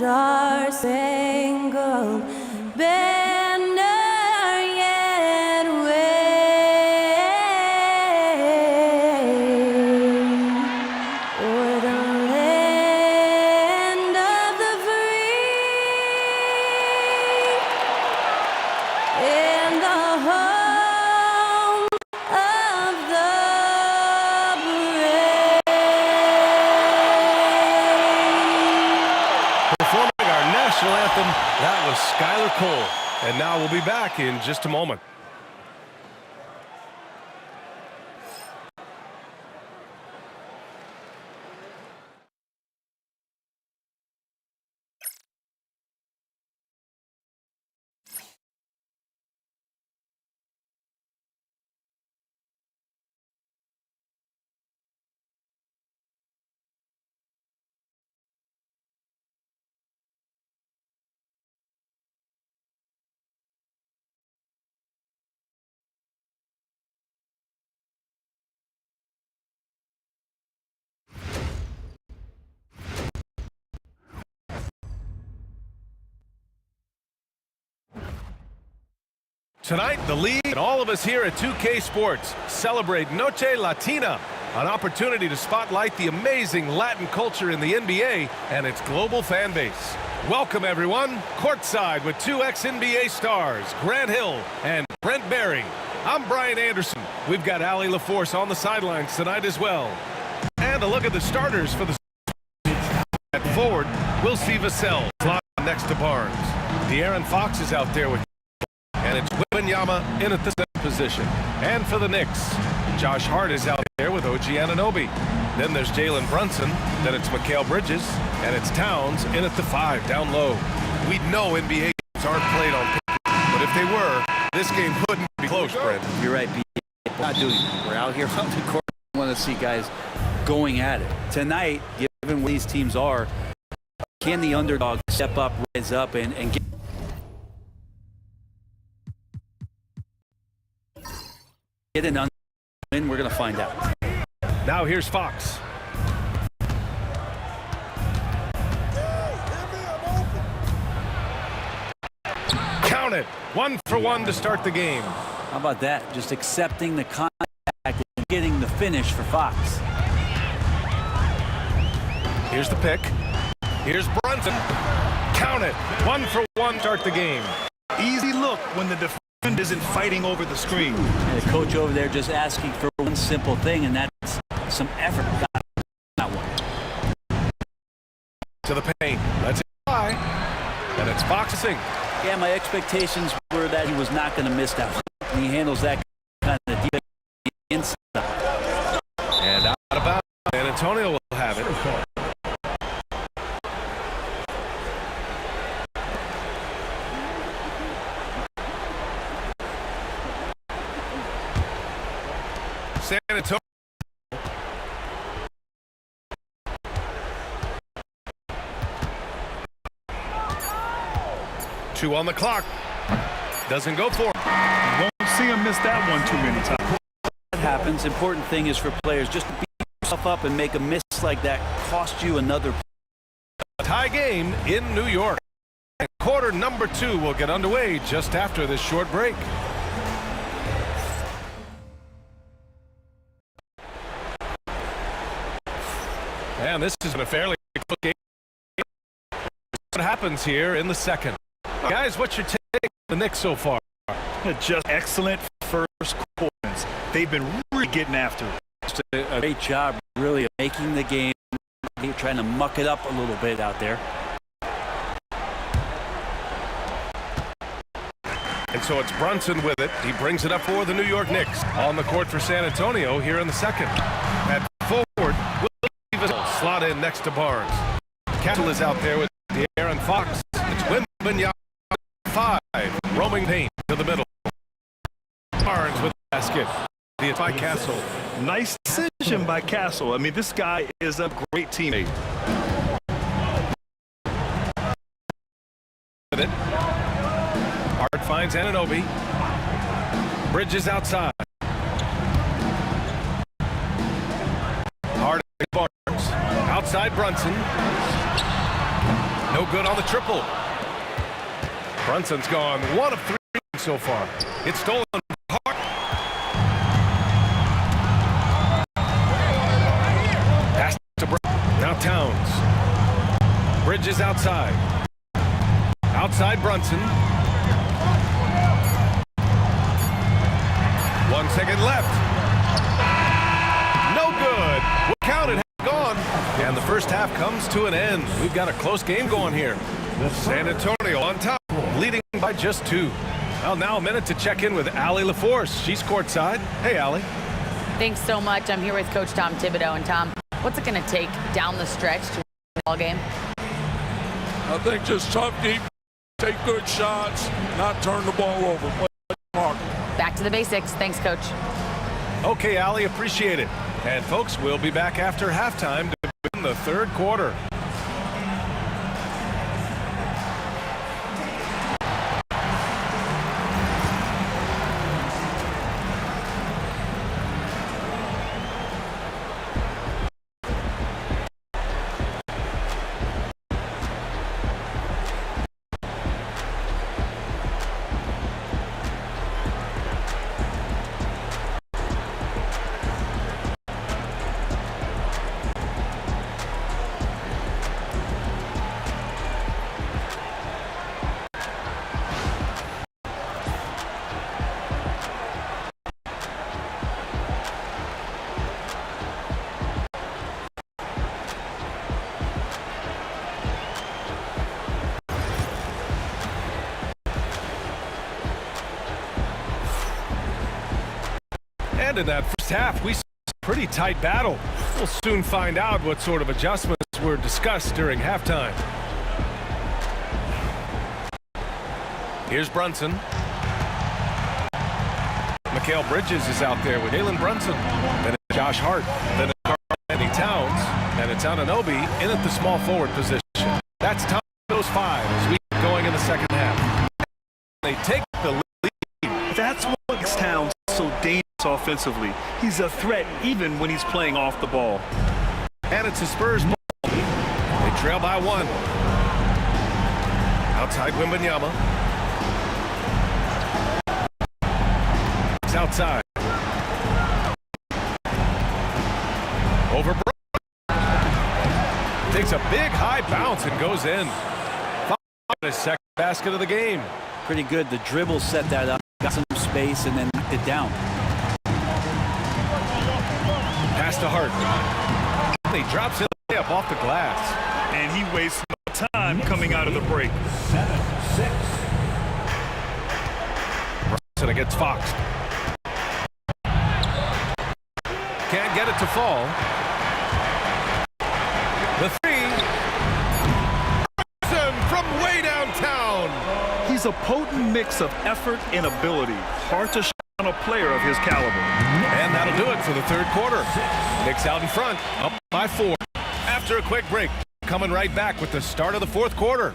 star-spangled banner yet wave o'er the land of the free and the home of the brave. Performing our national anthem, that was Skylar Cole. And now we'll be back in just a moment. Tonight, the league and all of us here at 2K Sports celebrate Noche Latina, an opportunity to spotlight the amazing Latin culture in the NBA and its global fan base. Welcome, everyone, courtside with two ex-NBA stars, Grant Hill and Brent Berry. I'm Brian Anderson. We've got Allie LaForce on the sidelines tonight as well. And a look at the starters for the at forward, we'll see Vassell slot next to Barnes. De'Aaron Fox is out there with, and it's Wembanyama in at the center position. And for the Knicks, Josh Hart is out there with OG Anunoby. Then there's Jalen Brunson, then it's Mikal Bridges, and it's Towns in at the 5 down low. We know NBA games aren't played on paper, but if they were, this game wouldn't be close, Brent. You're right, B. We're not doing it. We're out here on the court. I want to see guys going at it. Tonight, given where these teams are, can the underdog step up, rise up, and get an win? We're going to find out. Now here's Fox. Count it. 1 for 1 to start the game. How about that? Just accepting the contact and getting the finish for Fox. Here's the pick. Here's Brunson. Count it. 1 for 1 to start the game. Easy look when the defender isn't fighting over the screen. And the coach over there just asking for one simple thing, and that's some effort. Not one. To the paint. That's it. And it's Foxing. Yeah, my expectations were that he was not going to miss that one. And he handles that kind of defense inside. And out of bounds. San Antonio will have it. San Antonio. Two on the clock. Doesn't go for it. Won't see him miss that one too many times. What happens, important thing is for players just to beat yourself up and make a miss like that cost you another. Tie game in New York. And quarter number 2 will get underway just after this short break. And this has been a fairly close game. What happens here in the second? Guys, what's your take on the Knicks so far? Just excellent first quarters. They've been really getting after it. Just a great job, really, of making the game. They're trying to muck it up a little bit out there. And so it's Brunson with it. He brings it up for the New York Knicks. On the court for San Antonio here in the second. At forward, slot in next to Barnes. Kettle is out there with De'Aaron Fox. It's Wembanyama 5. Roaming paint to the middle. Barnes with the basket. It's by Castle. Nice decision by Castle. I mean, this guy is a great teammate. Hart finds Anunoby. Bridges outside. Hart Barnes. Outside Brunson. No good on the triple. Brunson's gone 1 of 3 so far. It's stolen. Pass to now Towns. Bridges outside. Outside Brunson. 1 second left. No good. Counted. Gone. And the first half comes to an end. We've got a close game going here. San Antonio on top, leading by just 2. Well, now a minute to check in with Allie LaForce. She's courtside. Hey, Allie. Thanks so much. I'm here with Coach Tom Thibodeau. And Tom, what's it going to take down the stretch to win the ball game? I think just tough deep, take good shots, not turn the ball over. Play smart. Back to the basics. Thanks, Coach. Okay, Allie, appreciate it. And folks, we'll be back after halftime to begin the third quarter. And in that first half, we saw a pretty tight battle. We'll soon find out what sort of adjustments were discussed during halftime. Here's Brunson. Mikal Bridges is out there with Jalen Brunson. Then it's Josh Hart. Then it's Andy Towns. And it's Anunoby in at the small forward position. That's Tom. Those 5 as we get going in the second half. They take the lead. That's what makes Towns so dangerous offensively. He's a threat even when he's playing off the ball. And it's a Spurs ball. They trail by 1. Outside Wembanyama. It's outside. Over. Takes a big high bounce and goes in. His second basket of the game. Pretty good. The dribble set that up. Got some space and then knocked it down. Pass to Hart. He drops it up off the glass. And he wastes no time coming out of the break. Brunson against Fox. Can't get it to fall. The 3. Brunson from way downtown. He's a potent mix of effort and ability. Hard to shut on a player of his caliber. And that'll do it for the third quarter. Knicks out in front, up by 4. After a quick break, coming right back with the start of the fourth quarter.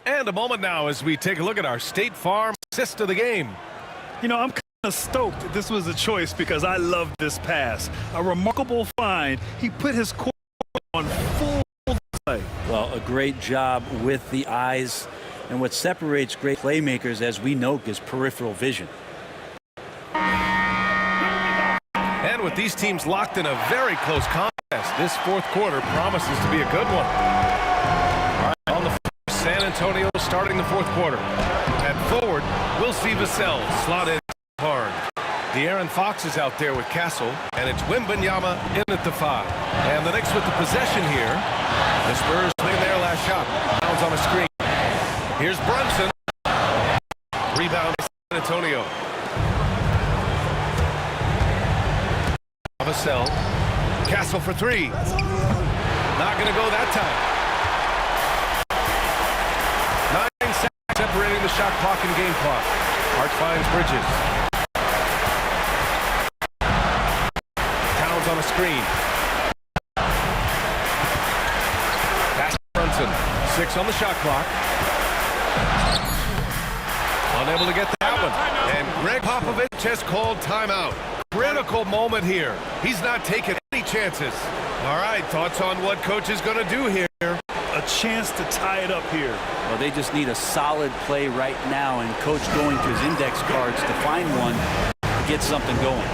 And a moment now as we take a look at our State Farm assist of the game. You know, I'm kind of stoked this was a choice because I love this pass. A remarkable find. He put his core on full play. Well, a great job with the eyes. And what separates great playmakers, as we know, is peripheral vision. And with these teams locked in a very close contest, this fourth quarter promises to be a good one. All right, on the floor, San Antonio starting the fourth quarter. At forward, we'll see Vassell slot in hard. De'Aaron Fox is out there with Castle, and it's Wembanyama in at the 5. And the Knicks with the possession here. The Spurs playing their last shot. Bounds on a screen. Here's Brunson. Rebound San Antonio. Vassell. Castle for 3. Not going to go that time. 9 seconds separating the shot clock and game clock. Hart finds Bridges. Towns on a screen. Pass to Brunson. 6 on the shot clock. Unable to get that one. And Greg Popovich has called timeout. Critical moment here. He's not taking any chances. All right, thoughts on what coach is going to do here? A chance to tie it up here. Well, they just need a solid play right now, and coach going to his index cards to find one to get something going.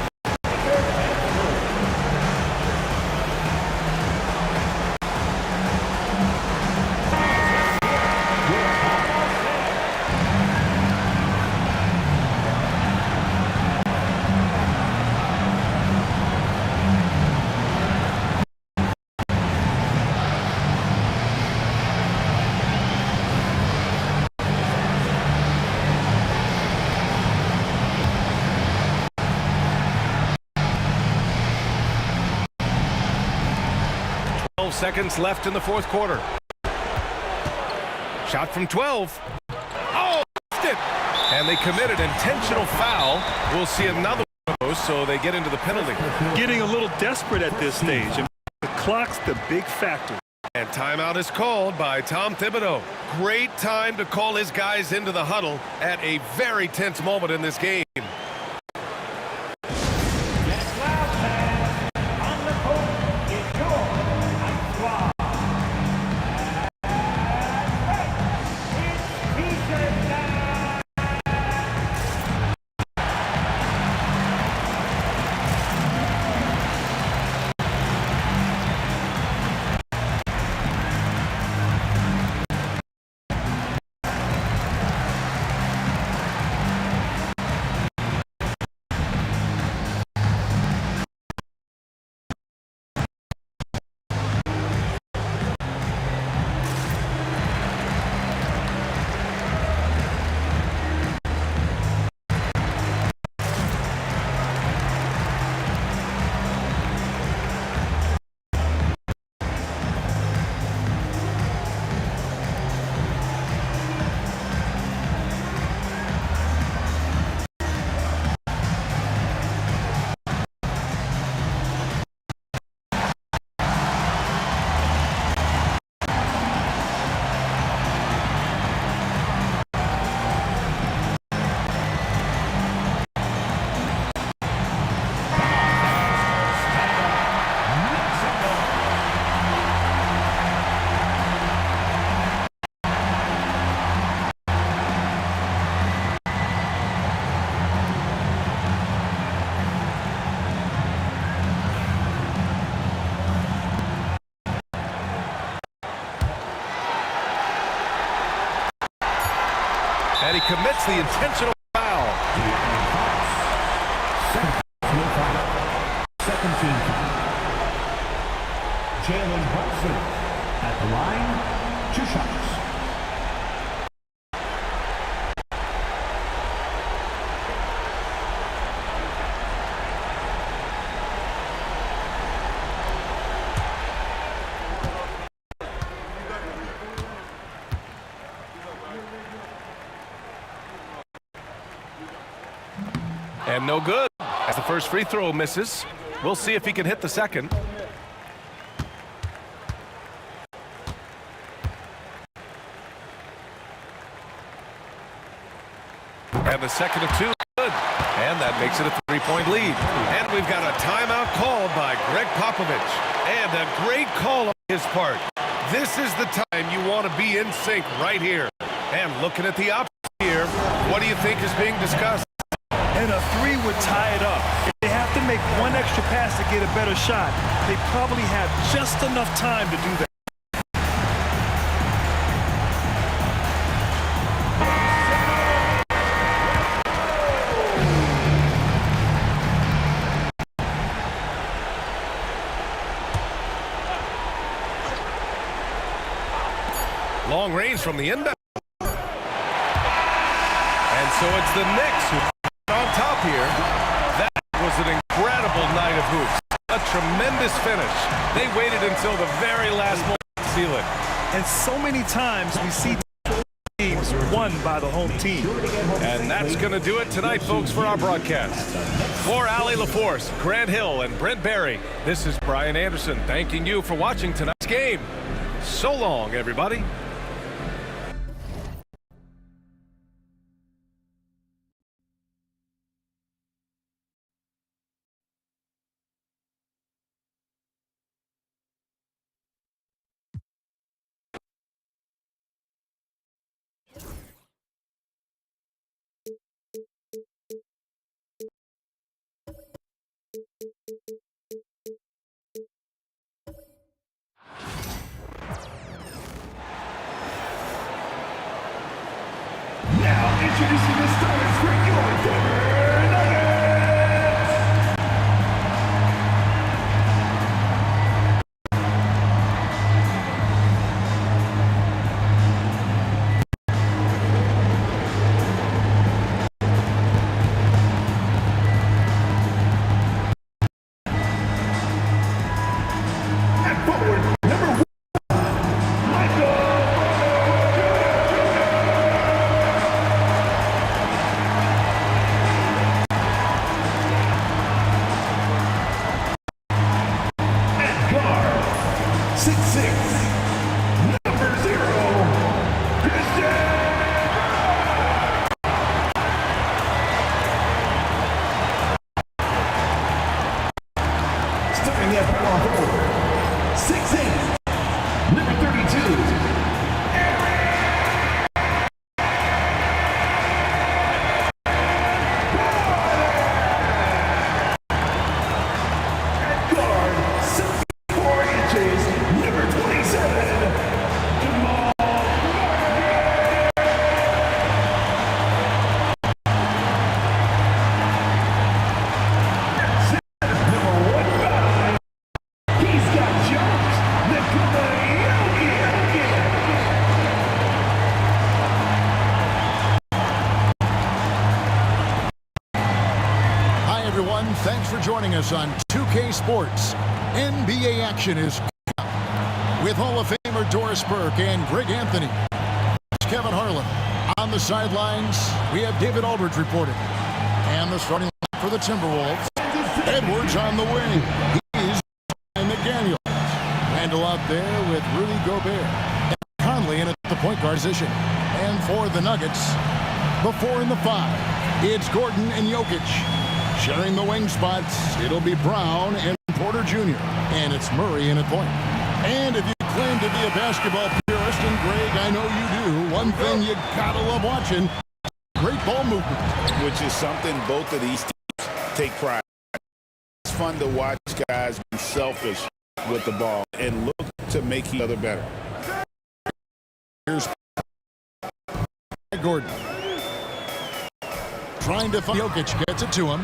Seconds left in the fourth quarter. Shot from 12. Oh, missed it. And they committed intentional foul. We'll see another one of those, so they get into the penalty. Getting a little desperate at this stage, and the clock's the big factor. And timeout is called by Tom Thibodeau. Great time to call his guys into the huddle at a very tense moment in this game. And he commits the intentional foul. Second team foul. Jalen Brunson at the line, 2 shots. And no good. As the first free throw misses, we'll see if he can hit the second. And the second of 2, good. And that makes it a 3-point lead. And we've got a timeout called by Greg Popovich. And a great call on his part. This is the time you want to be in sync right here. And looking at the options here, what do you think is being discussed? And a 3 would tie it up. If they have to make one extra pass to get a better shot, they probably have just enough time to do that. Long range from the inbound. And so it's the Knicks who on top here. That was an incredible night of hoops. A tremendous finish. They waited until the very last moment to seal it. And so many times we see games won by the home team. And that's going to do it tonight, folks, for our broadcast. For Allie LaForce, Grant Hill, and Brent Barry, this is Brian Anderson thanking you for watching tonight's game. So long, everybody. Now introducing the starters for your Denver Nuggets. At forward, number 1, Michael. Thanks for joining us on 2K Sports. NBA action is with Hall of Famer Doris Burke and Greg Anthony. Kevin Harlan on the sidelines. We have David Aldridge reporting. And the starting line for the Timberwolves. Edwards on the wing. He's McDaniel. Randall out there with Rudy Gobert. And Conley in at the point guard position. And for the Nuggets, the 4 and the 5. It's Gordon and Jokic. Sharing the wing spots, it'll be Brown and Porter Jr. And it's Murray in at point. And if you claim to be a basketball purist, and Greg, I know you do, one thing you gotta love watching, great ball movement. Which is something both of these teams take pride in. It's fun to watch guys be selfish with the ball and look to make each other better. Here's Gordon. Trying to find Jokic, gets it to him.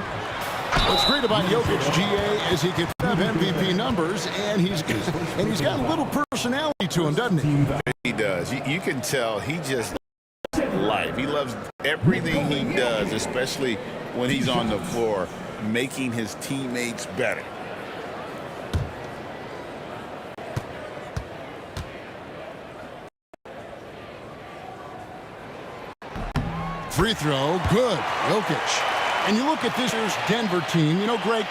What's great about Jokic, GA, is he can have MVP numbers, and he's got a little personality to him, doesn't he? He does. You can tell he just loves life. He loves everything he does, especially when he's on the floor, making his teammates better. Free throw, good. Jokic. And you look at this year's Denver team, you know, Greg,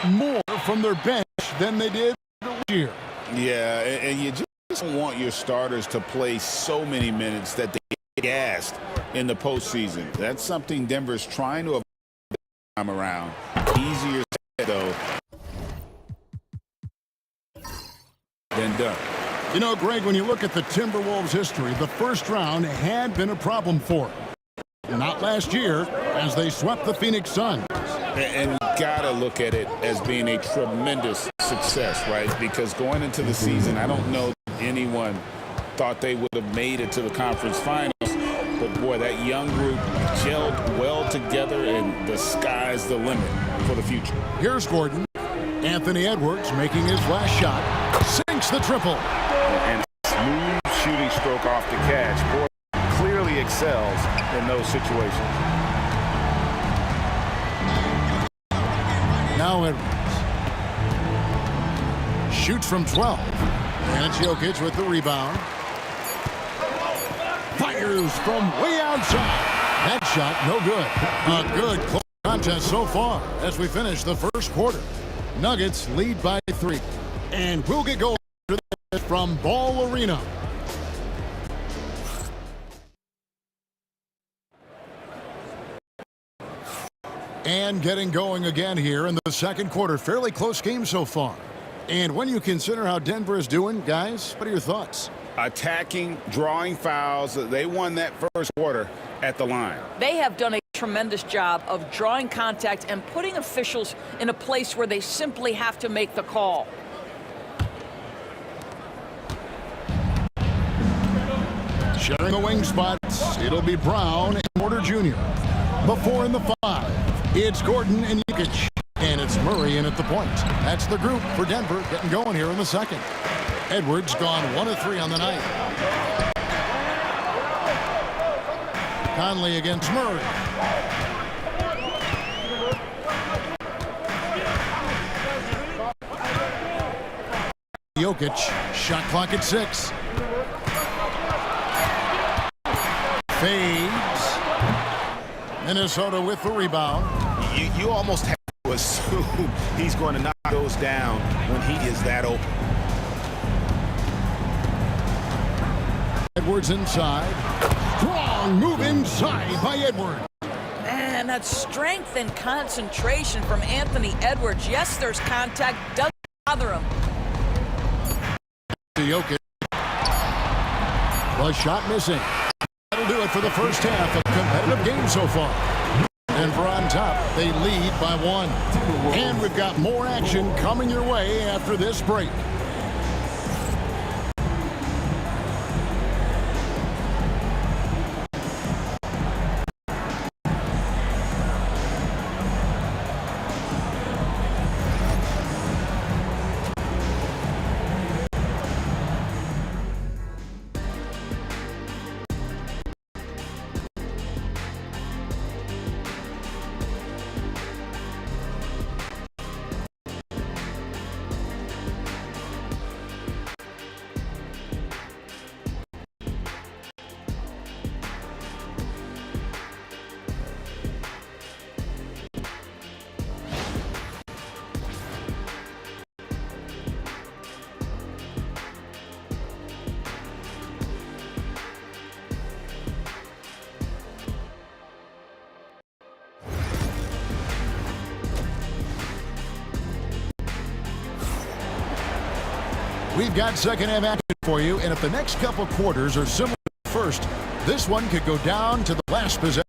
more from their bench than they did last year. Yeah, and you just don't want your starters to play so many minutes that they get gassed in the postseason. That's something Denver's trying to avoid this time around. Easier said, though, than done. You know, Greg, when you look at the Timberwolves' history, the first round had been a problem for them. Not last year, as they swept the Phoenix Suns. And you gotta look at it as being a tremendous success, right? Because going into the season, I don't know anyone thought they would have made it to the conference finals. But boy, that young group gelled well together, and the sky's the limit for the future. Here's Gordon. Anthony Edwards making his last shot. Sinks the triple. And smooth shooting stroke off the catch. Boy, clearly excels in those situations. Now Edwards shoots from 12. And it's Jokic with the rebound. Fires from way outside. That shot, no good. A good close contest so far as we finish the first quarter. Nuggets lead by 3. And we'll get going from Ball Arena. And getting going again here in the second quarter. Fairly close game so far. And when you consider how Denver is doing, guys, what are your thoughts? Attacking, drawing fouls. They won that first quarter at the line. They have done a tremendous job of drawing contact and putting officials in a place where they simply have to make the call. Sharing the wing spots, it'll be Brown and Porter Jr. Before in the 5. It's Gordon and Jokic, and it's Murray in at the point. That's the group for Denver getting going here in the second. Edwards gone 1 of 3 on the night. Conley against Murray. Jokic, shot clock at 6. Fades. Minnesota with the rebound. You almost have to assume he's going to knock those down when he is that open. Edwards inside. Strong move inside by Edwards. Man, that strength and concentration from Anthony Edwards. Yes, there's contact. Doesn't bother him. Jokic. The shot missing. That'll do it for the first half of competitive game so far. Denver on top. They lead by 1. And we've got more action coming your way after this break. We've got second half action for you, and if the next couple quarters are similar to the first, this one could go down to the last possession.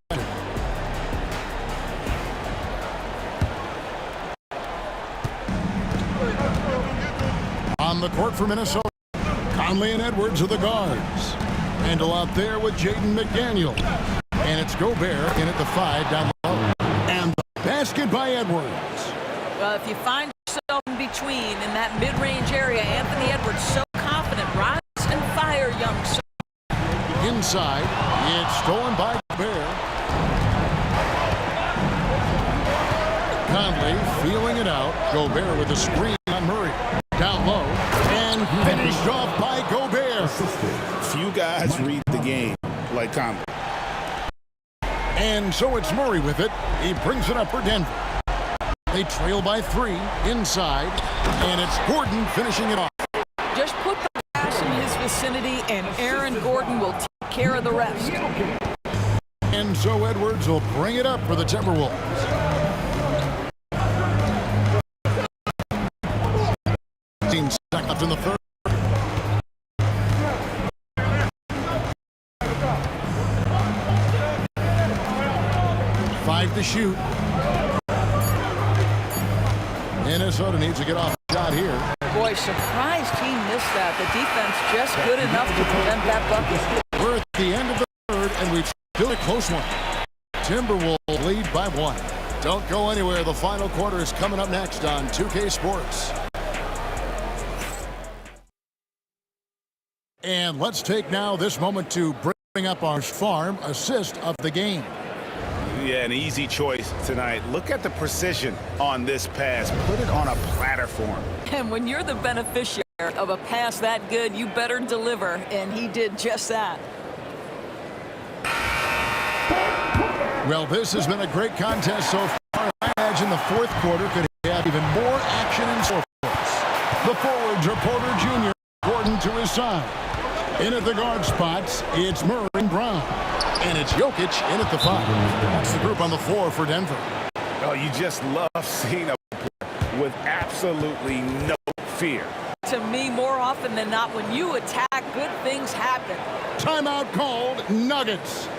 On the court for Minnesota, Conley and Edwards are the guards. Handle out there with Jaden McDaniel. And it's Gobert in at the 5 down low. And the basket by Edwards. Well, if you find yourself in between in that mid-range area, Anthony Edwards so confident. Rise and fire, young son. Inside, it's stolen by Gobert. Conley feeling it out. Gobert with a screen on Murray. Down low. And finished off by Gobert. Few guys read the game like Conley. And so it's Murray with it. He brings it up for Denver. They trail by 3 inside, and it's Gordon finishing it off. Just put the pass in his vicinity, and Aaron Gordon will take care of the rest. And so Edwards will bring it up for the Timberwolves. 15 seconds in the third. Five to shoot. Minnesota needs to get off the shot here. Boy, surprised he missed that. The defense just good enough to prevent that bucket. We're at the end of the third, and we've still a close one. Timberwolves lead by 1. Don't go anywhere. The final quarter is coming up next on 2K Sports. And let's take now this moment to bring up our farm assist of the game. Yeah, an easy choice tonight. Look at the precision on this pass. Put it on a platter for him. And when you're the beneficiary of a pass that good, you better deliver, and he did just that. Well, this has been a great contest so far. I imagine the fourth quarter could have even more action in store for us. The forwards are Porter Jr., Gordon to his side. In at the guard spots, it's Murray and Brown. And it's Jokic in at the 5. That's the group on the floor for Denver. Oh, you just love seeing a player with absolutely no fear. To me, more often than not, when you attack, good things happen. Timeout called, Nuggets.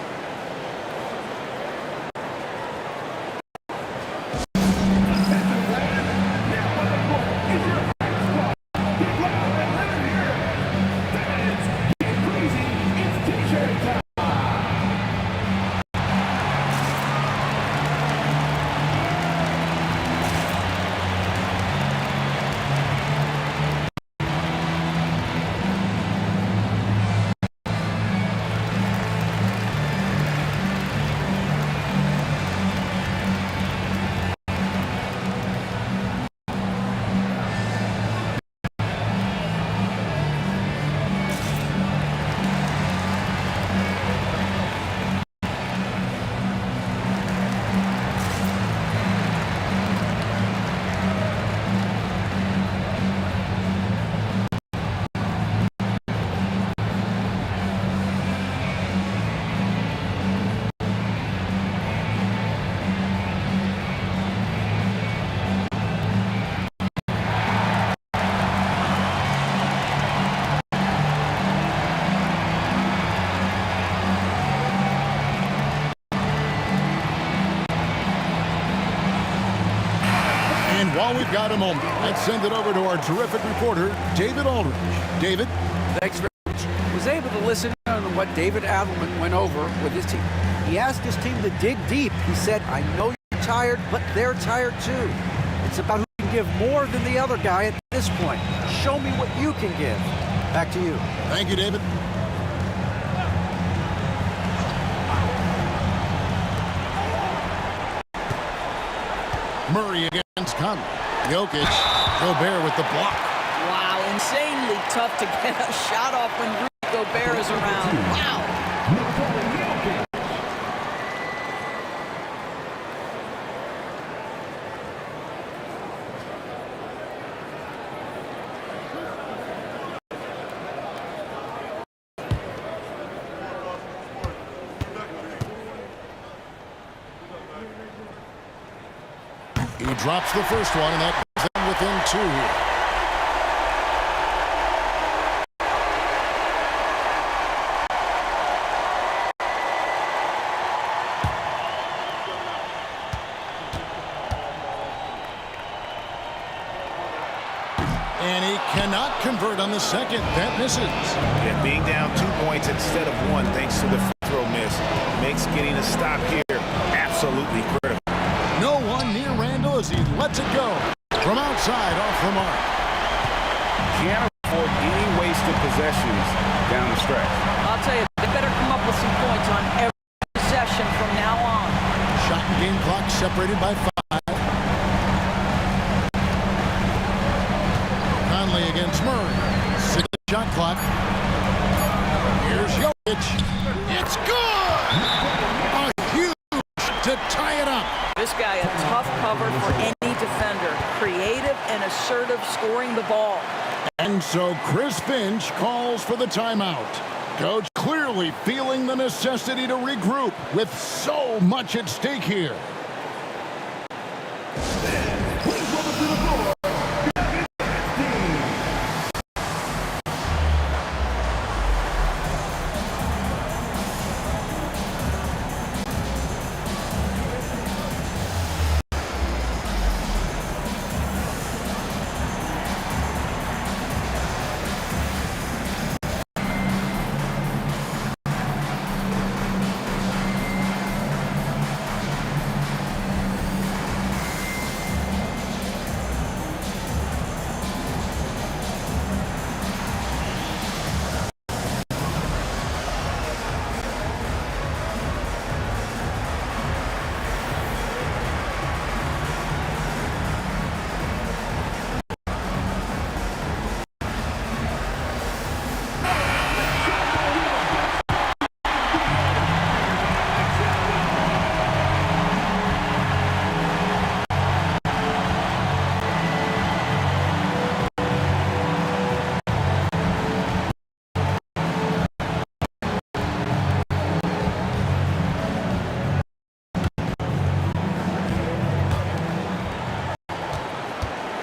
And while we've got a moment, let's send it over to our terrific reporter, David Aldridge. David? Thanks very much. Was able to listen to what David Adelman went over with his team. He asked his team to dig deep. He said, I know you're tired, but they're tired too. It's about who can give more than the other guy at this point. Show me what you can give. Back to you. Thank you, David. Murray against Conley. Jokic. Gobert with the block. Wow, insanely tough to get a shot off when Rudy Gobert is around. Wow. He drops the first one, and that puts them within 2 here. And he cannot convert on the second. That misses. Yeah, being down 2 points instead of 1 thanks to the free throw miss makes getting a stop here absolutely critical. No one near Randall as he lets it go. From outside, off the mark. Can't afford any wasted possessions down the stretch. I'll tell you, they better come up with some points on every possession from now on. Shot and game clock separated by 5. Conley against Murray. 6 shot clock. Here's Jokic. It's good! A huge to tie it up. This guy a tough cover for any defender. Creative and assertive scoring the ball. And so Chris Finch calls for the timeout. Coach clearly feeling the necessity to regroup with so much at stake here.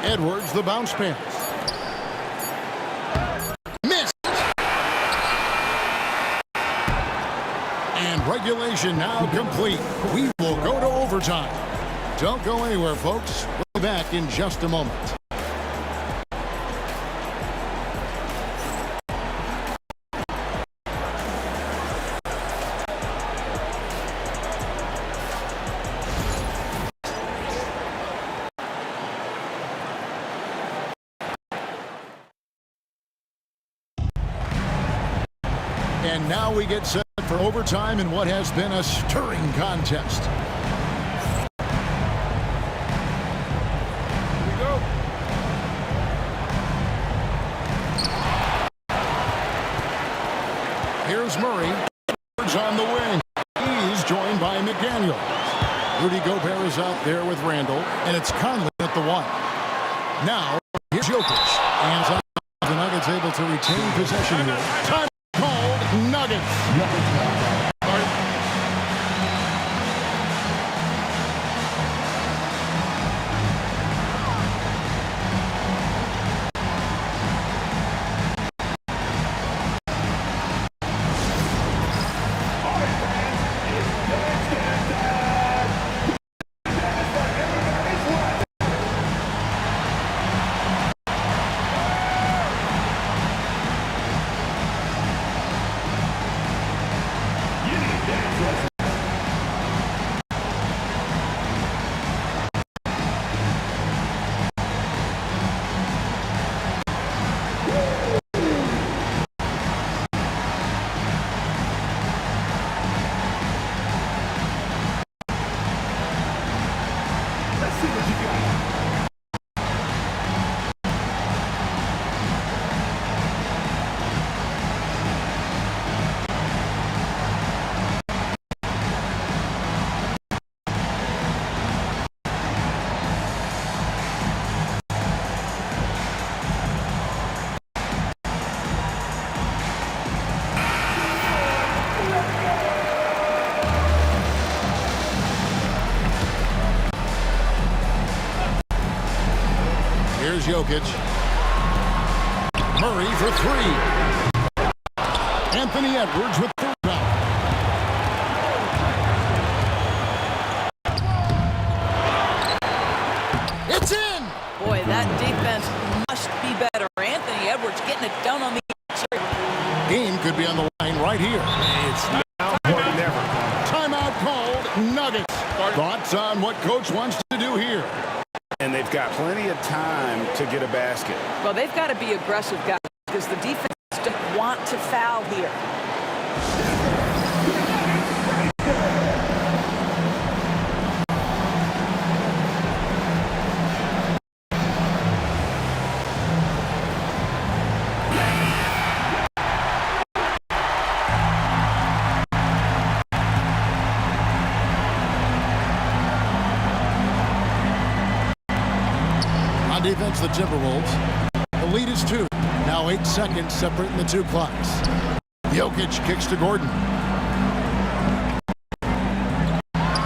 Edwards, the bounce pass. Missed. And regulation now complete. We will go to overtime. Don't go anywhere, folks. We'll be back in just a moment. And now we get set for overtime in what has been a stirring contest. Here we go. Here's Murray. On the wing. He's joined by McDaniel. Rudy Gobert is out there with Randall, and it's Conley at the one. Now, here's Jokic. And the Nuggets able to retain possession here. Time called Nuggets. Here's Jokic. Murray for three. Anthony Edwards with the rebound. It's in! Boy, that defense must be better. Anthony Edwards getting it done on the inside. Game could be on the line right here. It's now or never. Timeout called. Nuggets. Thoughts on what coach wants to do here? And they've got plenty of time to get a basket. Well, they've got to be aggressive, guys, because the defense don't want to foul here. On defense, the Timberwolves. The lead is 2. Now 8 seconds separating the two clocks. Jokic kicks to Gordon.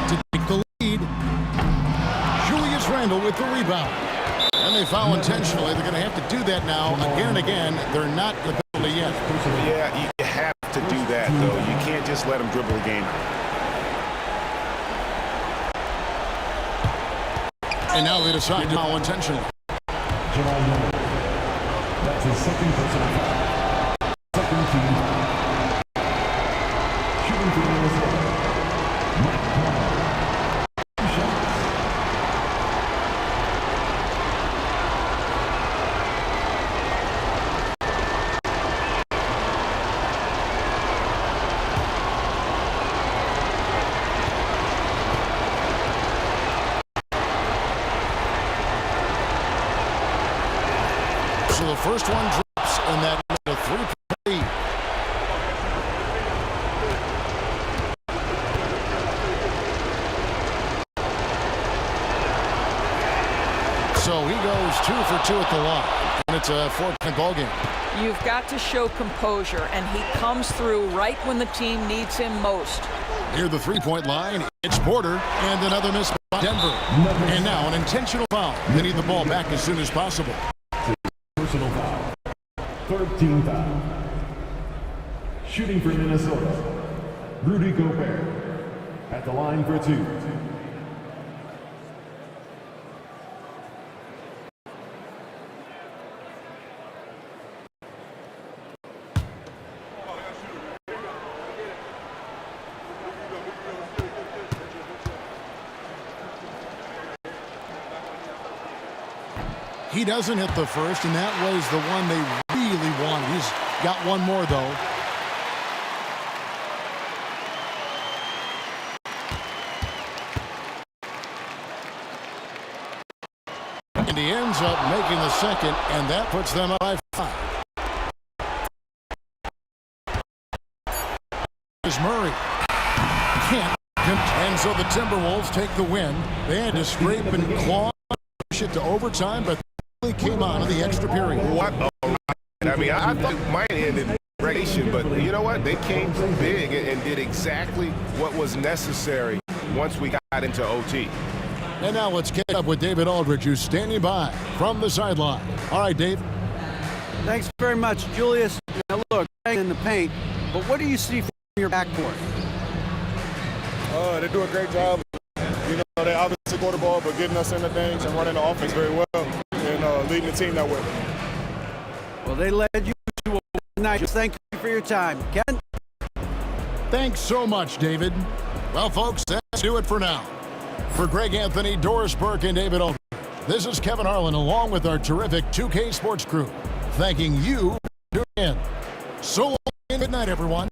To take the lead, Julius Randle with the rebound. And they foul intentionally. They're going to have to do that now again and again. They're not in the penalty yet. Yeah, you have to do that, though. You can't just let them dribble the game. And now they decide to foul intentionally. That's his second personal foul. Second team. Shooting for Minnesota. Kwai. 2 shots. So the first one drops, and that is a 3-point lead. So he goes 2 for 2 at the line, and it's a 4-point ball game. You've got to show composure, and he comes through right when the team needs him most. Near the three-point line, it's Porter, and another miss by Denver. And now an intentional foul. They need the ball back as soon as possible. Personal foul. 13 foul. Shooting for Minnesota, Rudy Gobert at the line for 2. He doesn't hit the first, and that was the one they really wanted. He's got one more, though. And he ends up making the second, and that puts them up by 5. Is Murray. Can't. And so the Timberwolves take the win. They had to scrape and claw, push it to overtime, but they came on in the extra period. What a ride. I mean, I thought it might end in regulation, but you know what? They came through big and did exactly what was necessary once we got into OT. And now let's get up with David Aldridge, who's standing by from the sideline. All right, Dave. Thanks very much, Julius. Now look, in the paint, but what do you see from your backcourt? They do a great job. You know, they obviously score the ball, but getting us into things and running the offense very well and leading the team that way. Well, they led you to a night. Thank you for your time. Ken? Thanks so much, David. Well, folks, that's do it for now. For Greg Anthony, Doris Burke, and David Aldridge, this is Kevin Harlan along with our terrific 2K Sports crew, thanking you for tuning in. So long and good night, everyone.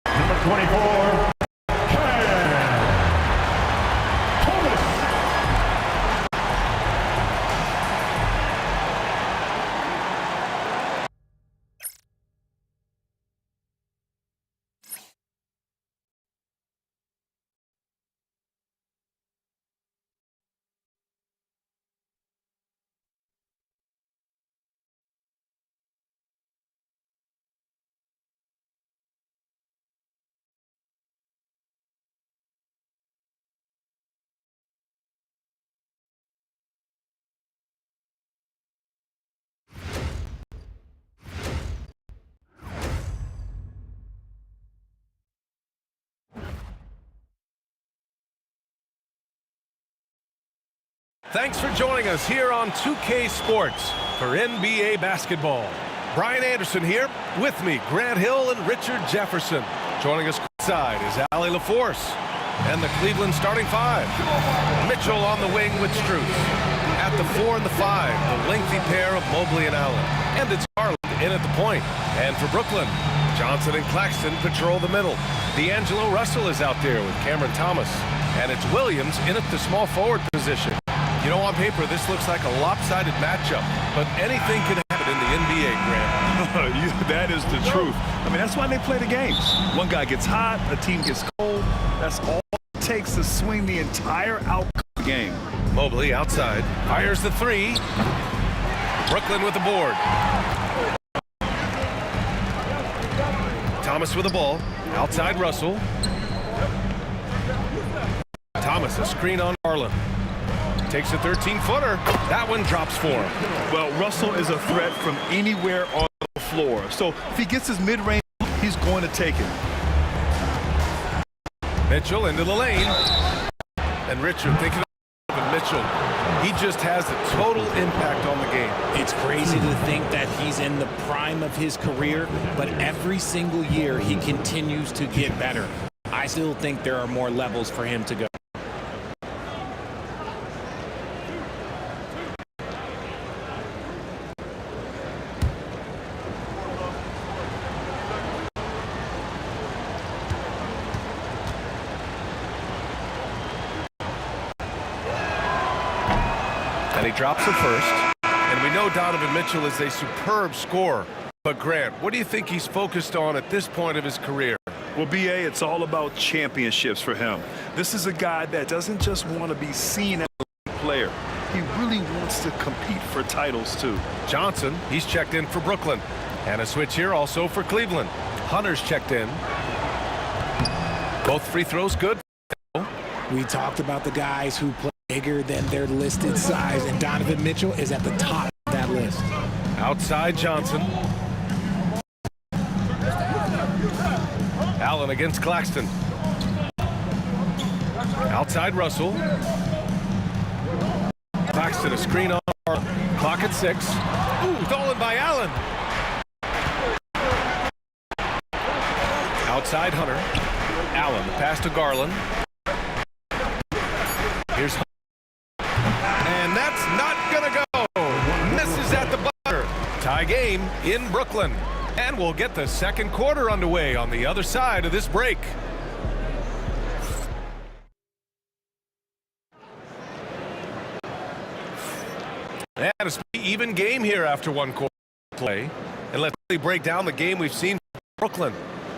Number 24, Thanks for joining us here on 2K Sports for NBA basketball. Brian Anderson here. With me, Grant Hill and Richard Jefferson. Joining us side is Allie LaForce. And the Cleveland starting 5. Mitchell on the wing with Strus. At the 4 and the 5, the lengthy pair of Mobley and Allen. And it's Garland in at the point. And for Brooklyn, Johnson and Claxton patrol the middle. D'Angelo Russell is out there with Cameron Thomas. And it's Williams in at the small forward position. You know, on paper, this looks like a lopsided matchup, but anything can happen in the NBA, Grant. That is the truth. I mean, that's why they play the games. One guy gets hot, a team gets cold. That's all it takes to swing the entire outcome of the game. Mobley outside, fires the three. Brooklyn with the board. Thomas with the ball. Outside Russell. Thomas, a screen on Garland. Takes a 13-footer. That one drops for him. Well, Russell is a threat from anywhere on the floor. So if he gets his mid-range, he's going to take it. Mitchell into the lane. And Richard thinking of Mitchell. He just has a total impact on the game. It's crazy to think that he's in the prime of his career, but every single year he continues to get better. I still think there are more levels for him to go. And he drops it first. And we know Donovan Mitchell is a superb scorer. But Grant, what do you think he's focused on at this point of his career? Well, B.A., it's all about championships for him. This is a guy that doesn't just want to be seen as a player. He really wants to compete for titles, too. Johnson, he's checked in for Brooklyn. And a switch here also for Cleveland. Hunter's checked in. Both free throws good. We talked about the guys who play bigger than their listed size, and Donovan Mitchell is at the top of that list. Outside Johnson. Allen against Claxton. Outside Russell. Claxton, a screen on. Clock at 6. Ooh, stolen by Allen. Outside Hunter. Allen, the pass to Garland. Here's Hunter. And that's not gonna go. Misses at the buzzer. Tie game in Brooklyn. And we'll get the second quarter underway on the other side of this break. And it's an even game here after one quarter play. And let's really break down the game we've seen from Brooklyn.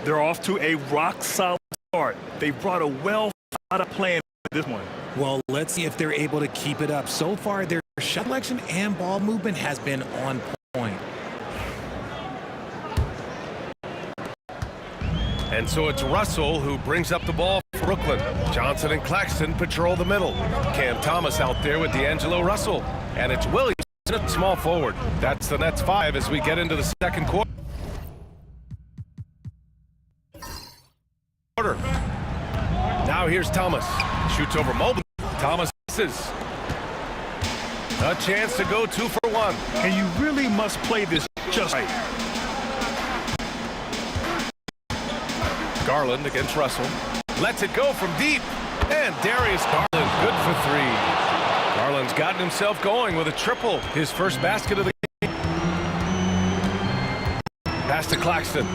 They're off to a rock-solid start. They brought a well-thought-out plan for this one. Well, let's see if they're able to keep it up. So far, their shot selection and ball movement has been on point. And so it's Russell who brings up the ball for Brooklyn. Johnson and Claxton patrol the middle. Cam Thomas out there with D'Angelo Russell. And it's Williams, small forward. That's the Nets 5 as we get into the second quarter. Now here's Thomas. Shoots over Mobley. Thomas misses. A chance to go 2 for 1. And you really must play this just right. Garland against Russell. Lets it go from deep. And Darius Garland good for 3. Garland's gotten himself going with a triple. His first basket of the game. Pass to Claxton.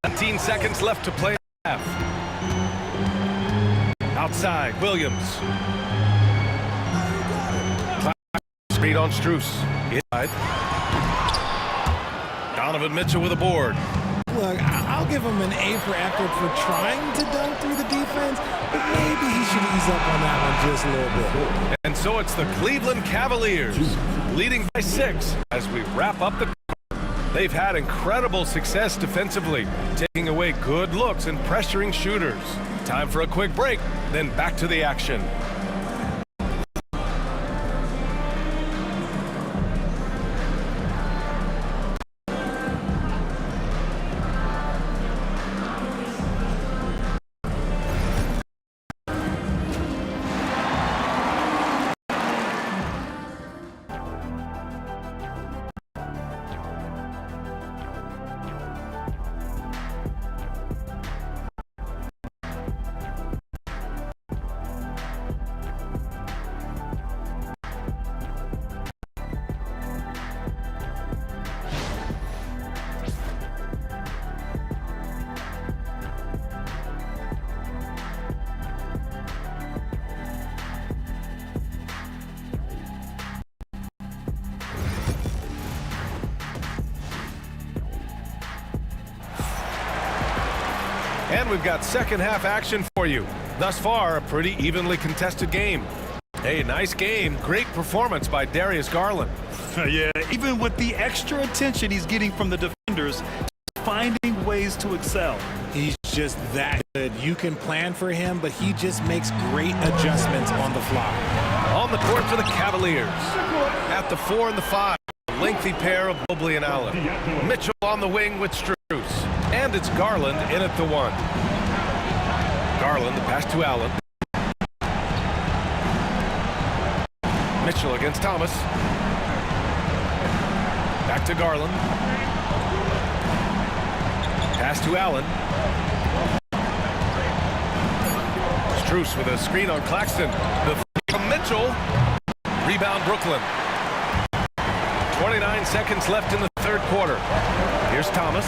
17 seconds left to play half. Outside, Williams. Screen on Strus. Inside. Donovan Mitchell with a board. Look, I'll give him an A for effort for trying to dunk through the defense, but maybe he should ease up on that one just a little bit. And so it's the Cleveland Cavaliers leading by 6 as we wrap up the quarter. They've had incredible success defensively, taking away good looks and pressuring shooters. Time for a quick break, then back to the action. And we've got second half action for you. Thus far, a pretty evenly contested game. Hey, nice game. Great performance by Darius Garland. Yeah, even with the extra attention he's getting from the defenders, finding ways to excel. He's just that good. You can plan for him, but he just makes great adjustments on the fly. On the court for the Cavaliers. At the 4 and the 5, a lengthy pair of Mobley and Allen. Mitchell on the wing with Strus. And it's Garland in at the 1. Garland, the pass to Allen. Mitchell against Thomas. Back to Garland. Pass to Allen. Strus with a screen on Claxton. The from Mitchell. Rebound Brooklyn. 29 seconds left in the third quarter. Here's Thomas.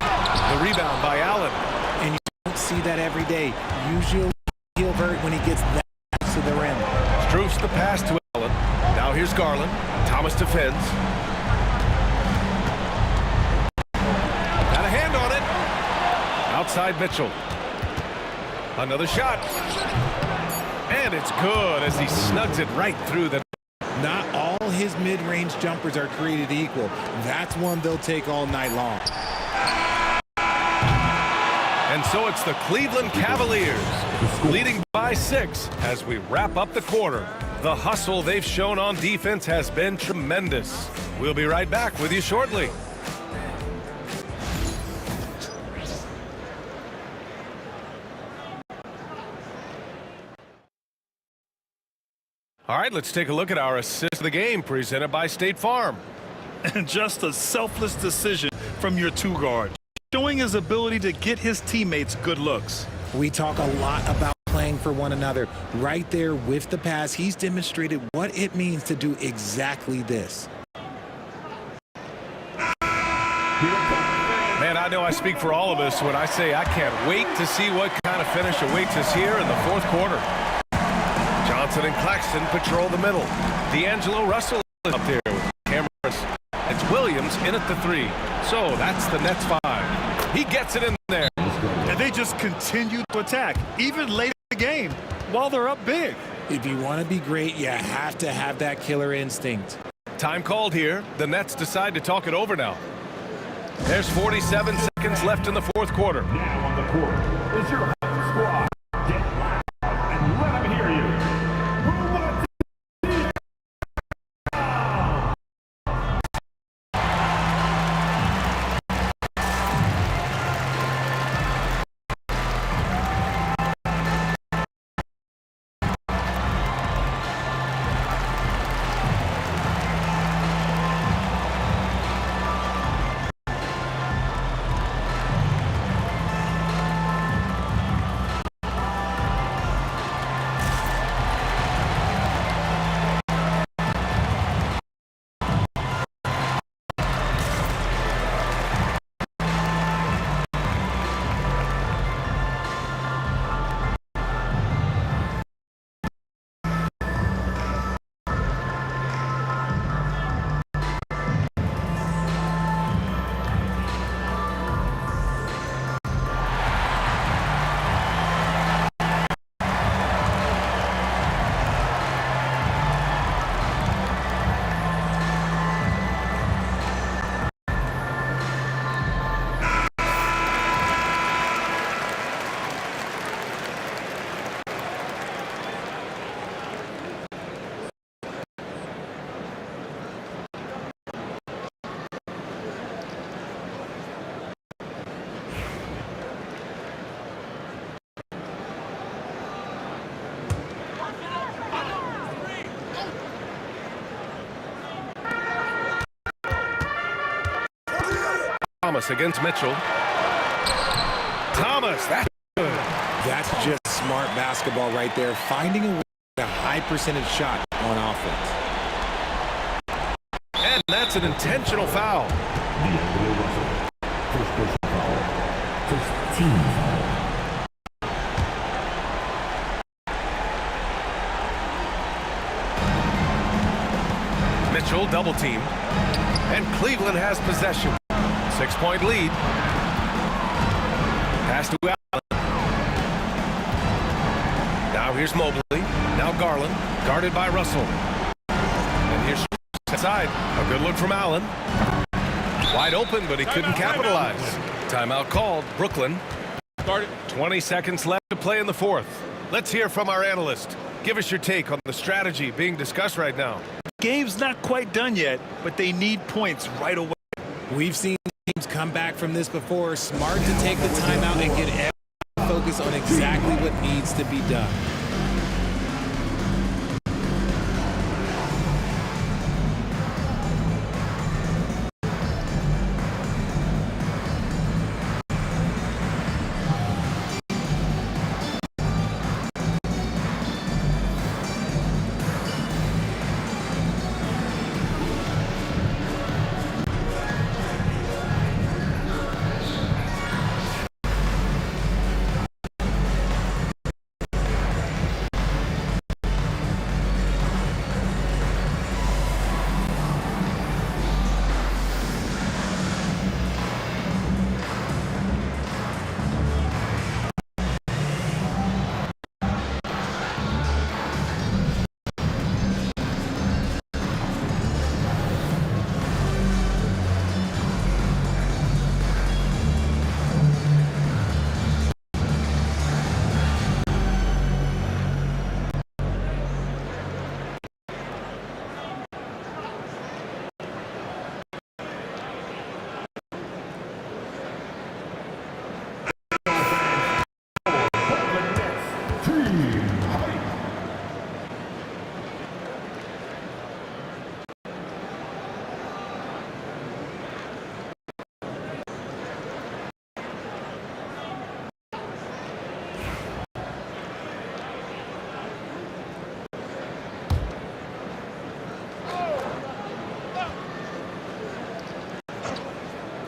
The rebound by Allen. And you don't see that every day. Usually he'll hurt when he gets that close to the rim. Strus the pass to Allen. Now here's Garland. Thomas defends. Got a hand on it. Outside Mitchell. Another shot. And it's good as he snugs it right through the... Not all his mid-range jumpers are created equal. That's one they'll take all night long. And so it's the Cleveland Cavaliers leading by 6 as we wrap up the quarter. The hustle they've shown on defense has been tremendous. We'll be right back with you shortly. All right, let's take a look at our assist of the game presented by State Farm. And just a selfless decision from your two guard, showing his ability to get his teammates good looks. We talk a lot about playing for one another. Right there with the pass, he's demonstrated what it means to do exactly this. Man, I know I speak for all of us when I say I can't wait to see what kind of finish awaits us here in the fourth quarter. Johnson and Claxton patrol the middle. D'Angelo Russell is up there with cameras. It's Williams in at the 3. So that's the Nets 5. He gets it in there. And they just continue to attack, even late in the game, while they're up big. If you want to be great, you have to have that killer instinct. Time called here. The Nets decide to talk it over now. There's 47 seconds left in the fourth quarter. Now on the court is your squad. Get loud and let them hear you. Thomas against Mitchell. Thomas, that's good. That's just smart basketball right there. Finding a high percentage shot on offense. And that's an intentional foul. First person foul. First team foul. Mitchell double team. And Cleveland has possession. 6-point lead. Pass to Allen. Now here's Mobley. Now Garland. Guarded by Russell. And here's inside. A good look from Allen. Wide open, but he couldn't capitalize. Timeout called. Brooklyn. 20 seconds left to play in the fourth. Let's hear from our analyst. Give us your take on the strategy being discussed right now. Game's not quite done yet, but they need points right away. We've seen teams come back from this before. Smart to take the timeout and get everyone focused on exactly what needs to be done.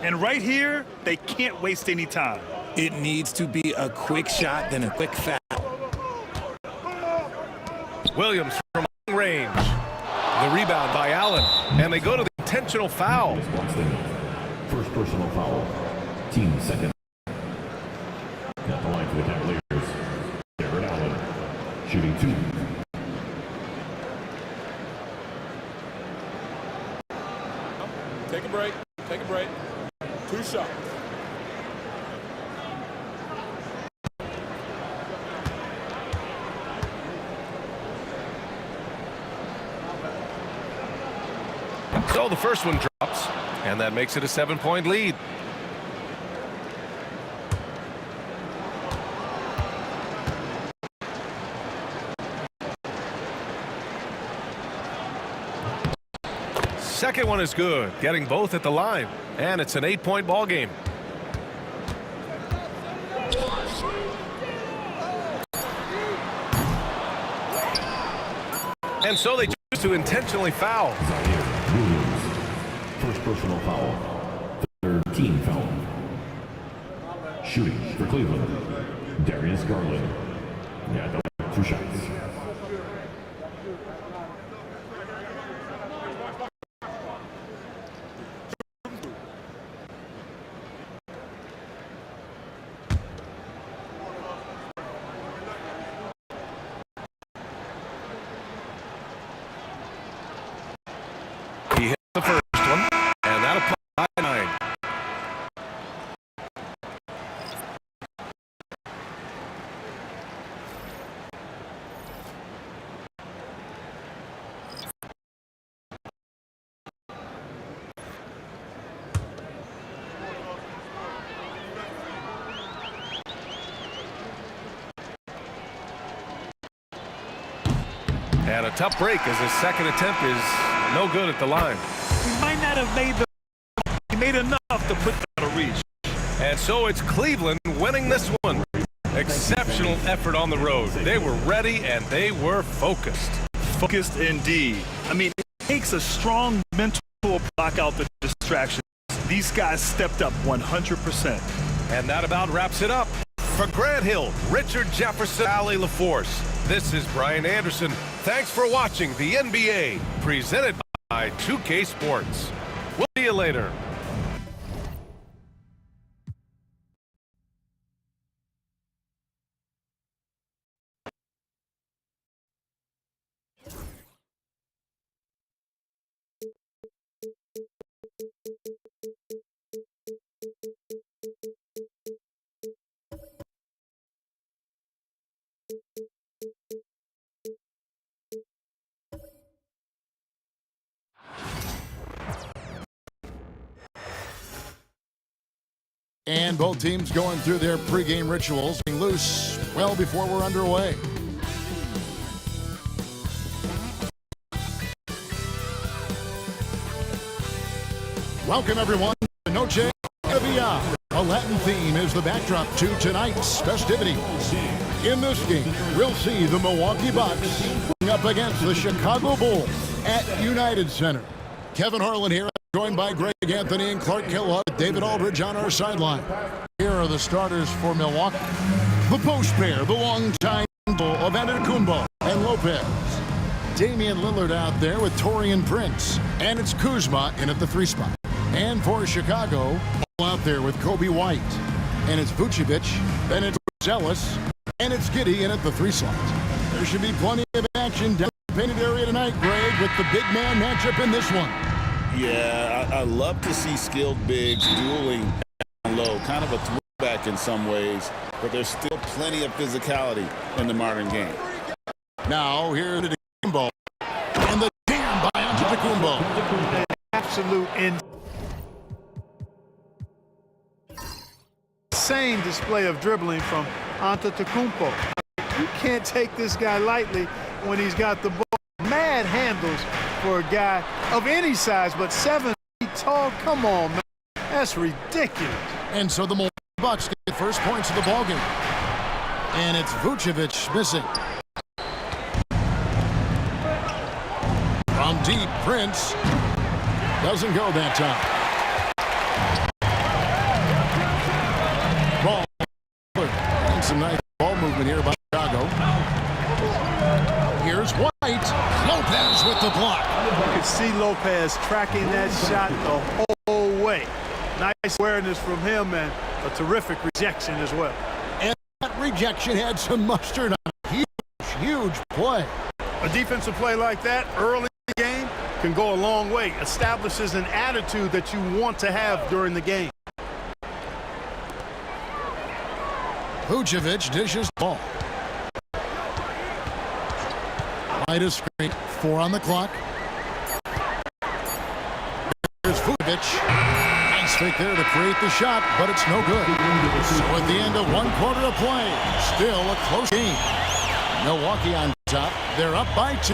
And right here, they can't waste any time. It needs to be a quick shot, then a quick foul. Williams from long range. The rebound by Allen. And they go to the intentional foul. First personal foul. Team second. At the line for the Cavaliers, Darren Allen, shooting 2. Take a break. Take a break. 2 shots. So the first one drops, and that makes it a 7-point lead. Second one is good, getting both at the line, and it's an 8-point ball game. And so they choose to intentionally foul. Williams, first personal foul. Third team foul. Shooting for Cleveland, Darius Garland. Yeah, 2 shots. He hit the first one, and that'll put by 9. And a tough break as his second attempt is no good at the line. He might not have made he made enough to put out of reach. And so it's Cleveland winning this one. Exceptional effort on the road. They were ready and they were focused. Focused indeed. I mean, it takes a strong mental block out the distractions. These guys stepped up 100%. And that about wraps it up. For Grant Hill, Richard Jefferson, Ali LaForce, this is Brian Anderson. Thanks for watching the NBA, presented by 2K Sports. We'll see you later. And both teams going through their pregame rituals, being loose well before we're underway. Welcome, everyone, to Noche NBA. A Latin theme is the backdrop to tonight's festivities. In this game, we'll see the Milwaukee Bucks up against the Chicago Bulls at United Center. Kevin Harlan here, joined by Greg Anthony and Clark Kellogg, David Aldridge on our sideline. Here are the starters for Milwaukee. The post pair, the long-time of Antetokounmpo and Lopez. Damian Lillard out there with Taurean Prince. And it's Kuzma in at the 3 spot. And for Chicago, out there with Kobe White. And it's Vucevic, then it's Ellis, and it's Giddey in at the 3 slot. There should be plenty of action down the painted area tonight, Greg, with the big man matchup in this one. Yeah, I love to see skilled bigs dueling down low. Kind of a throwback in some ways, but there's still plenty of physicality in the modern game. Now, here to Antetokounmpo. And the jam by Antetokounmpo. Absolute insane display of dribbling from Antetokounmpo. You can't take this guy lightly when he's got the ball. Mad handles for a guy of any size, but 7 feet tall. Come on, man. That's ridiculous. And so the Milwaukee Bucks get the first points of the ballgame. And it's Vucevic missing. From deep, Prince doesn't go that time. Ball. And some nice ball movement here by Chicago. Here's White. Lopez with the block. You could see Lopez tracking that shot the whole way. Nice awareness from him and a terrific rejection as well. And that rejection had some mustard on it. Huge play. A defensive play like that early in the game can go a long way. Establishes an attitude that you want to have during the game. Vucevic dishes the ball. White is screen. 4 on the clock. There's Vucevic. Nice fake there to create the shot, but it's no good. So at the end of 1 quarter of play, still a close game. Milwaukee on top. They're up by 2.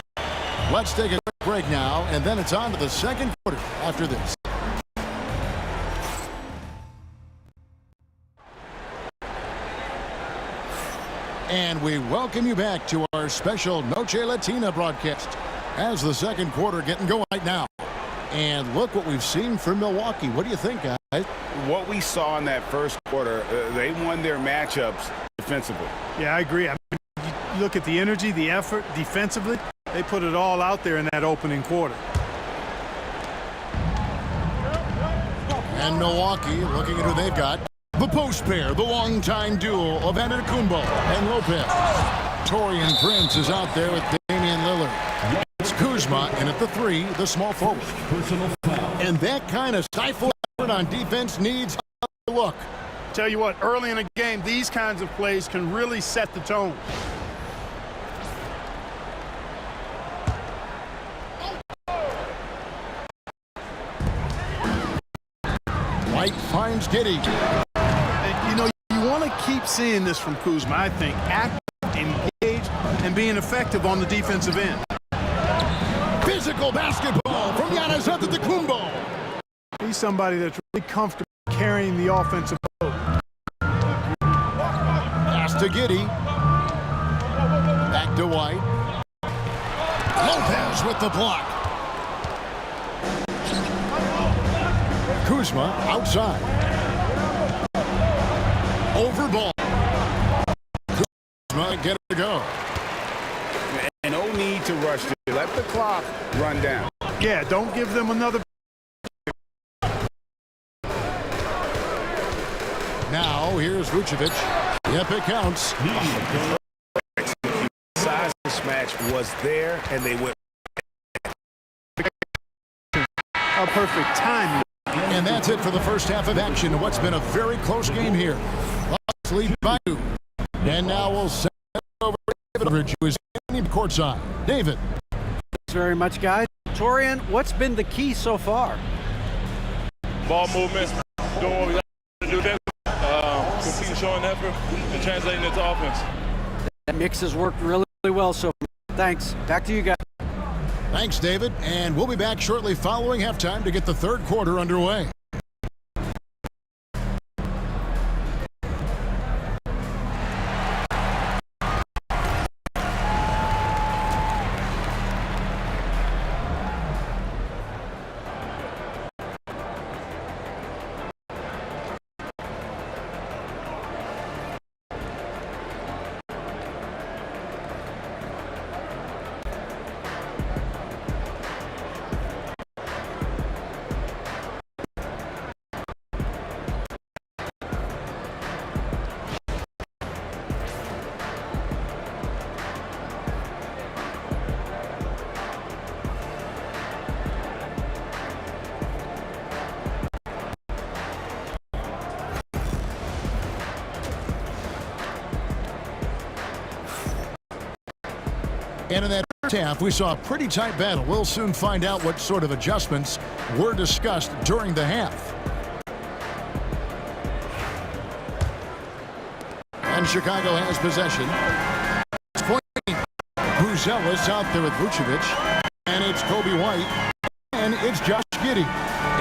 Let's take a quick break now, and then it's on to the second quarter after this. And we welcome you back to our special Noche Latina broadcast as the second quarter getting going right now. And look what we've seen from Milwaukee. What do you think, guys? What we saw in that first quarter, they won their matchups defensively. Yeah, I agree. I mean, you look at the energy, the effort defensively. They put it all out there in that opening quarter. And Milwaukee looking at who they've got. The post pair, the long-time duel of Antetokounmpo and Lopez. Taurean Prince is out there with Damian Lillard. It's Kuzma in at the 3, the small forward. Personal foul. And that kind of stifle effort on defense needs a look. Tell you what, early in a game, these kinds of plays can really set the tone. White finds Giddey. You know, you want to keep seeing this from Kuzma, I think. Active, engaged, and being effective on the defensive end. Physical basketball from Giannis Antetokounmpo. He's somebody that's really comfortable carrying the offensive load. Pass to Giddey. Back to White. Lopez with the block. Kuzma outside. Over ball. Kuzma get it to go. And no need to rush to let the clock run down. Yeah, don't give them another. Now here's Vucevic. Yep, it counts. The size mismatch was there, and they went. A perfect timing. And that's it for the first half of action in what's been a very close game here. Bucks lead by 2. And now we'll send it over to David Aldridge, who is in courtside. David. Thanks very much, guys. Taurean, what's been the key so far? Ball movement, doing what we got to do. showing effort and translating it to offense. That mix has worked really, really well so far. Thanks. Back to you guys. Thanks, David. And we'll be back shortly following halftime to get the third quarter underway. And in that first half, we saw a pretty tight battle. We'll soon find out what sort of adjustments were discussed during the half. And Chicago has possession. It's point. Bruzelis out there with Vucevic. And it's Kobe White. And it's Josh Giddey.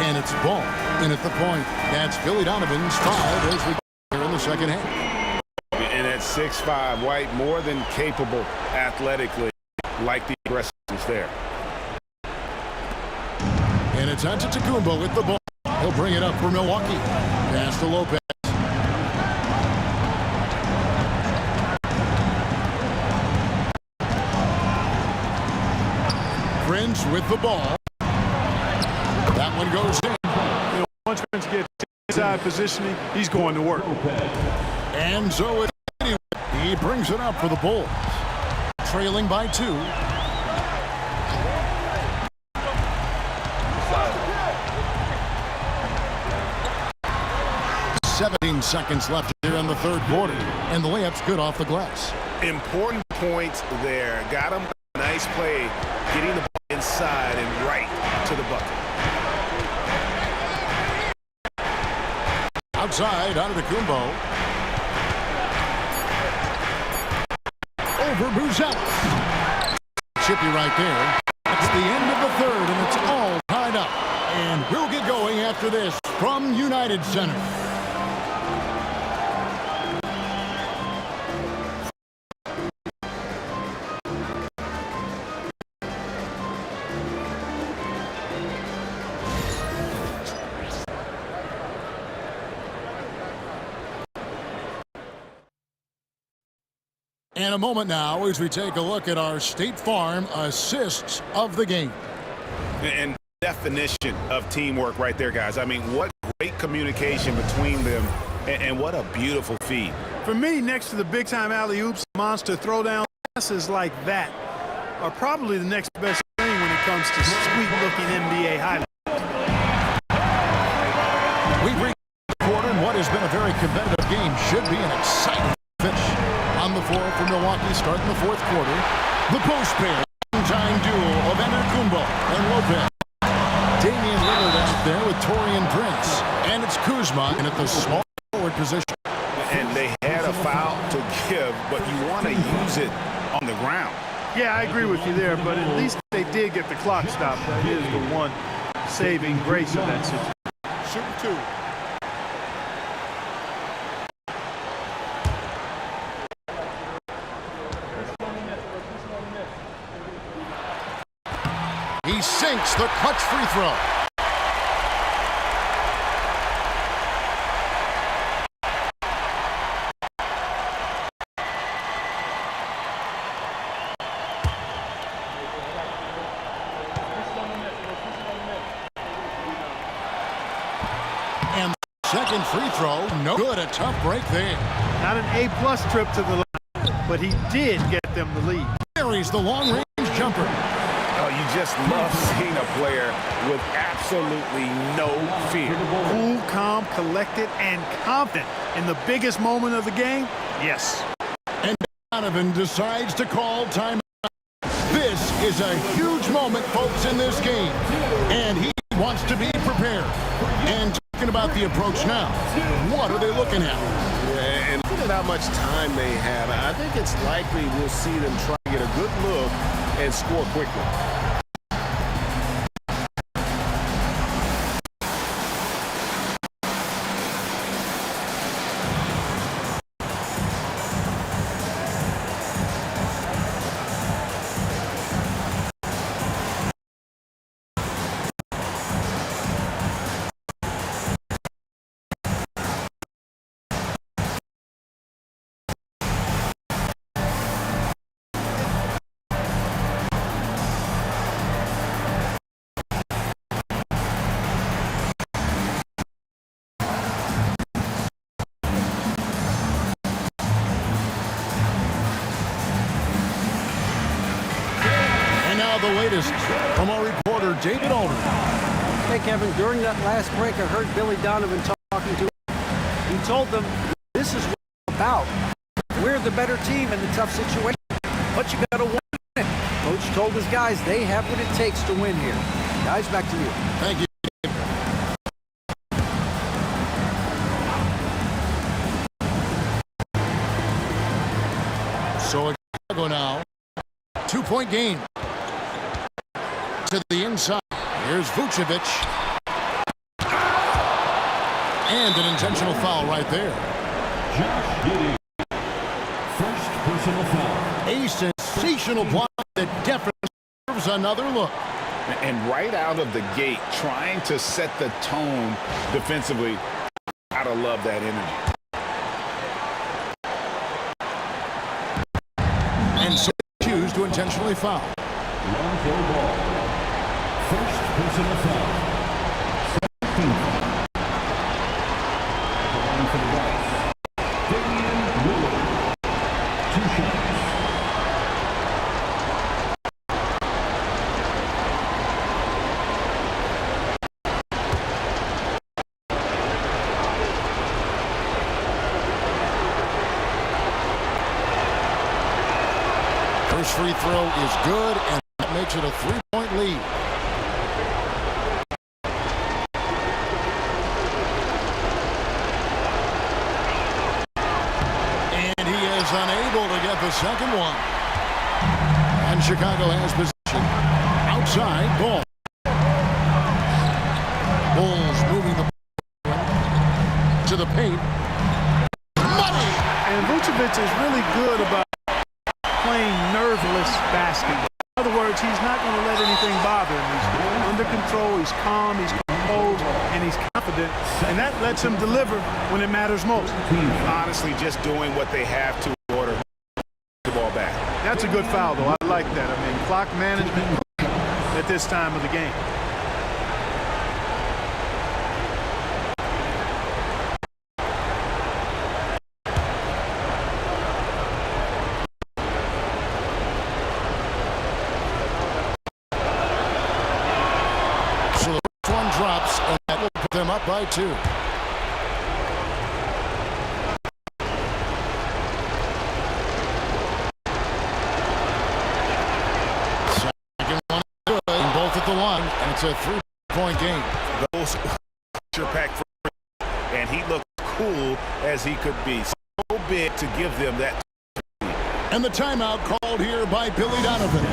And it's ball in at the point. That's Billy Donovan's 5 as we get here in the second half. And at 6'5", White more than capable athletically, like the aggressiveness there. And it's Antetokounmpo with the ball. He'll bring it up for Milwaukee. Pass to Lopez. Prince with the ball. That one goes in. You know, once Prince gets inside positioning, he's going to work. And so it, he brings it up for the Bulls. Trailing by 2. 17 seconds left here in the third quarter, and the layup's good off the glass. Important points there. Got him. Nice play, getting the ball inside and right to the bucket. Outside, Antetokounmpo. Over Bruzelis. Chippy right there. That's the end of the third, and it's all tied up. And we'll get going after this from United Center. In a moment now as we take a look at our State Farm assists of the game. And definition of teamwork right there, guys. I mean, what great communication between them, and what a beautiful feed. For me, next to the big-time alley-oops, monster throwdown passes like that are probably the next best thing when it comes to sweet-looking NBA highlights. We've reached the quarter, and what has been a very competitive game should be an exciting finish. On the floor for Milwaukee, starting the fourth quarter. The post pair, time duel of Antetokounmpo and Lopez. Damian Lillard out there with Taurean Prince, and it's Kuzma in at the small forward position. And they had a foul to give, but you want to use it on the ground. Yeah, I agree with you there, but at least they did get the clock stopped. That is the one saving grace of that situation. Shoot 2. He sinks the clutch free throw. And second free throw, no good. A tough break there. Not an A-plus trip to the line, but he did get them the lead. Carries the long-range jumper. Oh, you just love seeing a player with absolutely no fear. Cool, calm, collected, and confident in the biggest moment of the game. Yes. And Donovan decides to call timeout. This is a huge moment, folks, in this game. And he wants to be prepared. And Thinking about the approach now. What are they looking at? Yeah, and look at how much time they have. I think it's likely we'll see them try to get a good look and score quickly. The latest from our reporter, David Alden. Hey, Kevin, during that last break, I heard Billy Donovan talking to him. He told them, this is what it's about. We're the better team in the tough situation, but you got to win it. Coach told his guys they have what it takes to win here. Guys, back to you. Thank you. So Chicago now, 2-point game. To the inside. Here's Vucevic. And an intentional foul right there. Josh Giddey. First personal foul. A sensational block that definitely deserves another look. And right out of the gate, trying to set the tone defensively. Gotta love that energy. And so choose to intentionally foul. Long-throw ball. First personal foul. 17th. At the line for the Bucks. Damian Lillard. 2 shots. First free throw is good, and that makes it a 3-point lead. And he is unable to get the second one. And Chicago has possession. Outside ball. Bulls moving the to the paint. Money! And Vucevic is really good about playing nerveless basketball. In other words, he's not going to let anything bother him. He's under control, he's calm, he's composed, and he's confident. And that lets him deliver when it matters most. Honestly, just doing what they have to in order to get the ball back. That's a good foul, though. I like that. I mean, clock management at this time of the game. Drops, and that will put them up by 2. Second one good, and both at the line, and it's a 3-point game. Those pack for, and he looked cool as he could be. So big to give them that. And the timeout called here by Billy Donovan.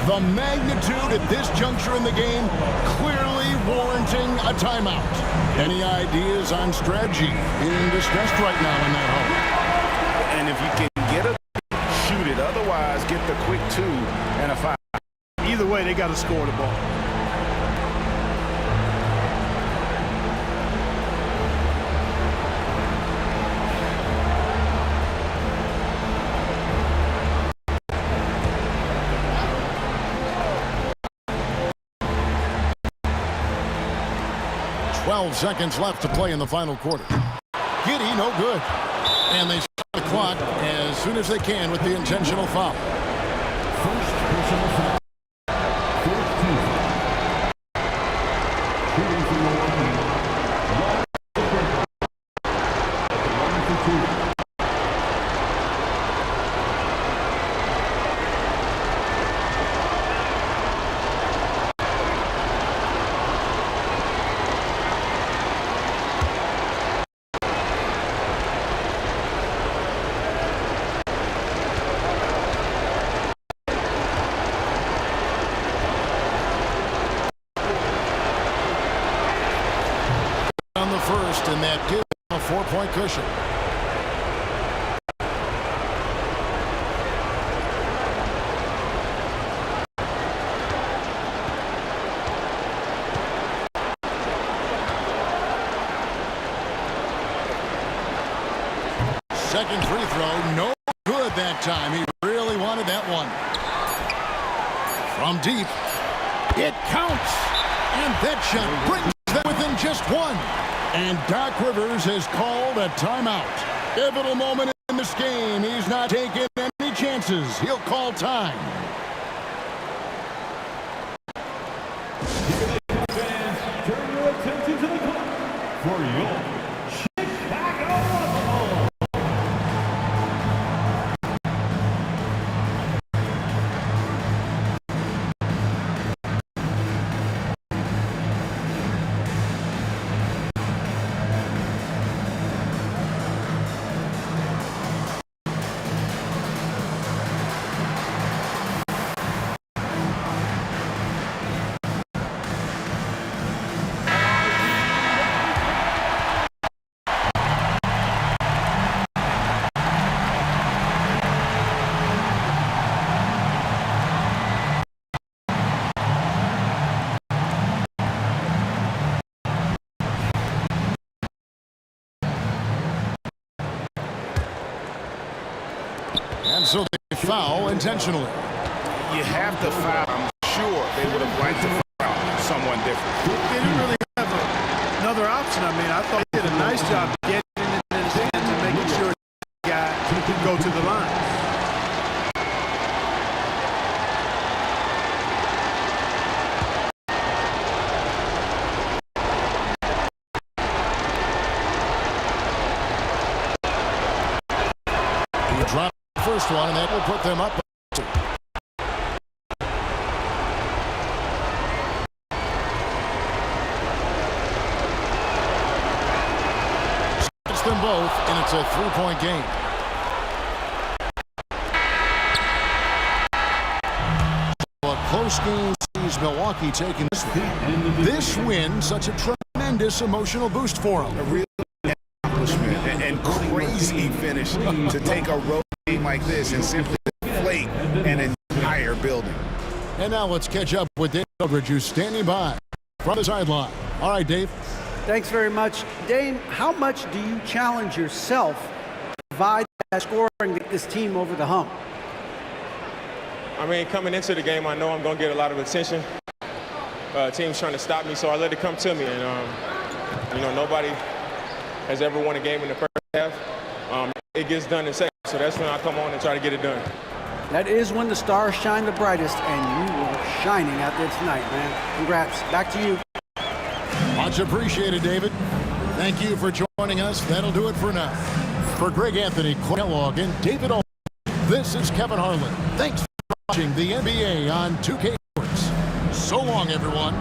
The magnitude at this juncture in the game clearly warranting a timeout. Any ideas on strategy being discussed right now in that hole? And if you can get it, shoot it. Otherwise, get the quick 2 and a 5. Either way, they got to score the ball. Seconds left to play in the final quarter. Giddey, no good. And they start the clock as soon as they can with the intentional foul. First personal foul. 14th. Shooting from the line. At the line for 2. first, and that gives them a 4-point cushion. Second free throw, no good that time. He really wanted that one. From deep, it counts. And that shot brings them within just one. And Doc Rivers has called a timeout. Pivotal moment in this game. He's not taking any chances. He'll call time. Fans, turn your attention to the clock for your And so they foul intentionally. You have to foul. I'm sure they would have liked to foul someone different. They didn't really have another option. I mean, I thought they did a nice job getting in his hands and making sure the guy could go to the line. He dropped the first one, and that will put them up. It's them both, and it's a 3-point game. So a close game sees Milwaukee taking this one. This win, such a tremendous emotional boost for them. A real accomplishment and crazy finish to take a road game like this and simply deflate an entire building. And now let's catch up with Dave Eldridge, who's standing by from the sideline. All right, Dave. Thanks very much. Dame, how much do you challenge yourself to provide that scoring to get this team over the hump? I mean, coming into the game, I know I'm going to get a lot of attention. Team's trying to stop me, so I let it come to me. And, you know, nobody has ever won a game in the first half. It gets done in seconds, so that's when I come on and try to get it done. That is when the stars shine the brightest, and you are shining out there tonight, man. Congrats. Back to you. Much appreciated, David. Thank you for joining us. That'll do it for now. For Greg Anthony, Kwai Kellogg, and David Olson, this is Kevin Harlan. Thanks for watching the NBA on 2K Sports. So long, everyone.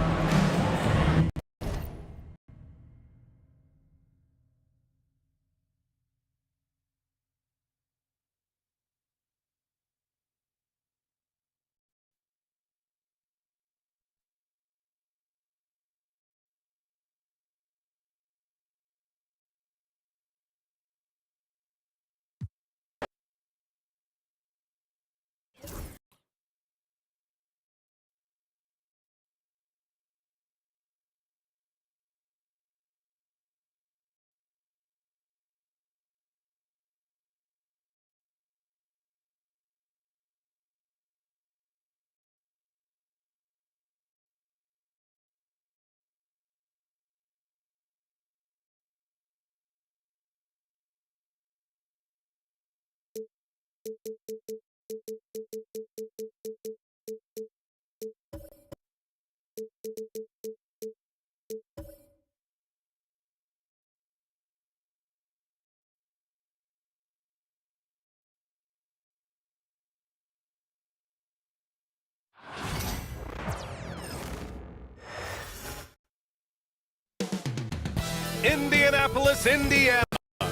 Indianapolis, Indiana.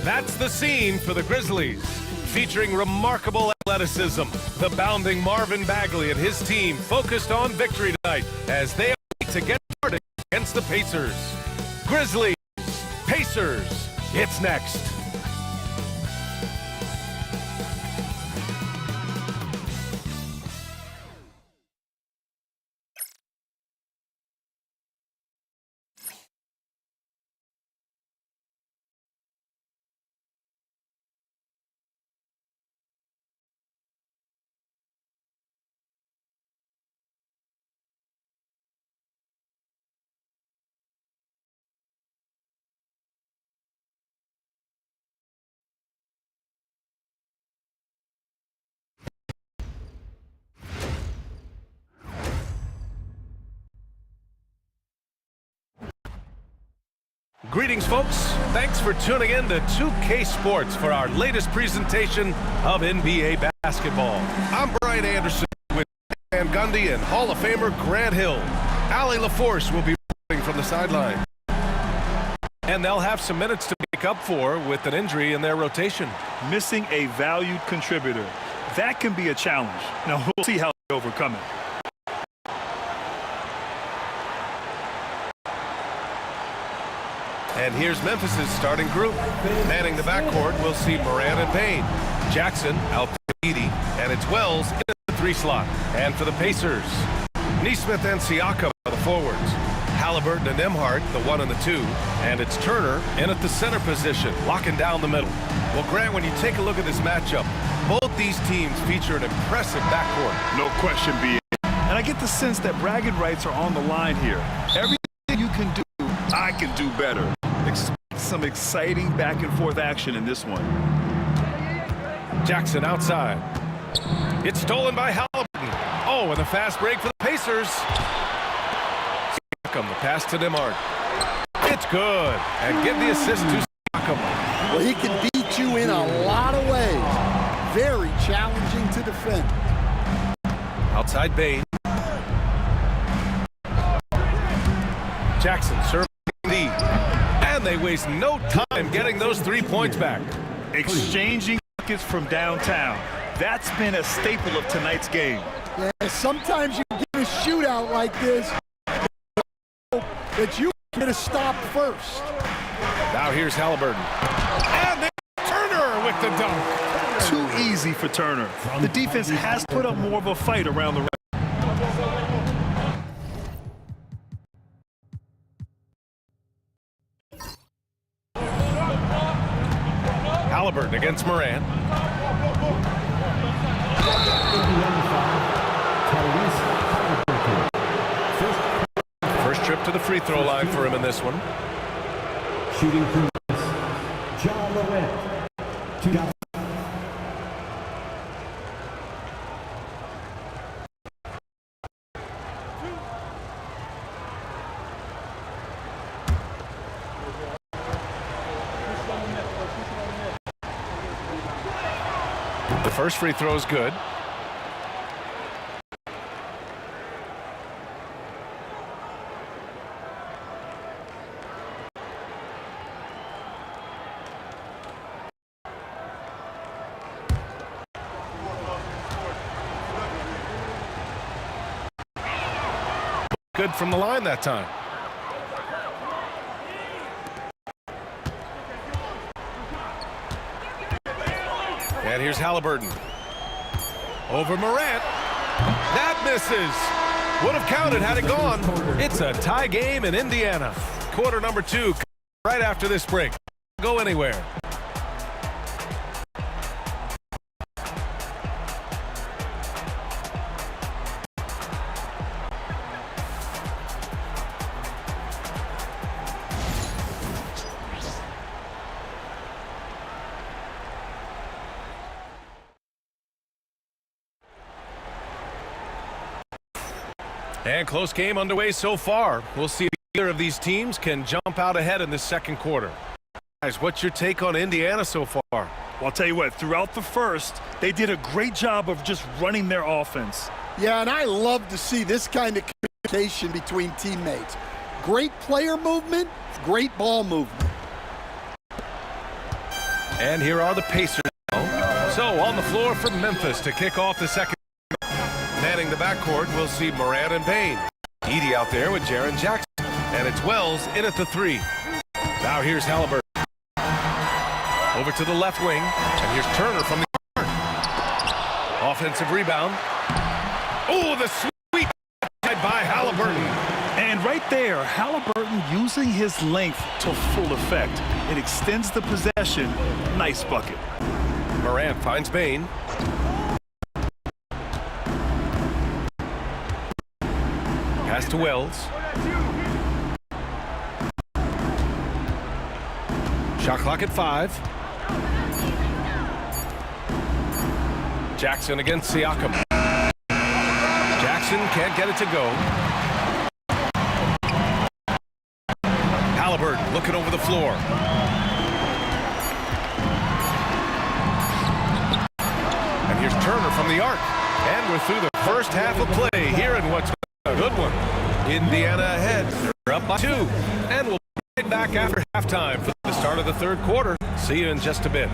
That's the scene for the Grizzlies. Featuring remarkable athleticism, the bounding Marvin Bagley and his team focused on victory tonight as they await to get started against the Pacers. Grizzlies, Pacers. Pacers. It's next. Greetings, folks. Thanks for tuning in to 2K Sports for our latest presentation of NBA basketball. I'm Brian Anderson with Van Gundy and Hall of Famer Grant Hill. Allie LaForce will be reporting from the sideline. And they'll have some minutes to make up for with an injury in their rotation. Missing a valued contributor. That can be a challenge. Now, we'll see how they overcome it. And here's Memphis' starting group. Manning the backcourt, we'll see Moran and Payne. Jackson, Al-Fahidi, and it's Wells in the 3 slot. And for the Pacers, Nesmith and Siakam are the forwards. Halliburton and Nembhard, the 1 and the 2. And it's Turner in at the center position, locking down the middle. Well, Grant, when you take a look at this matchup, both these teams feature an impressive backcourt. No question, B. And I get the sense that bragging rights are on the line here. Everything you can do, I can do better. Expect some exciting back and forth action in this one. Jackson outside. It's stolen by Halliburton. Oh, and the fast break for the Pacers. Siakam, the pass to Nembhard. It's good. And give the assist to Siakam. Well, he can beat you in a lot of ways. Very challenging to defend. Outside Bain. Jackson serving D. And they waste no time getting those 3 points back. Exchanging buckets from downtown. That's been a staple of tonight's game. Yeah, sometimes you get a shootout like this that you get a stop first. Now here's Halliburton. And Turner with the dunk. Too easy for Turner. The defense has put up more of a fight around the rim. Halliburton against Moran. First trip to the free throw line for him in this one. Shooting through John Lowett. The first free throw is good. Good from the line that time. And here's Halliburton. Over Morant. That misses. Would have counted had it gone. It's a tie game in Indiana. Quarter number 2 right after this break. Go anywhere. And close game underway so far. We'll see if either of these teams can jump out ahead in this second quarter. Guys, what's your take on Indiana so far? Well, I'll tell you what, throughout the first, they did a great job of just running their offense. Yeah, and I love to see this kind of communication between teammates. Great player movement, great ball movement. And here are the Pacers. So on the floor for Memphis to kick off the second. Manning the backcourt, we'll see Moran and Payne. Edey out there with Jaren Jackson. And it's Wells in at the 3. Now here's Halliburton. Over to the left wing, and here's Turner from the arc. Offensive rebound. Oh, the sweep by Halliburton. And right there, Halliburton using his length to full effect. It extends the possession. Nice bucket. Morant finds Bain. Pass to Wells. Shot clock at 5. Jackson against Siakam. Jackson can't get it to go. Halliburton looking over the floor. And here's Turner from the arc. And we're through the first half of play here in what's a good one. Indiana ahead. They're up by 2. And we'll be right back after halftime for the start of the third quarter. See you in just a bit.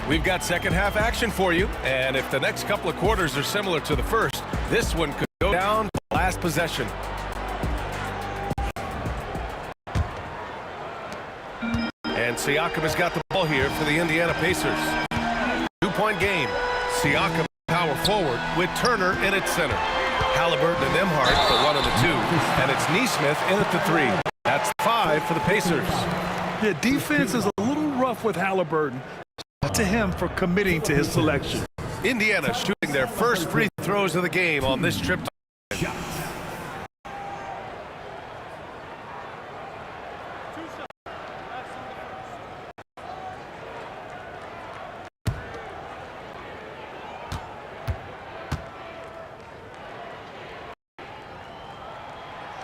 We've got second half action for you, and if the next couple of quarters are similar to the first, this one could go down to last possession. And Siakam has got the ball here for the Indiana Pacers. 2-point game. Siakam power forward with Turner in its center. Halliburton and Nembhard the 1 and the 2, and it's Nesmith in at the 3. That's 5 for the Pacers. The defense is a little rough with Halliburton. To him for committing to his selection. Indiana shooting their first free throws of the game on this trip.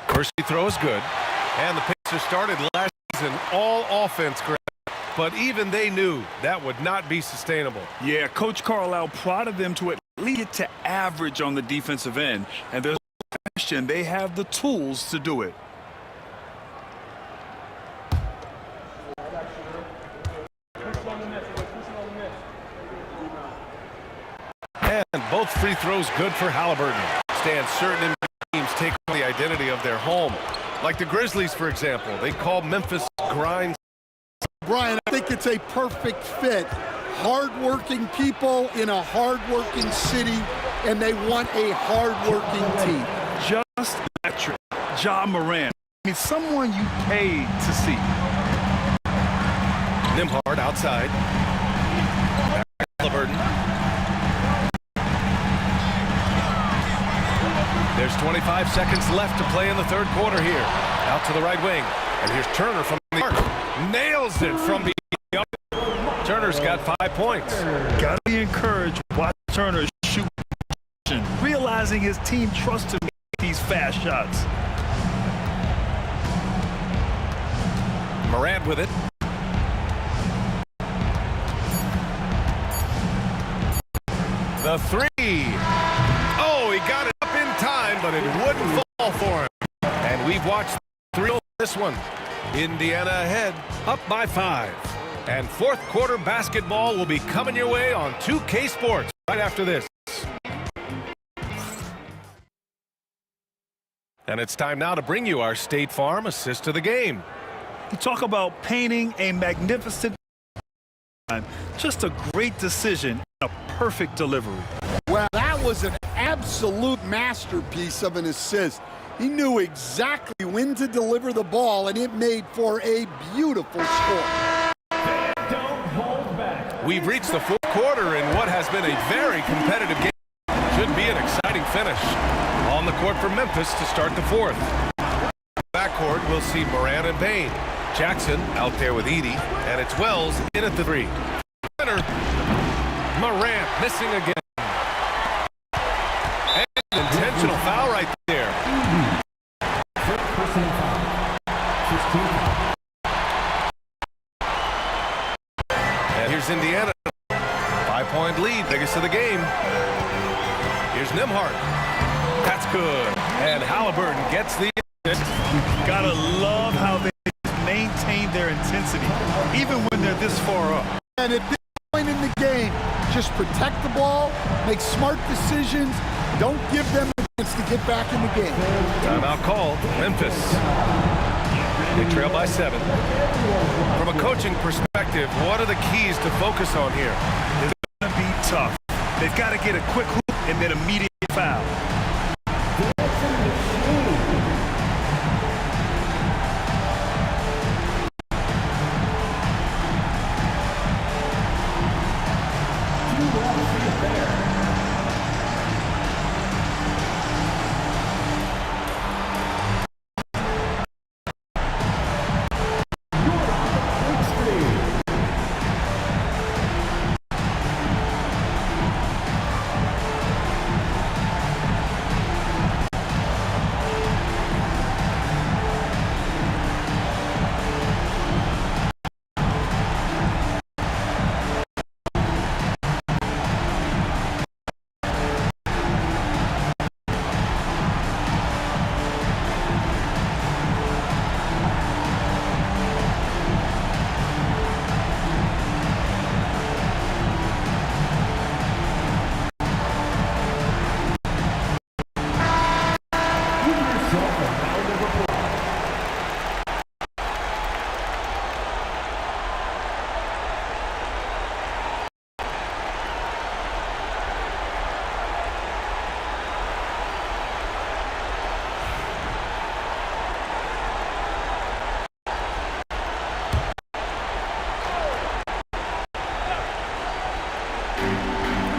First free throw is good, and the Pacers started last season all offense. But even they knew that would not be sustainable. Yeah, Coach Carlisle prodded them to at least get to average on the defensive end. And there's no question they have the tools to do it. And both free throws good for Halliburton. Stands certain teams take on the identity of their home. Like the Grizzlies, for example. They call Memphis grind. Brian, I think it's a perfect fit. Hard-working people in a hard-working city, and they want a hard-working team. Just electric. Ja Morant. I mean, someone you paid to see. Nembhard outside. Halliburton. There's 25 seconds left to play in the third quarter here. Out to the right wing. And here's Turner from the arc. Nails it from beyond. Turner's got 5 points. Gotta be encouraged. Watch Turner shoot. Realizing his team trusts him to make these fast shots. Morant with it. The 3. Oh, he got it up in time, but it wouldn't fall for him. And we've watched 3 on this one. Indiana ahead, up by 5. And fourth quarter basketball will be coming your way on 2K Sports right after this. And it's time now to bring you our State Farm assist to the game. You talk about painting a magnificent time. Just a great decision and a perfect delivery. Well, that was an absolute masterpiece of an assist. He knew exactly when to deliver the ball, and it made for a beautiful score. We've reached the fourth quarter in what has been a very competitive game. Should be an exciting finish. On the court for Memphis to start the fourth. Backcourt, we'll see Moran and Payne. Jackson out there with Edey, and it's Wells in at the three. Winner, Morant missing again. And intentional foul right there. Personal foul. 16 foul. And here's Indiana. 5-point lead, biggest of the game. Here's Nembhard. That's good. And Halliburton gets the assist. Gotta love how they maintain their intensity, even when they're this far up. And at this point in the game, just protect the ball, make smart decisions, don't give them a chance to get back in the game. Timeout called. Memphis. They trail by 7. From a coaching perspective, what are the keys to focus on here? It's going to be tough. They've got to get a quick hoop and then immediate foul.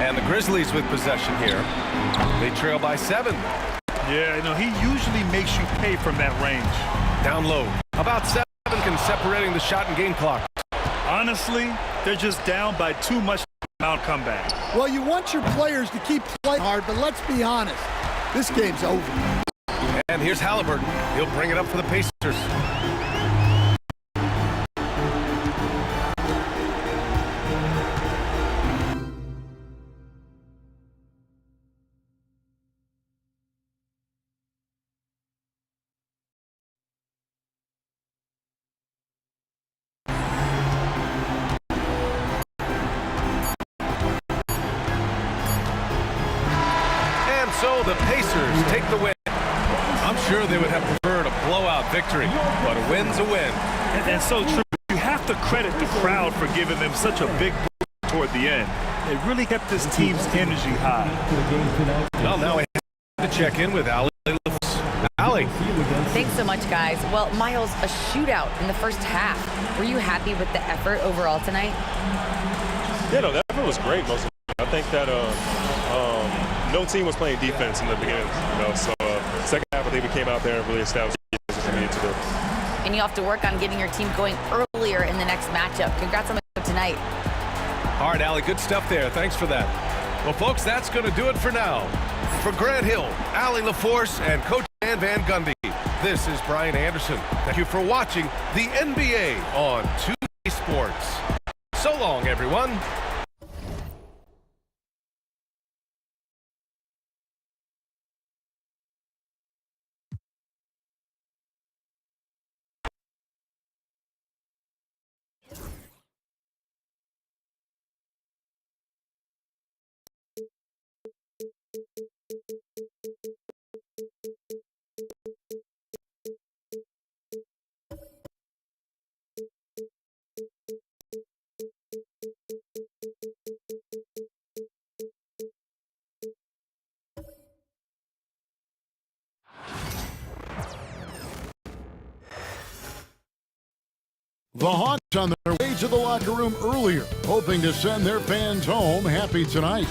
And the Grizzlies with possession here. They trail by 7. Yeah, you know, he usually makes you pay from that range. Down low. About 7 separating the shot and game clock. Honestly, they're just down by too much amount comeback. Well, you want your players to keep playing hard, but let's be honest, this game's over. And here's Halliburton. He'll bring it up for the Pacers. So the Pacers take the win. I'm sure they would have preferred a blowout victory, but a win's a win. And so true. You have to credit the crowd for giving them such a big boost toward the end. It really kept this team's energy high. Well, now I have to check in with Allie. Allie. Thanks so much, guys. Well, Miles, a shootout in the first half. Were you happy with the effort overall tonight? Yeah, no, the effort was great most of the time. I think that no team was playing defense in the beginning, so second half I think we came out there and really established what we needed to do. And you have to work on getting your team going earlier in the next matchup. Congrats on the tonight. All right, Allie, good stuff there. Thanks for that. Well, folks, that's going to do it for now. For Grant Hill, Allie LaForce, and Coach Dan Van Gundy, this is Brian Anderson. Thank you for watching the NBA on 2K Sports. So long, everyone. The Hawks on their way to the locker room earlier, hoping to send their fans home happy tonight.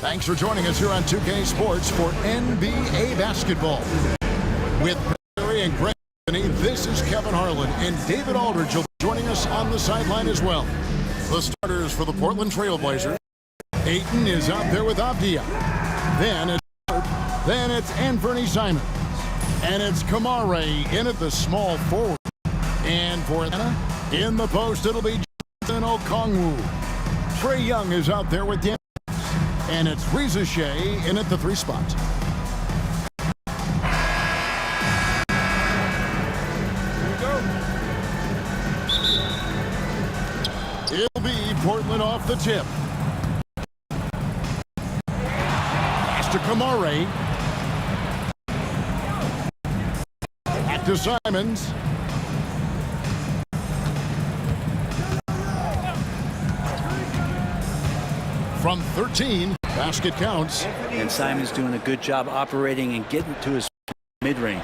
Thanks for joining us here on 2K Sports for NBA basketball. With Barry and Greg Anthony, this is Kevin Harlan, and David Aldridge will be joining us on the sideline as well. The starters for the Portland Trail Blazers. Ayton is out there with Avdia. Then it's Anthony Simons. And it's Kamare in at the small forward. And for Atlanta, in the post, it'll be Jonathan Okongwu. Trae Young is out there with Dan. And it's Reza Shea in at the 3 spot. It'll be Portland off the tip. Pass to Kamare. Back to Simons. From 13, basket counts. And Simon's doing a good job operating and getting to his mid-range.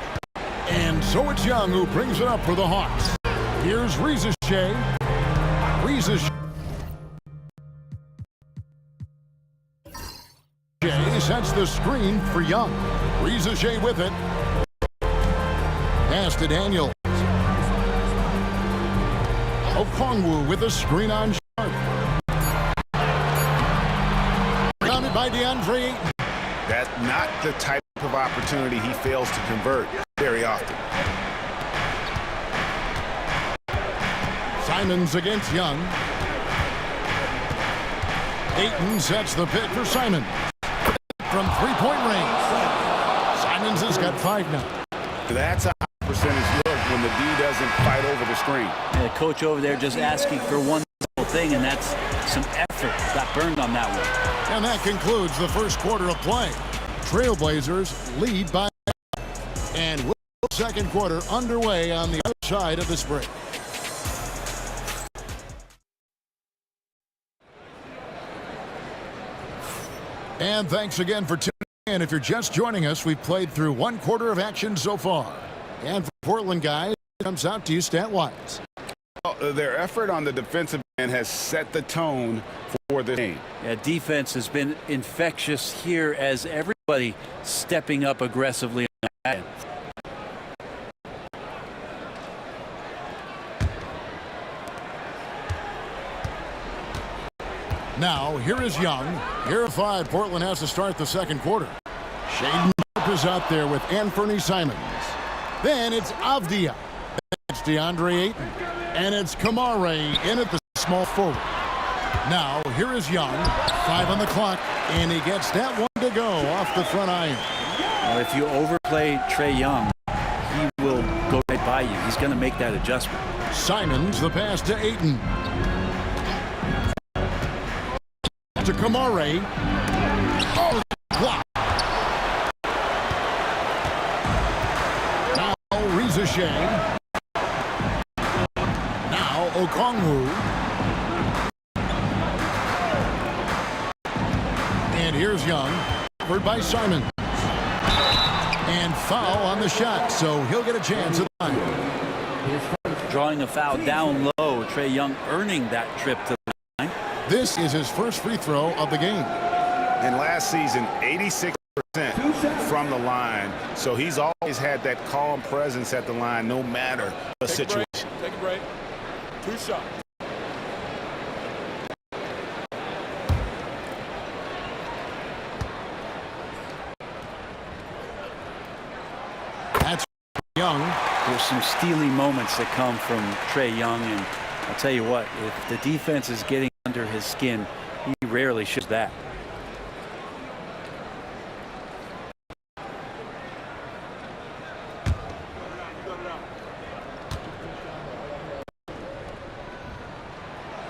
And so it's Young who brings it up for the Hawks. Here's Reza Shea. Reza Shea sets the screen for Young. Reza Shea with it. Pass to Daniel. Okongwu with a screen on Sharp. Grounded by DeAndre Ayton. That's not the type of opportunity he fails to convert very often. Simons against Young. Ayton sets the pick for Simons. From 3-point range. Simons has got 5 now. That's a high percentage look when the D doesn't fight over the screen. And the coach over there just asking for one simple thing, and that's some effort. Got burned on that one. And that concludes the first quarter of play. Trailblazers lead by, and with the second quarter underway on the other side of this break. And thanks again for tuning in. If you're just joining us, we've played through 1 quarter of action so far. And for Portland guys, it comes out to you stat-wise. Their effort on the defensive end has set the tone for the game. Yeah, defense has been infectious here as everybody stepping up aggressively on that end. Now, here is Young. Here at 5, Portland has to start the second quarter. Shaedon Sharpe is out there with Anthony Simons. Then it's Avdia. It's DeAndre Ayton. And it's Kamare in at the small forward. Now, here is Young. 5 on the clock, and he gets that one to go off the front iron. Well, if you overplay Trae Young, he will go right by you. He's going to make that adjustment. Simons, the pass to Ayton. To Kamare. Oh, block. Now Reza Shea. Now Okongwu. And here's Young, covered by Simon. And foul on the shot, so he'll get a chance at the line. Drawing a foul down low, Trae Young earning that trip to the line. This is his first free throw of the game. And last season, 86% from the line. So he's always had that calm presence at the line, no matter the situation. Take a break. 2 shots. That's Young. There's some steely moments that come from Trae Young, and I'll tell you what, if the defense is getting under his skin, he rarely shows that.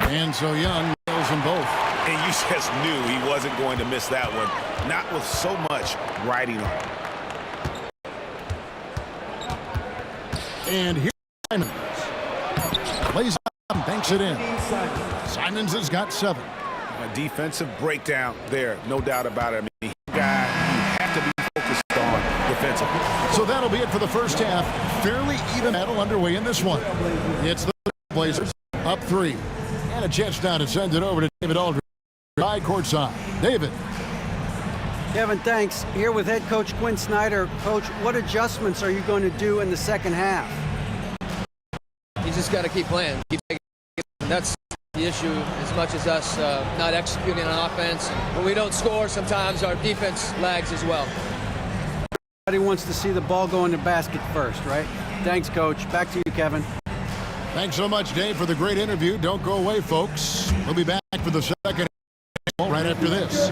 And so Young nails them both. And you just knew he wasn't going to miss that one, not with so much riding on it. And here's Simons. Plays up, banks it in. Simons has got 7. A defensive breakdown there, no doubt about it. I mean, guy you have to be focused on defensively. So that'll be it for the first half. Fairly even battle underway in this one. It's the Blazers up 3. And a chance now to send it over to David Aldridge. High courtside. David. Kevin, thanks. Here with head coach Quinn Snyder. Coach, what adjustments are you going to do in the second half? You just got to keep playing. And that's the issue as much as us not executing on offense. When we don't score, sometimes our defense lags as well. Everybody wants to see the ball go in the basket first, right? Thanks, Coach. Back to you, Kevin. Thanks so much, Dave, for the great interview. Don't go away, folks. We'll be back for the second right after this.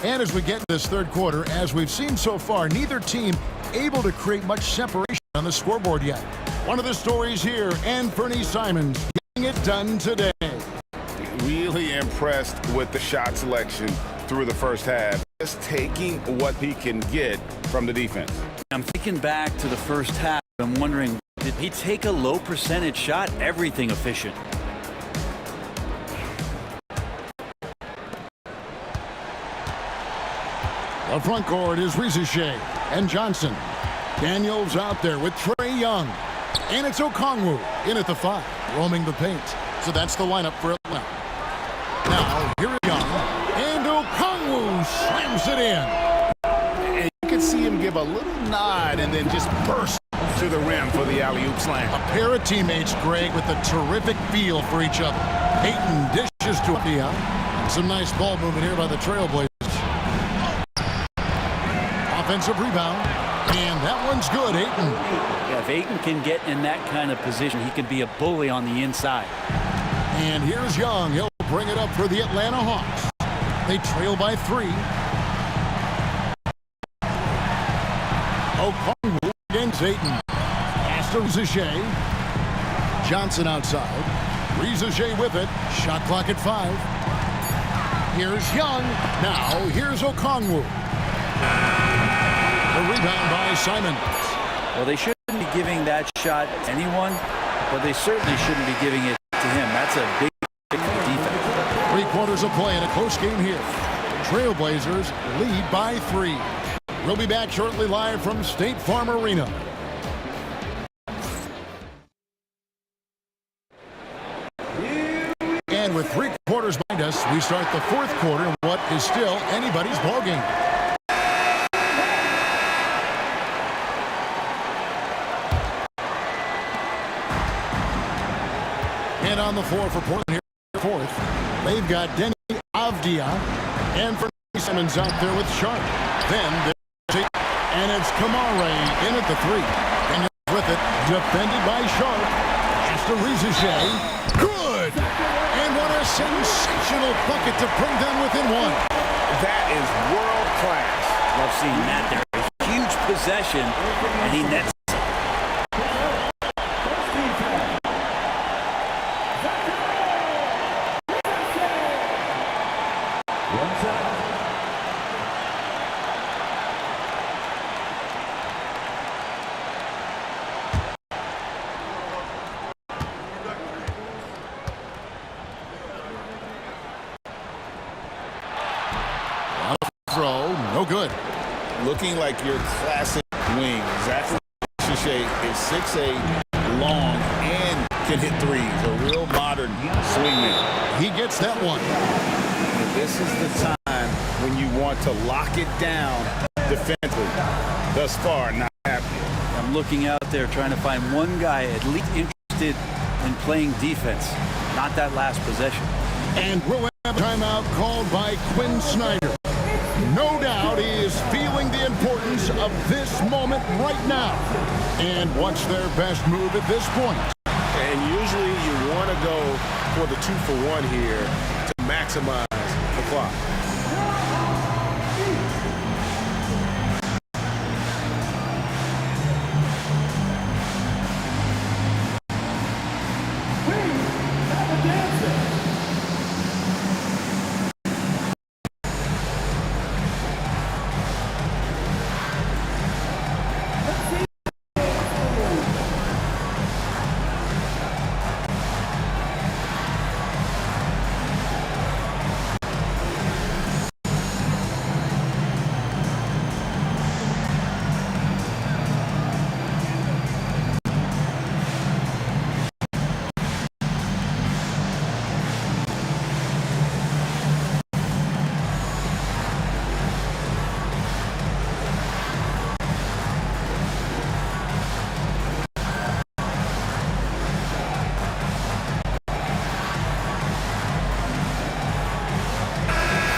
And as we get in this third quarter, as we've seen so far, neither team able to create much separation on the scoreboard yet. One of the stories here, and Fernie Simons getting it done today. Really impressed with the shot selection through the first half. Just taking what he can get from the defense. I'm thinking back to the first half. I'm wondering, did he take a low percentage shot? Everything efficient. The front court is Rizichet and Johnson. Daniels out there with Trae Young. And it's Okongwu in at the 5, roaming the paint. So that's the lineup for Atlanta. Now, here is Young. And Okongwu slams it in. And you can see him give a little nod and then just burst to the rim for the alley-oop slam. A pair of teammates, Greg, with a terrific feel for each other. Peyton dishes to Dia. Some nice ball movement here by the Trailblazers. Offensive rebound, and that one's good. Ayton. Yeah, if Ayton can get in that kind of position, he can be a bully on the inside. And here's Young. He'll bring it up for the Atlanta Hawks. They trail by 3. Okongwu against Ayton. Pass to Rizichet. Johnson outside. Rizichet with it. Shot clock at 5. Here's Young. Now here's Okongwu. The rebound by Simons. Well, they shouldn't be giving that shot to anyone, but they certainly shouldn't be giving it to him. That's a big defense. 3 quarters of play in a close game here. Trailblazers lead by 3. We'll be back shortly live from State Farm Arena. And with 3 quarters behind us, we start the 4th quarter in what is still anybody's ballgame. And on the floor for Portland here, 4th, they've got Denny Avdia and Fernie Simons out there with Sharp. Then, and it's Kamare in at the 3. And with it, defended by Sharp. Pass to Rizichet. Good! And what a sensational bucket to bring them within 1. That is world class. Love seeing that there. A huge possession, and he nets. Throw, no good. Looking like your classic wing. Zachary Rizichet is 6'8", long, and can hit threes. A real modern swingman. He gets that one. And this is the time when you want to lock it down defensively. Thus far, not happening. Now looking out there trying to find one guy at least interested in playing defense, not that last possession. And we'll have a timeout called by Quinn Snyder. No doubt he is feeling the importance of this moment right now. And what's their best move at this point? And usually you want to go for the 2-for-1 here to maximize the clock.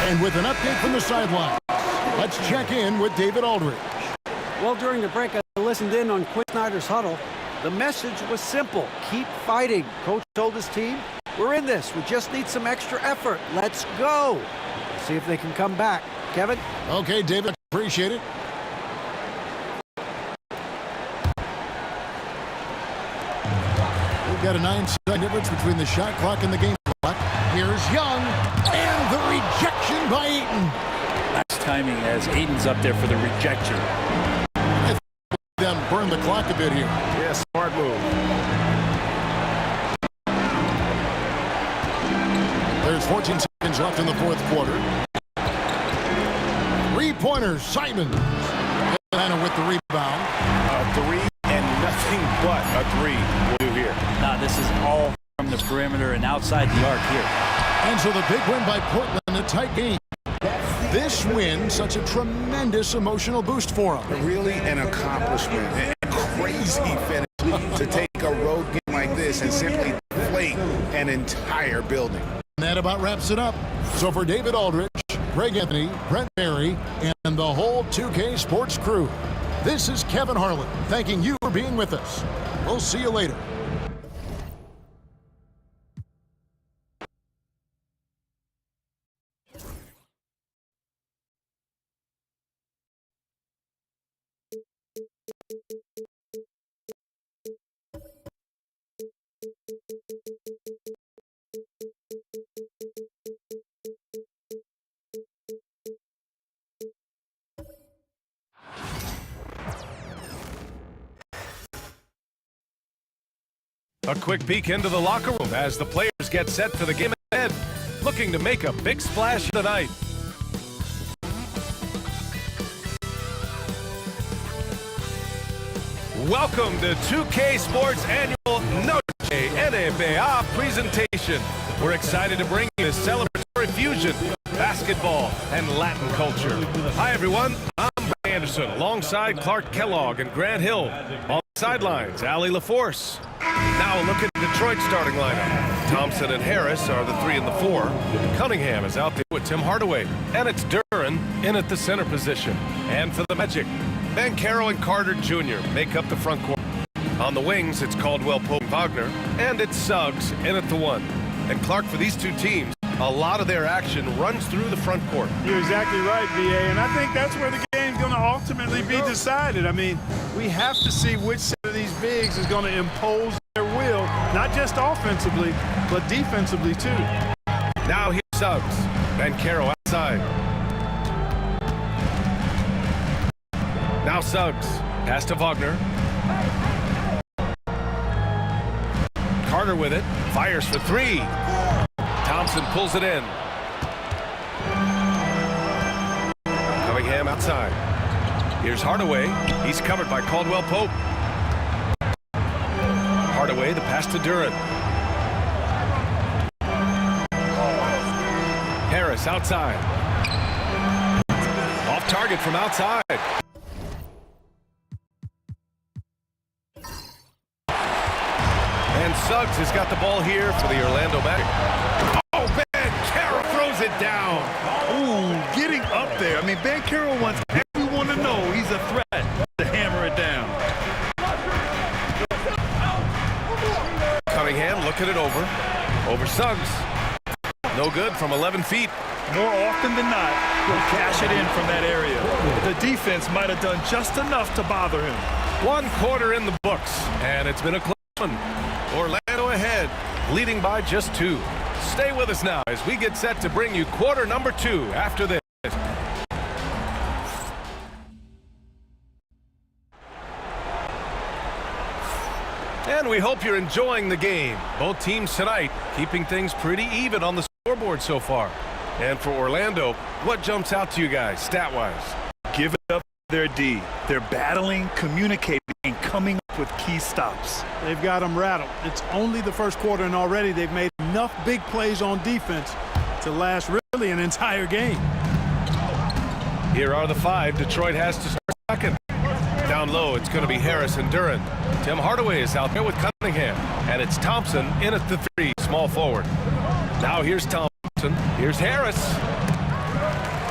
And with an update from the sideline, let's check in with David Aldridge. Well, during the break, I listened in on Quinn Snyder's huddle. The message was simple. Keep fighting. Coach told his team, we're in this. We just need some extra effort. Let's go. See if they can come back. Kevin? Okay, David, appreciate it. We've got a 9-second difference between the shot clock and the game clock. Here's Young, and the rejection by Eaton. Nice timing as Aiden's up there for the rejection. I think them burn the clock a bit here. Yeah, smart move. There's 14 seconds left in the fourth quarter. Three-pointers, Simons. Atlanta with the rebound. A three and nothing but a three will do here. Nah, this is all from the perimeter and outside the arc here. And so the big win by Portland, a tight game. This win, such a tremendous emotional boost for them. Really an accomplishment, a crazy finish to take a road game like this and simply deflate an entire building. And that about wraps it up. So for David Aldridge, Greg Anthony, Brent Barry, and the whole 2K Sports crew, this is Kevin Harlan thanking you for being with us. We'll see you later. A quick peek into the locker room as the players get set for the game ahead, looking to make a big splash tonight. Welcome to 2K Sports Annual Noche NBA presentation. We're excited to bring you this celebratory fusion of basketball and Latin culture. Hi everyone, I'm Brian Anderson alongside Clark Kellogg and Grant Hill. On the sidelines, Allie LaForce. Now a look at Detroit's starting lineup. Thompson and Harris are the 3 and the 4. Cunningham is out there with Tim Hardaway. And it's Duran in at the center position. And for the Magic, Banchero and Carter Jr. make up the front court. On the wings, it's Caldwell Pope and Wagner. And it's Suggs in at the 1. And Clark, for these two teams, a lot of their action runs through the front court. You're exactly right, B.A., and I think that's where the game's going to ultimately be decided. I mean, we have to see which set of these bigs is going to impose their will, not just offensively, but defensively, too. Now here's Suggs. Banchero outside. Now Suggs. Pass to Wagner. Carter with it. Fires for 3. Thompson pulls it in. Cunningham outside. Here's Hardaway. He's covered by Caldwell Pope. Hardaway, the pass to Duran. Harris outside. Off target from outside. Suggs has got the ball here for the Orlando Magic. Oh, Banchero throws it down. Ooh, getting up there. I mean, Banchero wants everyone to know he's a threat to hammer it down. Cunningham looking it over. Over Suggs. No good from 11 feet. More often than not, he'll cash it in from that area. The defense might have done just enough to bother him. 1 quarter in the books, and it's been a close one. Orlando ahead, leading by just 2. Stay with us now as we get set to bring you quarter number 2 after this. And we hope you're enjoying the game. Both teams tonight keeping things pretty even on the scoreboard so far. And for Orlando, what jumps out to you guys stat-wise? Give it up to their D. They're battling, communicating, and coming up with key stops. They've got them rattled. It's only the first quarter, and already they've made enough big plays on defense to last really an entire game. Here are the 5 Detroit has to start second. Down low, it's going to be Harris and Duran. Tim Hardaway is out there with Cunningham. And it's Thompson in at the 3, small forward. Now here's Thompson. Here's Harris.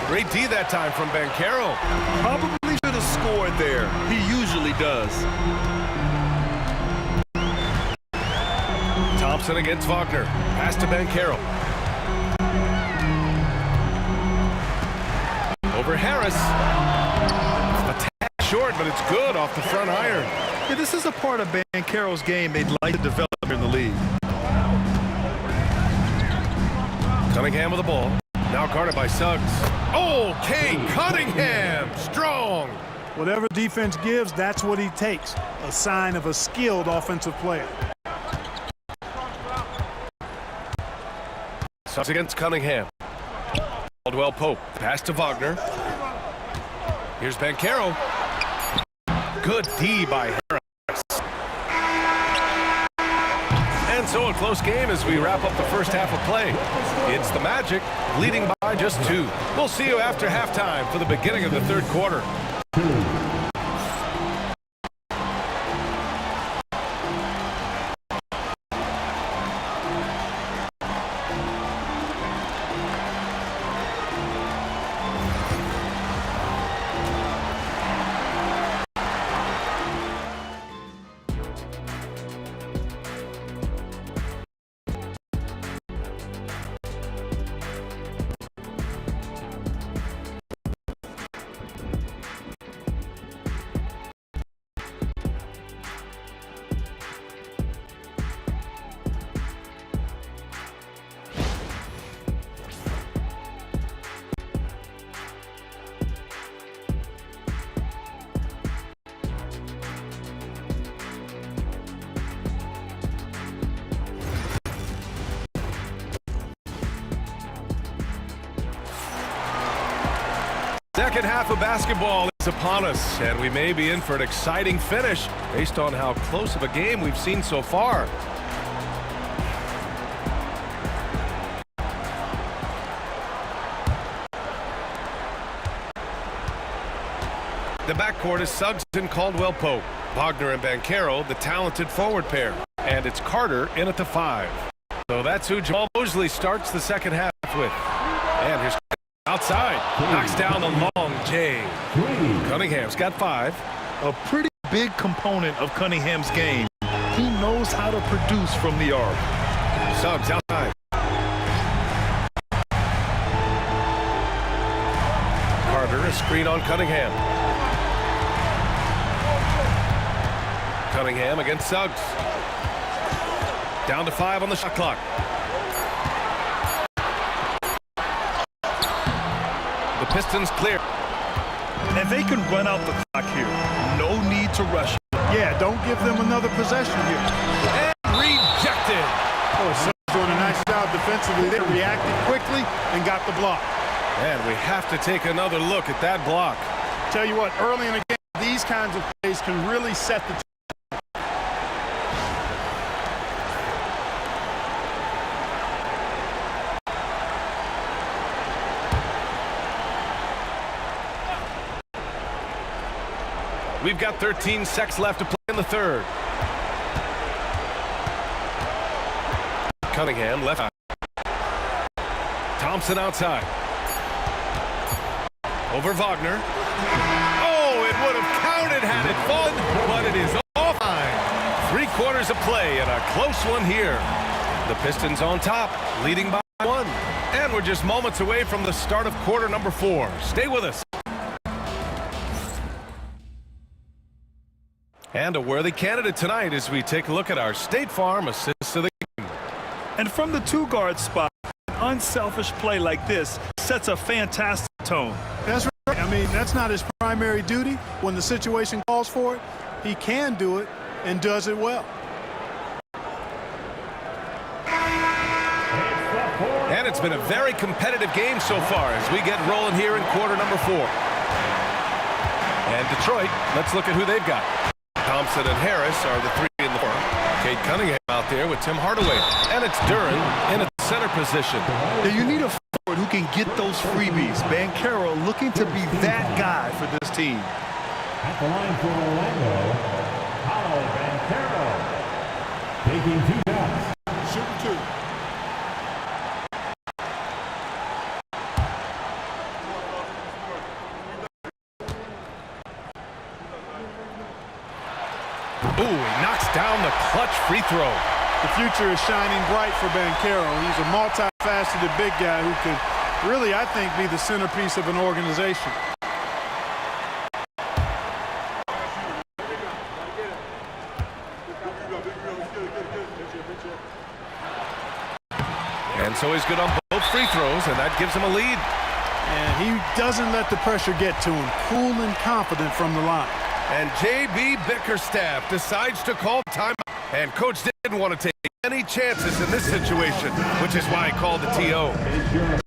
Great D that time from Banchero. Probably should have scored there. He usually does. Thompson against Wagner. Pass to Banchero. Over Harris. A tad short, but it's good off the front iron. Yeah, this is a part of Banchero's game they'd like to develop in the league. Cunningham with the ball. Now guarded by Suggs. Oh, Kane Cunningham. Strong. Whatever defense gives, that's what he takes. A sign of a skilled offensive player. Suggs against Cunningham. Caldwell Pope. Pass to Wagner. Here's Banchero. Good D by Harris. And so a close game as we wrap up the first half of play. It's the Magic leading by just 2. We'll see you after halftime for the beginning of the third quarter. Second half of basketball is upon us, and we may be in for an exciting finish based on how close of a game we've seen so far. The backcourt is Suggs and Caldwell Pope. Wagner and Banchero, the talented forward pair. And it's Carter in at the 5. So that's who Jamal Mosley starts the second half with. And here's outside. Knocks down the long J. Cunningham's got 5. A pretty big component of Cunningham's game. He knows how to produce from the arc. Suggs outside. Carter, a screen on Cunningham. Cunningham against Suggs. Down to 5 on the shot clock. The Pistons clear. And they can run out the clock here. No need to rush. Yeah, don't give them another possession here. And rejected. Oh, Suggs doing a nice job defensively. They reacted quickly and got the block. And we have to take another look at that block. Tell you what, early in the game, these kinds of plays can really set the We've got 13 seconds left to play in the third. Cunningham left. Thompson outside. Over Wagner. Oh, it would have counted had it fallen, but it is offline. 3/4 of play and a close one here. The Pistons on top, leading by 1. And we're just moments away from the start of quarter number 4. Stay with us. And a worthy candidate tonight as we take a look at our State Farm assists of the game. And from the 2-guard spot, an unselfish play like this sets a fantastic tone. That's right. I mean, that's not his primary duty. When the situation calls for it, he can do it and does it well. And it's been a very competitive game so far as we get rolling here in quarter number 4. And Detroit, let's look at who they've got. Thompson and Harris are the 3 in the 4. Cade Cunningham out there with Tim Hardaway. And it's Duren in a center position. Now you need a forward who can get those freebies. Banchero looking to be that guy for this team. At the line for Orlando, Paolo Banchero. Taking 2 shots. Shooting 2. Ooh, he knocks down the clutch free throw. The future is shining bright for Banchero. He's a multifaceted big guy who could really, I think, be the centerpiece of an organization. And so he's good on both free throws, and that gives him a lead. And he doesn't let the pressure get to him. Cool and confident from the line. And J.B. Bickerstaff decides to call timeout. And Coach didn't want to take any chances in this situation, which is why he called the T.O.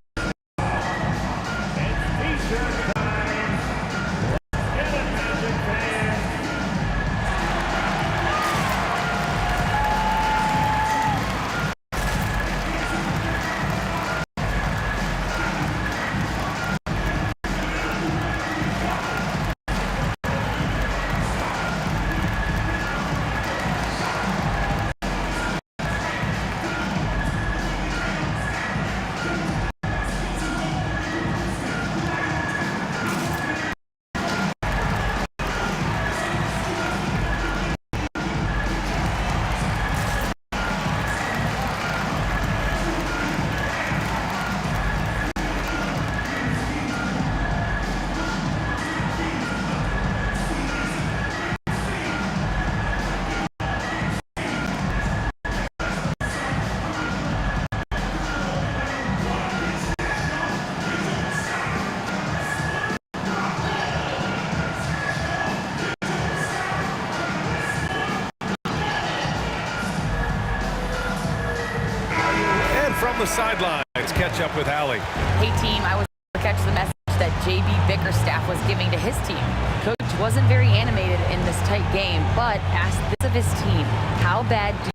From the sidelines, catch up with Allie. Hey team, I was able to catch the message that J.B. Bickerstaff was giving to his team. Coach wasn't very animated in this tight game, but asked this of his team: how bad do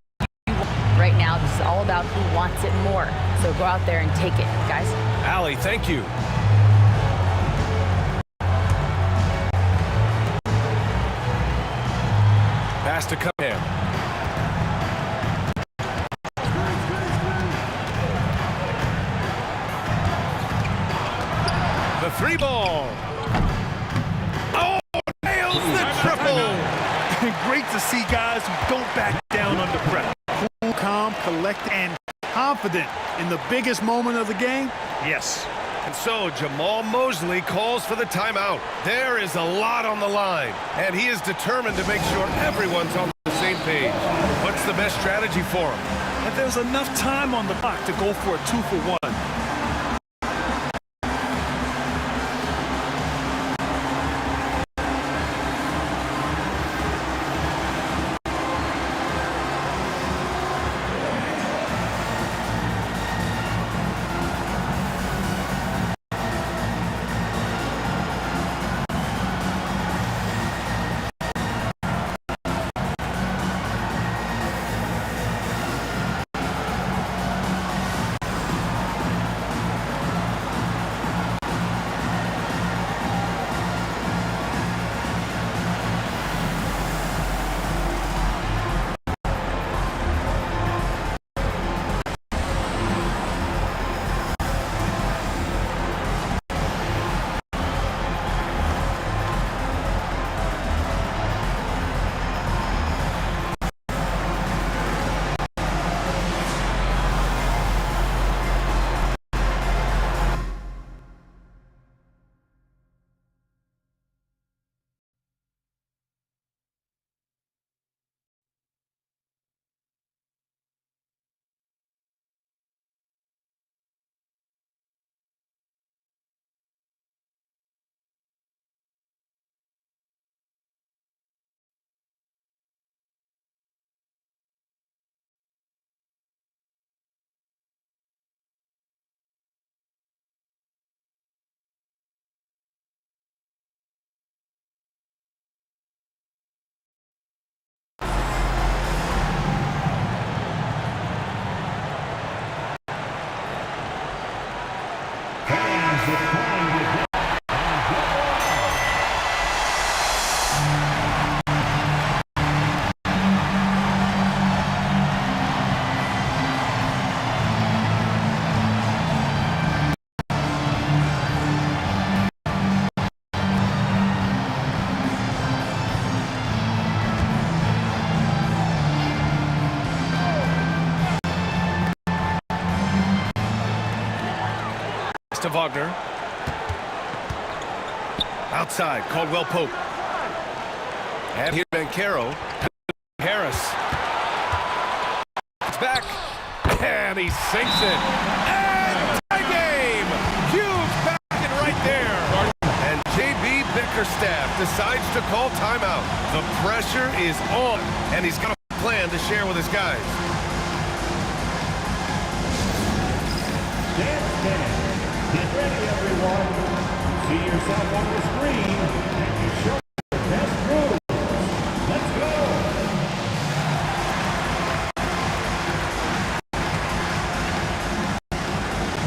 you want it? Right now, this is all about who wants it more. So go out there and take it, guys. Allie, thank you. Pass to Cunningham. The 3-ball. Oh, nails the triple. Great to see guys who don't back down under pressure. Cool, calm, collected, and confident in the biggest moment of the game. Yes. And so Jamal Mosley calls for the timeout. There is a lot on the line, and he is determined to make sure everyone's on the same page. What's the best strategy for him? And there's enough time on the clock to go for a 2-for-1. to Wagner. Outside, Caldwell Pope. And here Bancaro. Harris. It's back. And he sinks it. And tie game. Huge basket right there. And JB Bickerstaff decides to call timeout. The pressure is on. And he's got a plan to share with his guys. Get ready, everyone. See yourself on the screen and you show your best moves. Let's go.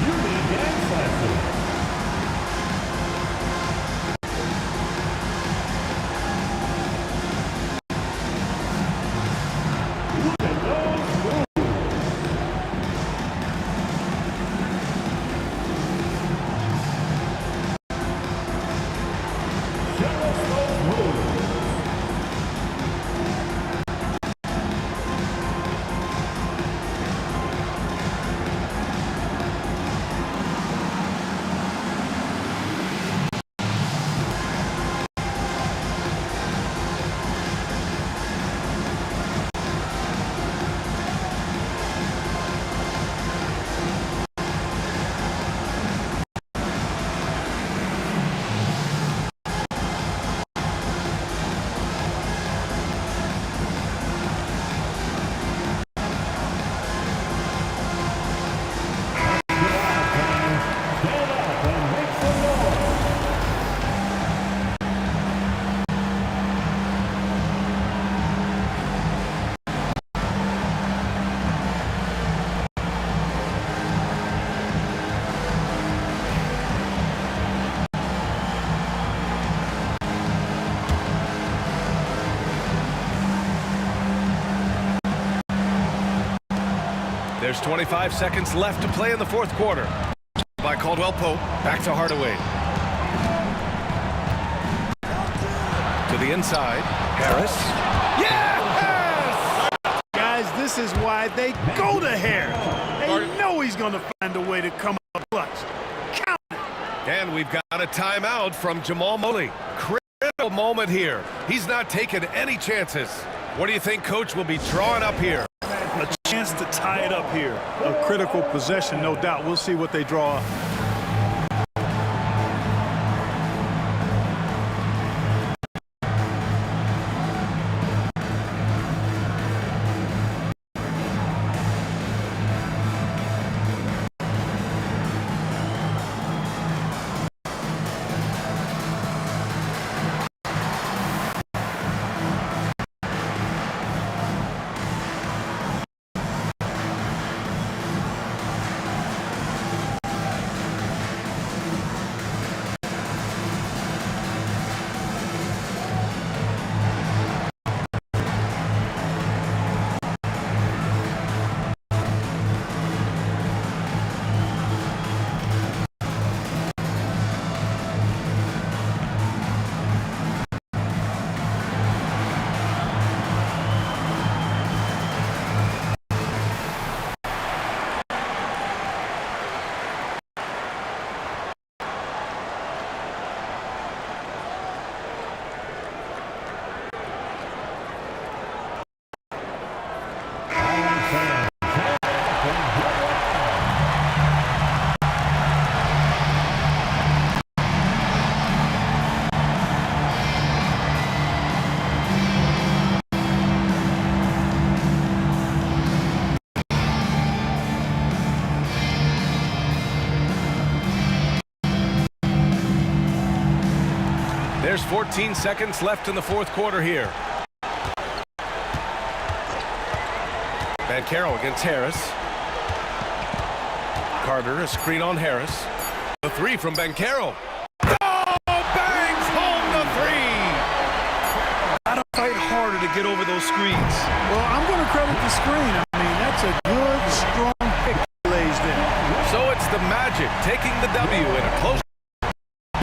You need dance lessons. Look at those moves. There's 25 seconds left to play in the fourth quarter. By Caldwell Pope, back to Hardaway. To the inside, Harris. Yes! Guys, this is why they go to Harris. They know he's going to find a way to come up clutch. Count it. And we've got a timeout from Jamal Mobley. Critical moment here. He's not taking any chances. What do you think Coach will be drawing up here? A chance to tie it up here. A critical possession, no doubt. We'll see what they draw up. There's 14 seconds left in the fourth quarter here. Bancaro against Harris. Carter, a screen on Harris. The three from Bancaro. Oh, bangs home the three! Gotta fight harder to get over those screens. Well, I'm going to credit the screen. I mean, that's a good, strong pick he lays there. So it's the Magic taking the W in a close.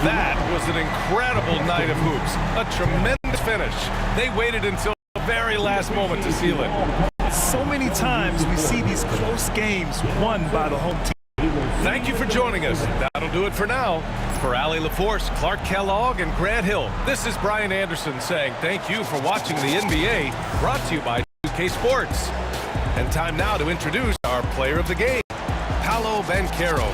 That was an incredible night of hoops. A tremendous finish. They waited until the very last moment to seal it. So many times we see these close games won by the home team. Thank you for joining us. That'll do it for now. For Allie LaForce, Clark Kellogg, and Grant Hill, this is Brian Anderson saying thank you for watching the NBA, brought to you by 2K Sports. And time now to introduce our player of the game, Paolo Banchero.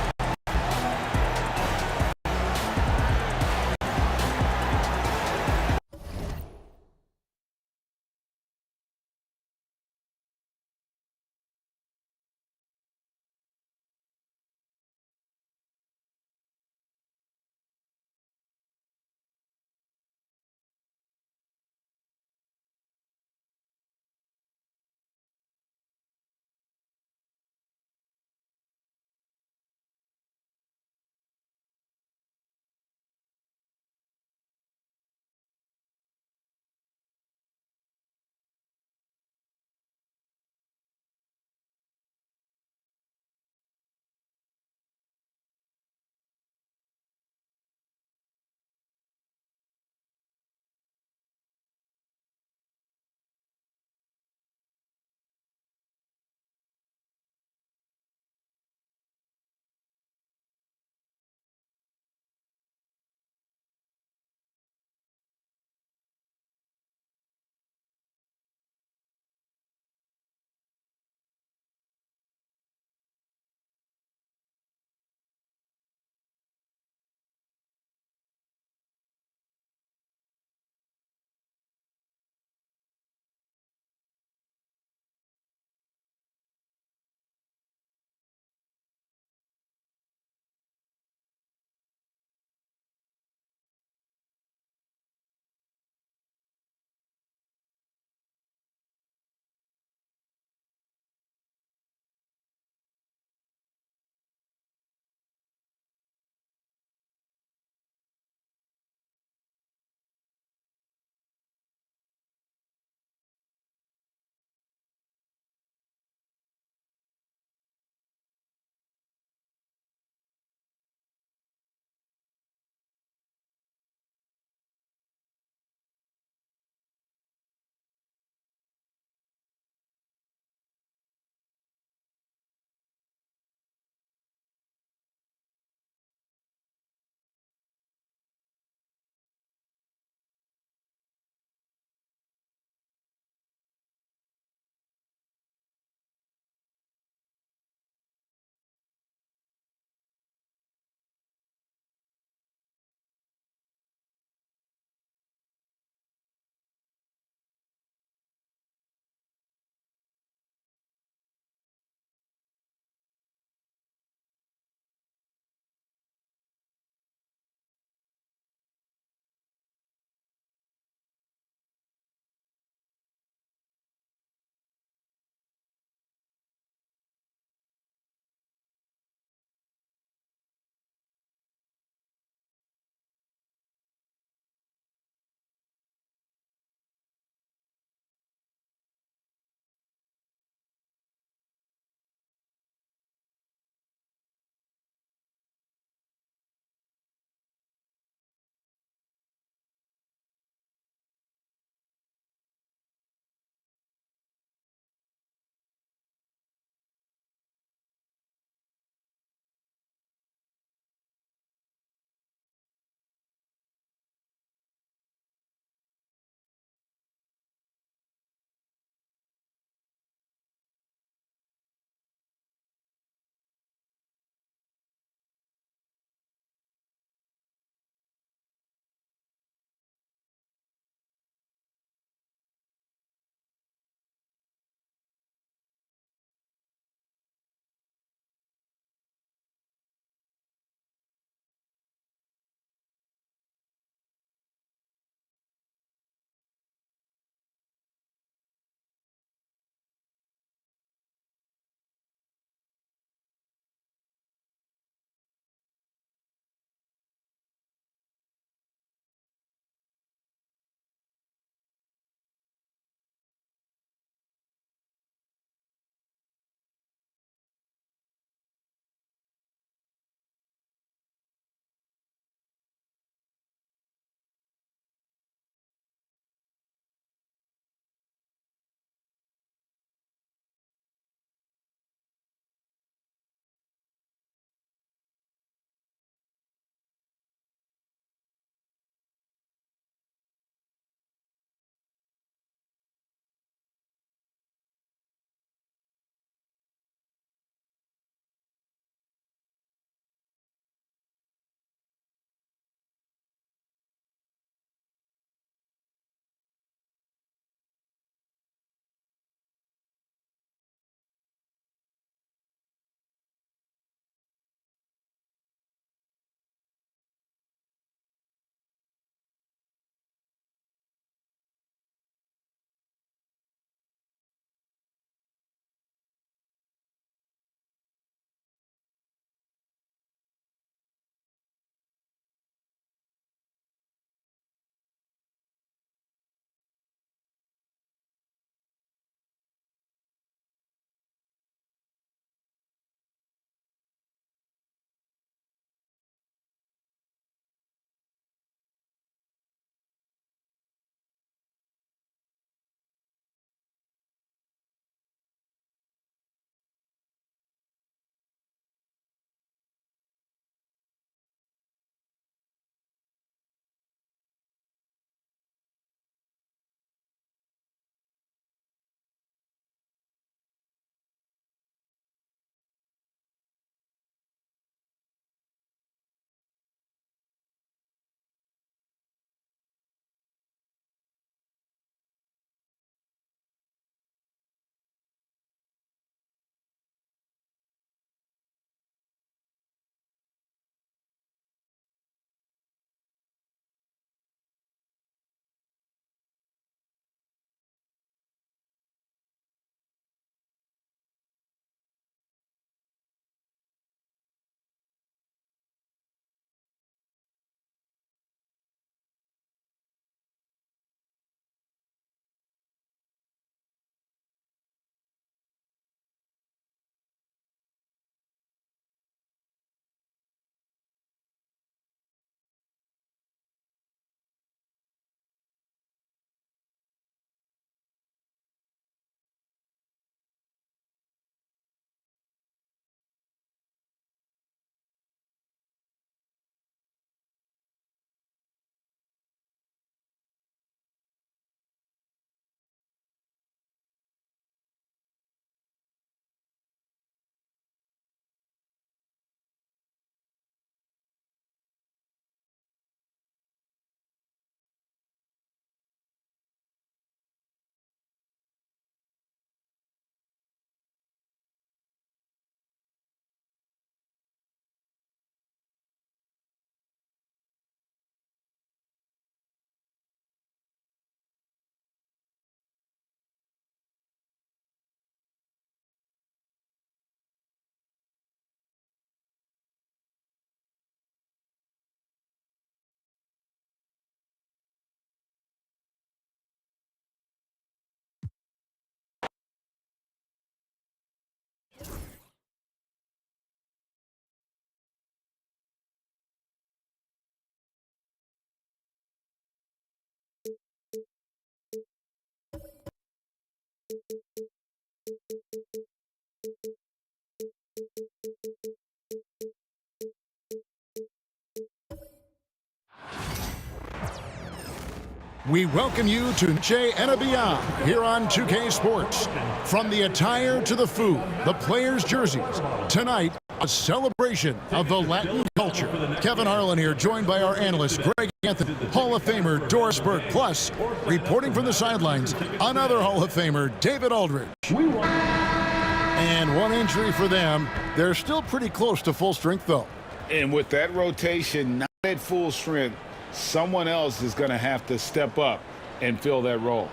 We welcome you to Noche and Beyond here on 2K Sports. From the attire to the food, the players' jerseys. Tonight, a celebration of the Latin culture. Kevin Harlan here, joined by our analyst, Greg Anthony, Hall of Famer Doris Burke, plus, reporting from the sidelines, another Hall of Famer, David Aldridge. And one injury for them. They're still pretty close to full strength, though. And with that rotation, not at full strength, someone else is going to have to step up and fill that role.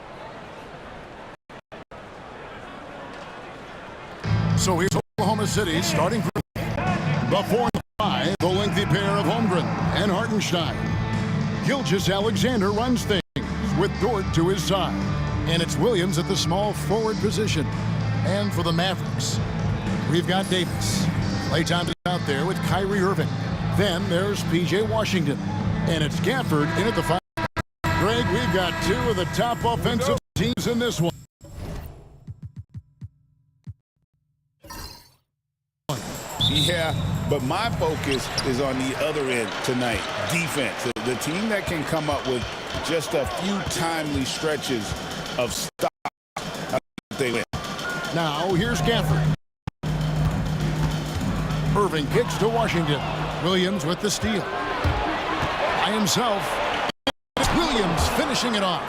So here's Oklahoma City starting from before the 5, the lengthy pair of Holmgren and Hartenstein. Gilgeous Alexander runs things with Dort to his side. And it's Williams at the small forward position. And for the Mavericks, we've got Davis. Playtime is out there with Kyrie Irving. Then there's P.J. Washington. And it's Gafford in at the 5. Greg, we've got 2 of the top offensive teams in this one. Yeah, but my focus is on the other end tonight, defense. The team that can come up with just a few timely stretches of stop, they win. Now, here's Gafford. Irving kicks to Washington. Williams with the steal. By himself. Williams finishing it off.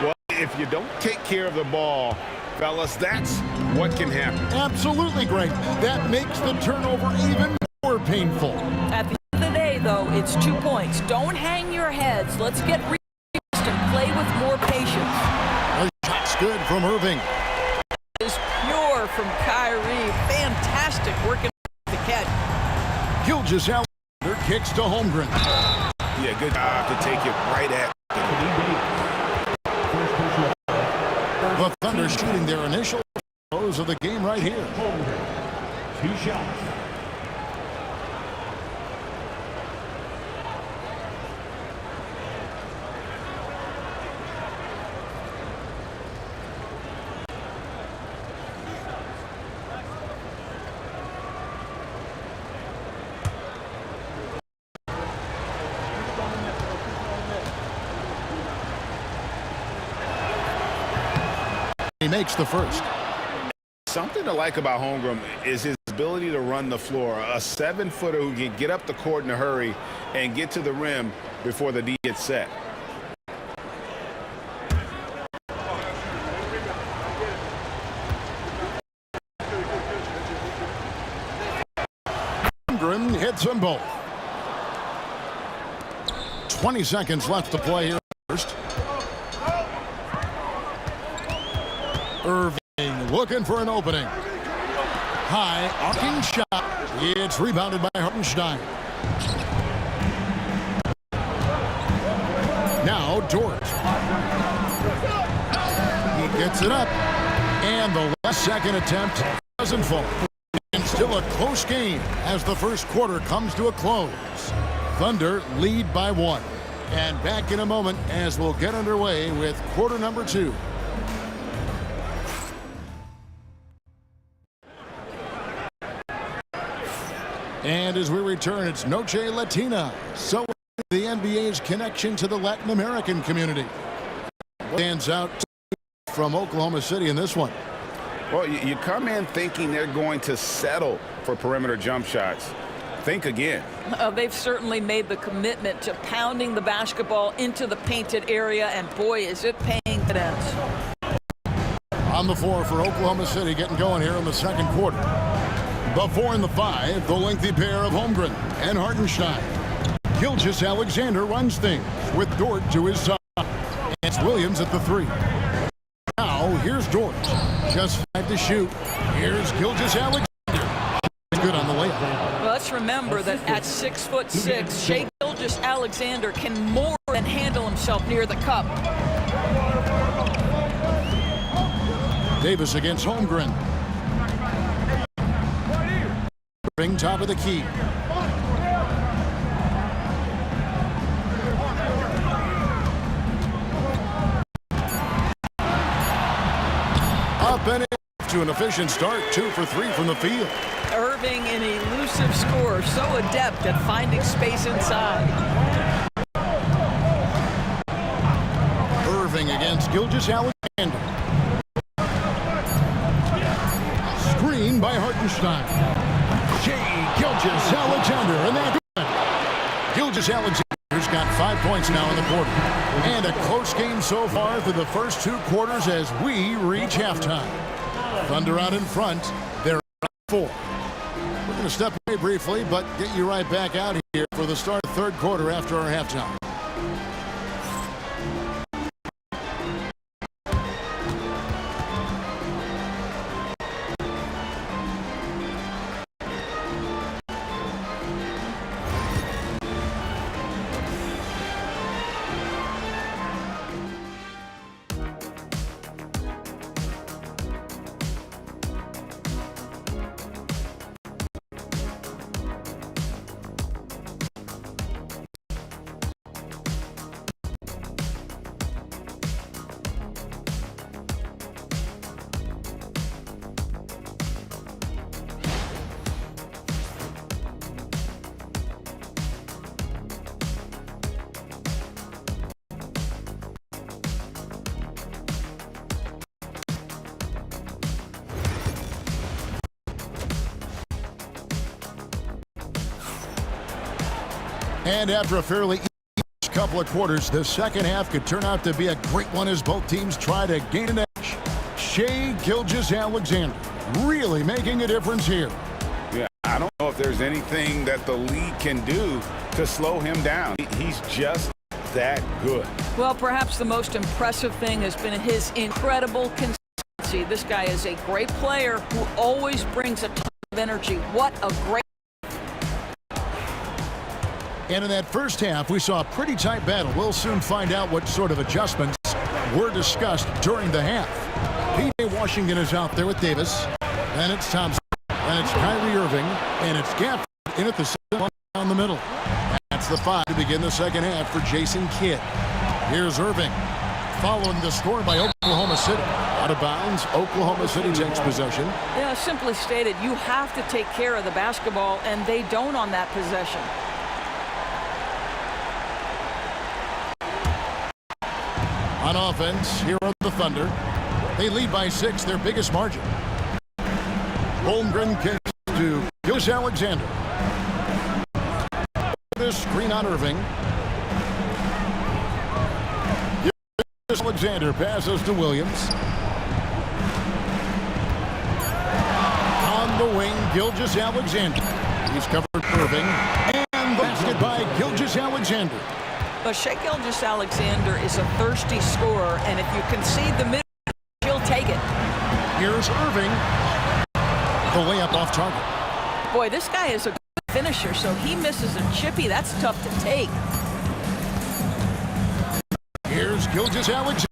Well, if you don't take care of the ball, fellas, that's what can happen. Absolutely, Greg. That makes the turnover even more painful. At the end of the day, though, it's 2 points. Don't hang your heads. Let's get real and play with more patience. A shot's good from Irving. Is pure from Kyrie. Fantastic working the catch. Gilgeous Alexander kicks to Holmgren. Yeah, good job to take it right at. The Thunder shooting their initial throws of the game right here. 2 shots. He makes the first. Something to like about Holmgren is his ability to run the floor. A 7-footer who can get up the court in a hurry and get to the rim before the D gets set. Holmgren hits them both. 20 seconds left to play here first. Irving looking for an opening. High arcing shot. It's rebounded by Hartenstein. Now Dort. He gets it up. And the last second attempt doesn't fall. And still a close game as the first quarter comes to a close. Thunder lead by 1. And back in a moment as we'll get underway with quarter number 2. And as we return, it's Noche Latina, celebrating the NBA's connection to the Latin American community. Stands out from Oklahoma City in this one. Well, you come in thinking they're going to settle for perimeter jump shots. Think again. They've certainly made the commitment to pounding the basketball into the painted area, and boy, is it paying dividends. On the floor for Oklahoma City, getting going here in the second quarter. The 4 and the 5, the lengthy pair of Holmgren and Hartenstein. Gilgeous Alexander runs things with Dort to his side. It's Williams at the 3. Now, here's Dort. Just 5 to shoot. Here's Gilgeous Alexander. Good on the layup. Well, let's remember that at 6'6", Shai Gilgeous-Alexander can more than handle himself near the cup. Davis against Holmgren. Top of the key. Up and in to an efficient start. 2 for 3 from the field. Irving, an elusive scorer, so adept at finding space inside. Gilgeous-Alexander. Screen by Hartenstein. Shea Gilgeous-Alexander, and that's good. Gilgeous-Alexander's got 5 points now in the quarter. And a close game so far through the first 2 quarters as we reach halftime. Thunder out in front. They're up 4. We're going to step away briefly, but get you right back out here for the start of the third quarter after our halftime. And after a fairly easy couple of quarters, the second half could turn out to be a great one as both teams try to gain an edge. Shea Gilgeous-Alexander really making a difference here. Yeah, I don't know if there's anything that the league can do to slow him down. He's just that good. Well, perhaps the most impressive thing has been his incredible consistency. This guy is a great player who always brings a ton of energy. What a great... And in that first half, we saw a pretty tight battle. We'll soon find out what sort of adjustments were discussed during the half. P.J. Washington is out there with Davis. And it's Thompson. And it's Kyrie Irving. And it's Gafford in at the second one down the middle. That's the 5 to begin the second half for Jason Kidd. Here's Irving. Following the score by Oklahoma City. Out of bounds, Oklahoma City takes possession. Yeah, simply stated, you have to take care of the basketball, and they don't on that possession. On offense, here are the Thunder. They lead by 6, their biggest margin. Holmgren kicks to Gilgeous-Alexander. This screen on Irving. Gilgeous-Alexander passes to Williams. On the wing, Gilgeous-Alexander. He's covered Irving. And the basket by Gilgeous-Alexander. Shea Gilgeous-Alexander is a thirsty scorer, and if you concede the mid, he'll take it. Here's Irving. The layup off target. Boy, this guy is a good finisher, so he misses a chippy. That's tough to take. Here's Gilgeous-Alexander.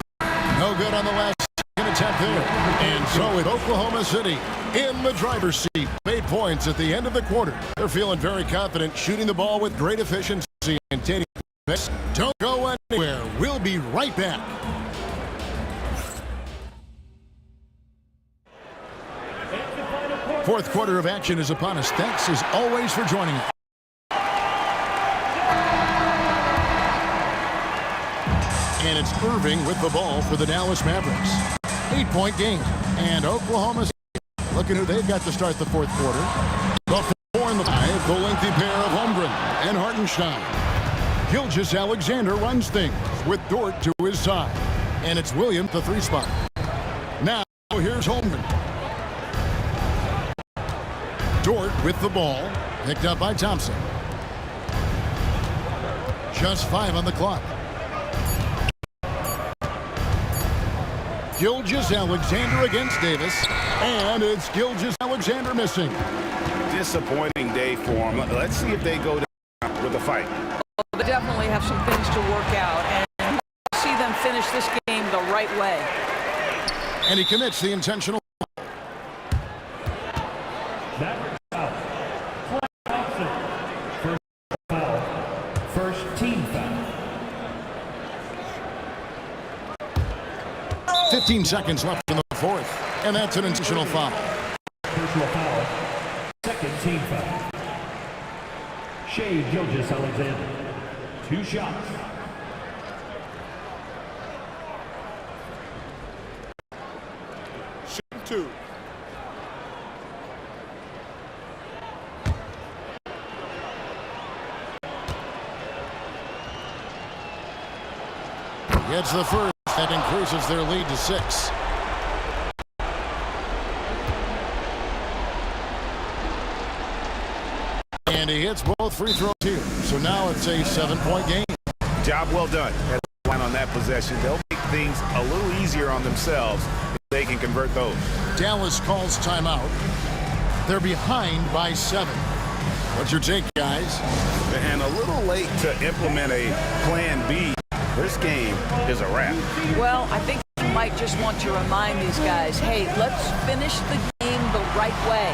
No good on the last second attempt there. And so with Oklahoma City in the driver's seat, 8 points at the end of the quarter. They're feeling very confident, shooting the ball with great efficiency and taking. Don't go anywhere. We'll be right back. Fourth quarter of action is upon us. Thanks as always for joining us. And it's Irving with the ball for the Dallas Mavericks. 8-point game. And Oklahoma City looking who they've got to start the fourth quarter. The 4 and the 5, the lengthy pair of Holmgren and Hartenstein. Gilgeous-Alexander runs things with Dort to his side. And it's Williams, the 3 spot. Now, here's Holmgren. Dort with the ball. Picked up by Thompson. Just 5 on the clock. Gilgeous-Alexander against Davis. And it's Gilgeous-Alexander missing. Disappointing day for him. Let's see if they go down with a fight. They definitely have some things to work out, and see them finish this game the right way. And he commits the intentional. First team foul. 15 seconds left in the fourth, and that's an intentional foul. Personal foul. Second team foul. Shea Gilgeous-Alexander. 2 shots. 2. Gets the first. That increases their lead to 6. And he hits both free throws here. So now it's a 7-point game. Job well done. Line on that possession. They'll make things a little easier on themselves if they can convert those. Dallas calls timeout. They're behind by 7. What's your take, guys? And a little late to implement a plan B. This game is a wrap. Well, I think you might just want to remind these guys, hey, let's finish the game the right way.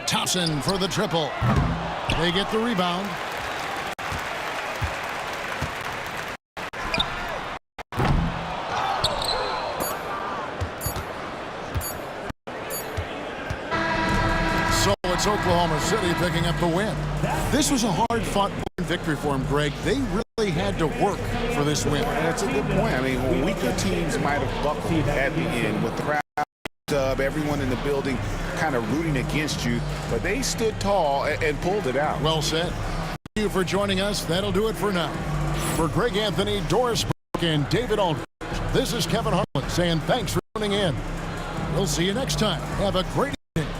Thompson for the triple. They get the rebound. So it's Oklahoma City picking up the win. This was a hard-fought victory for them, Greg. They really had to work for this win. That's a good point. I mean, weaker teams might have buckled at the end with the crowd, everyone in the building kind of rooting against you, but they stood tall and pulled it out. Well said. Thank you for joining us. That'll do it for now. For Greg Anthony, Doris Burke, and David Aldridge, this is Kevin Harlan saying thanks for tuning in. We'll see you next time. Have a great evening.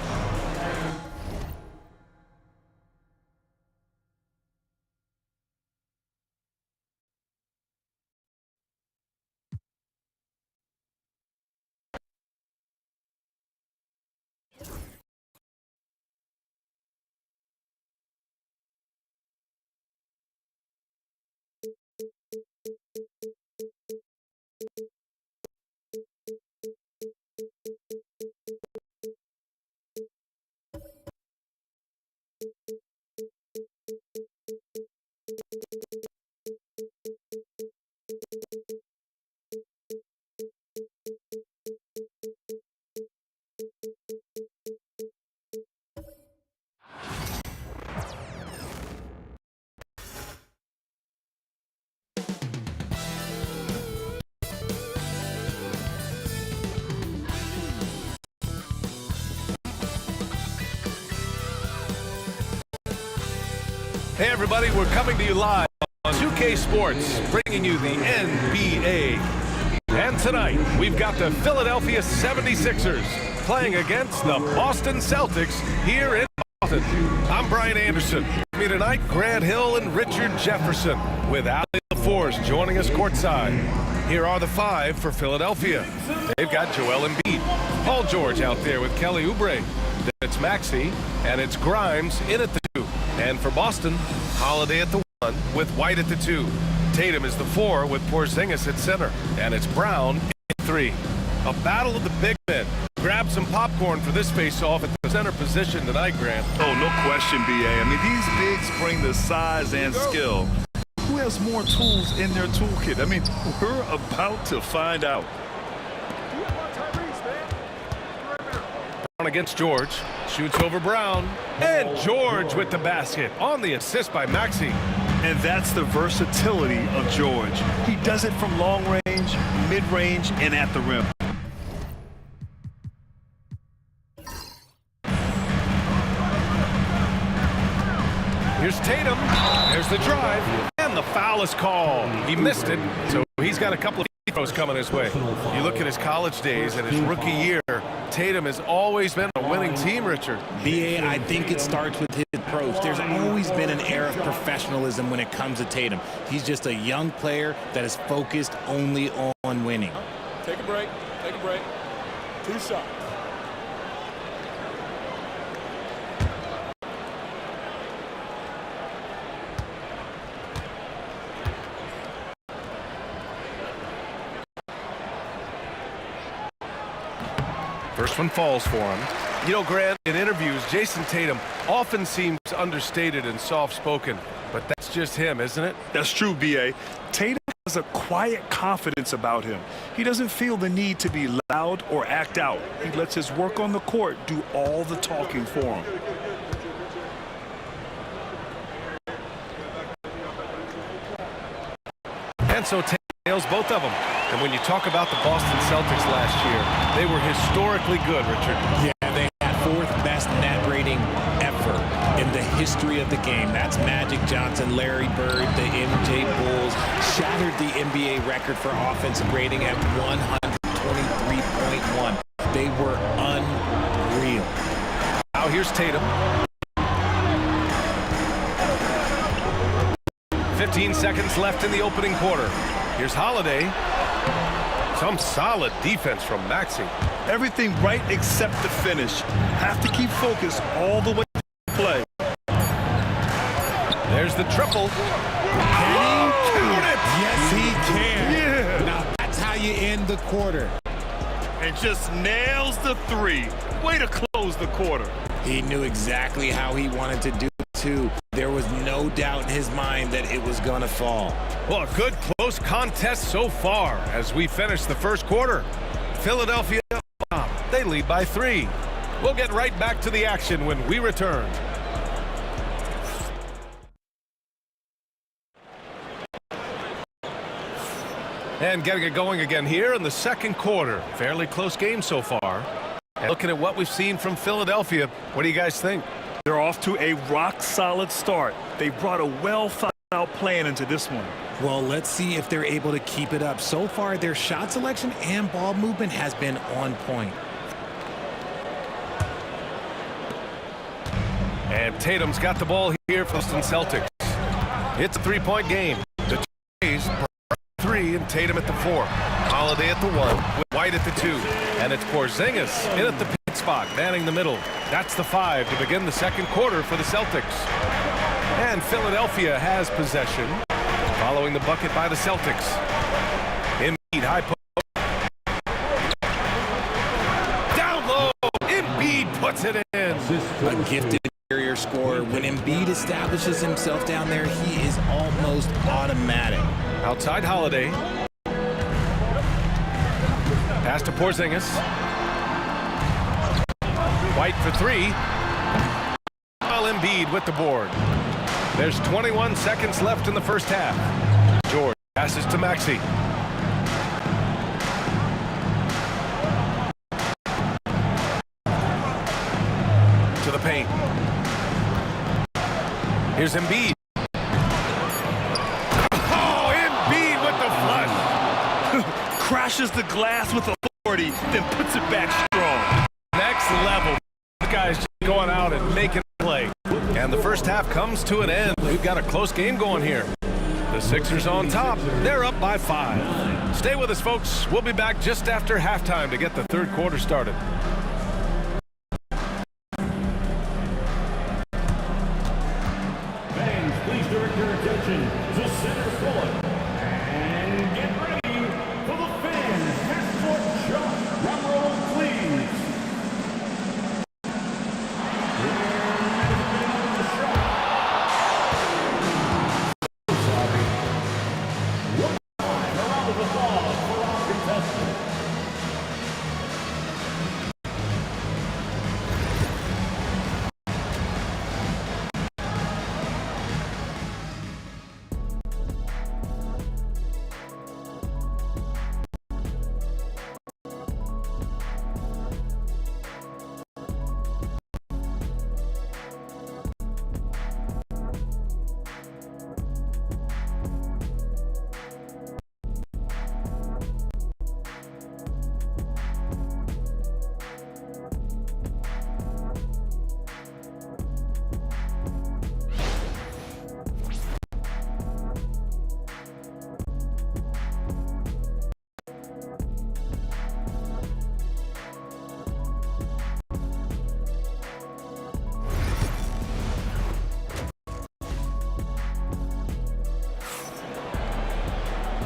Hey everybody, we're coming to you live on 2K Sports, bringing you the NBA. And tonight, we've got the Philadelphia 76ers playing against the Boston Celtics here in Boston. I'm Brian Anderson. me tonight, Grant Hill and Richard Jefferson, with Allie LaForce joining us courtside. Here are the 5 for Philadelphia. They've got Joel Embiid, Paul George out there with Kelly Oubre. Then it's Maxey, and it's Grimes in at the 2. And for Boston, Holiday at the 1 with White at the 2. Tatum is the 4 with Porzingis at center. And it's Brown at 3. A battle of the big men. Grab some popcorn for this face-off at the center position tonight, Grant. Oh, no question, B.A. I mean, these bigs bring the size and skill. Who has more tools in their toolkit? I mean, we're about to find out. Brown against George. Shoots over Brown. And George with the basket on the assist by Maxey. And that's the versatility of George. He does it from long range, mid-range, and at the rim. Here's Tatum. There's the drive. And the foul is called. He missed it, so he's got a couple of free throws coming his way. You look at his college days and his rookie year, Tatum has always been a winning team, Richard. BA, I think it starts with his approach. There's always been an air of professionalism when it comes to Tatum. He's just a young player that is focused only on winning. Take a break. Take a break. 2 shots. First one falls for him. You know, Grant, in interviews, Jason Tatum often seems understated and soft-spoken, but that's just him, isn't it? That's true, B.A. Tatum has a quiet confidence about him. He doesn't feel the need to be loud or act out. He lets his work on the court do all the talking for him. And so Tatum nails both of them. And when you talk about the Boston Celtics last year, they were historically good, Richard. Yeah, they had 4th best net rating ever in the history of the game. That's Magic Johnson, Larry Bird, the MJ Bulls. Shattered the NBA record for offensive rating at 123.1. They were unreal. Now here's Tatum. 15 seconds left in the opening quarter. Here's Holiday. Some solid defense from Maxey. Everything right except the finish. Have to keep focused all the way to the play. There's the triple. Can he count it? Yes, he can. Yeah. Now that's how you end the quarter. And just nails the 3. Way to close the quarter. He knew exactly how he wanted to do it, too. There was no doubt in his mind that it was going to fall. Well, a good close contest so far as we finish the first quarter. Philadelphia, they lead by 3. We'll get right back to the action when we return. And getting it going again here in the second quarter. Fairly close game so far. And looking at what we've seen from Philadelphia, what do you guys think? They're off to a rock-solid start. They brought a well-thought-out plan into this one. Well, let's see if they're able to keep it up. So far, their shot selection and ball movement has been on point. And Tatum's got the ball here for the Boston Celtics. It's a 3-point game. The Jays 3 and Tatum at the 4. Holiday at the 1 with White at the 2. And it's Porzingis in at the pit spot, manning the middle. That's the 5 to begin the second quarter for the Celtics. And Philadelphia has possession following the bucket by the Celtics. Embiid high post. Down low. Embiid puts it in. A gifted interior scorer. When Embiid establishes himself down there, he is almost automatic. Outside Holiday. Pass to Porzingis. White for 3. While Embiid with the board. There's 21 seconds left in the first half. George passes to Maxey. To the paint. Here's Embiid. Oh, Embiid with the flush. Crashes the glass with authority, then puts it back strong. Next level. This guy's just going out and making a play. And the first half comes to an end. We've got a close game going here. The Sixers on top. They're up by 5. Stay with us, folks. We'll be back just after halftime to get the third quarter started. Fans, please direct your attention to center court. And get ready for the fans' half-court shot. Drum roll, please.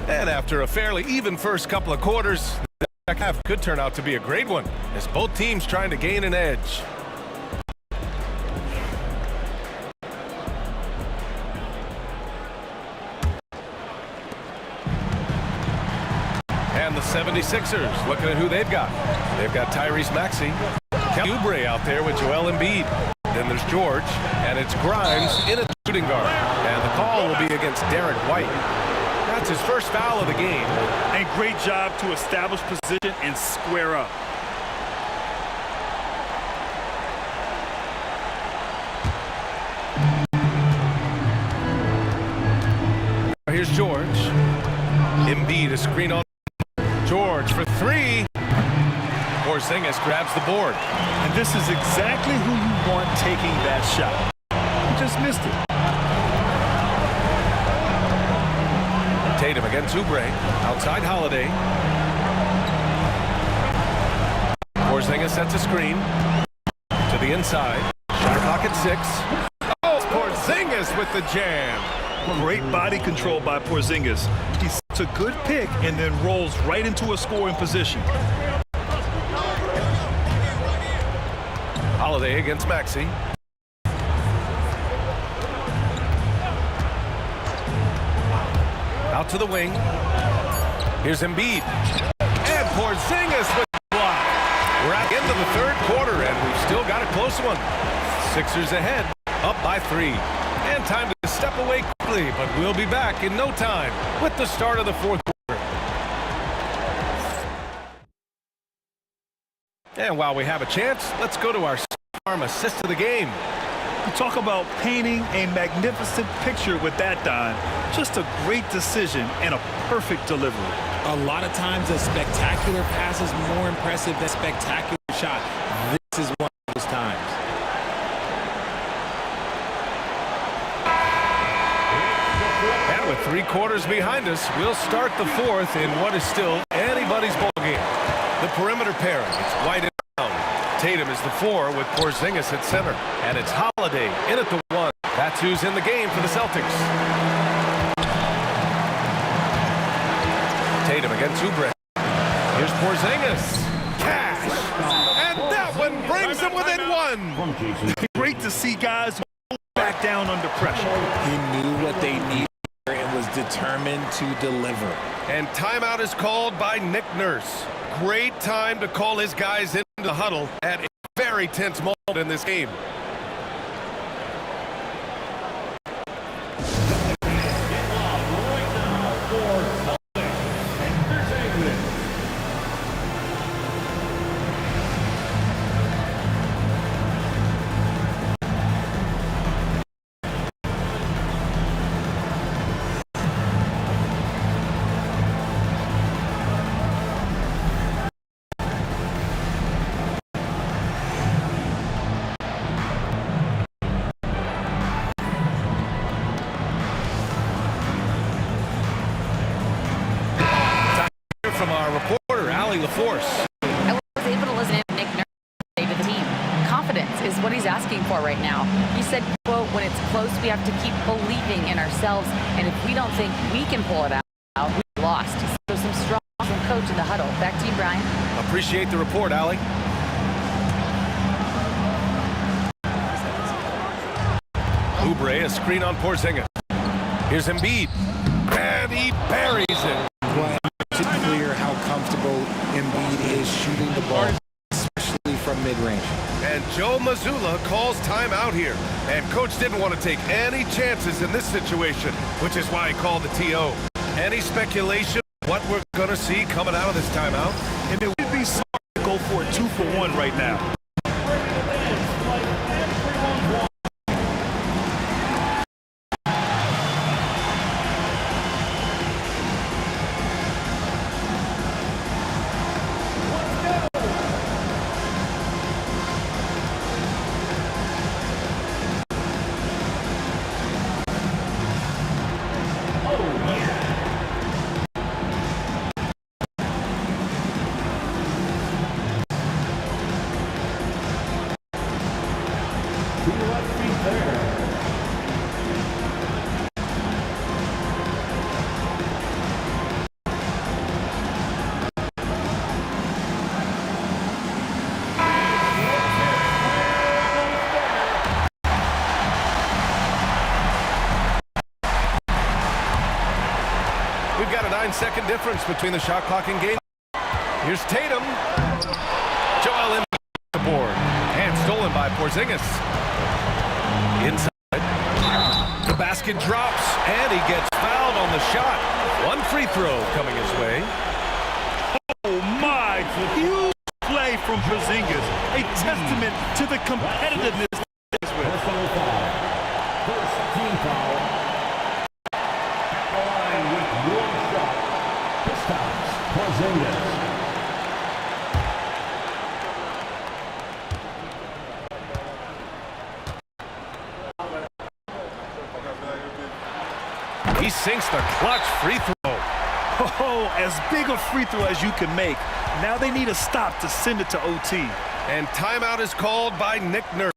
And after a fairly even first couple of quarters, the second half could turn out to be a great one, as both teams trying to gain an edge. And the 76ers, looking at who they've got. They've got Tyrese Maxey, Oubre out there with Joel Embiid. Then there's George, and it's Grimes in a shooting guard. And the call will be against Derek White. That's his first foul of the game. And great job to establish position and square up. Here's George. Embiid, a screen on George for 3. Porzingis grabs the board. And this is exactly who you want taking that shot. He just missed it. Tatum against Oubre. Outside Holiday. Porzingis sets a screen. To the inside. Shot clock at 6. Oh, Porzingis with the jam. Great body control by Porzingis. He sets a good pick and then rolls right into a scoring position. Holiday against Maxey. Out to the wing. Here's Embiid. And Porzingis with the block. We're at the end of the third quarter, and we've still got a close one. Sixers ahead, up by 3. And time to step away quickly, but we'll be back in no time with the start of the fourth quarter. And while we have a chance, let's go to our arm assist of the game. You talk about painting a magnificent picture with that, Don. Just a great decision and a perfect delivery. A lot of times a spectacular pass is more impressive than a spectacular shot. This is one of those times. And with 3 quarters behind us, we'll start the fourth in what is still anybody's ball game. The perimeter pairing. It's White and Brown. Tatum is the 4 with Porzingis at center. And it's Holiday in at the 1. That's who's in the game for the Celtics. Tatum against Oubre. Here's Porzingis. Cash. And that one brings them within 1. Great to see guys back down under pressure. He knew what they needed and was determined to deliver. And timeout is called by Nick Nurse. Great time to call his guys into the huddle at a very tense moment in this game. what he's asking for right now. He said, quote, when it's close, we have to keep believing in ourselves, and if we don't think we can pull it out, we lost. So some strong from coach in the huddle. Back to you, Brian. Appreciate the report, Allie. Oubre, a screen on Porzingis. Here's Embiid, and he buries it. Well, it's clear how comfortable Embiid is shooting the ball, especially from mid-range. And Joe Mazzulla calls timeout here. And coach didn't want to take any chances in this situation, which is why he called the TO. Any speculation what we're going to see coming out of this timeout? And it would be smart to go for a 2-for-1 right now. We've got a 9-second difference between the shot clock and game. Here's Tatum. Joel Embiid the board. And stolen by Porzingis. Inside. The basket drops, and he gets fouled on the shot. One free throw coming his way. Oh, my. Huge play from Porzingis. A testament to the competitiveness he is with. First team foul. Kwai with one shot. This time, Porzingis. He sinks the clutch free throw. Oh, as big a free throw as you can make. Now they need a stop to send it to OT. And timeout is called by Nick Nurse.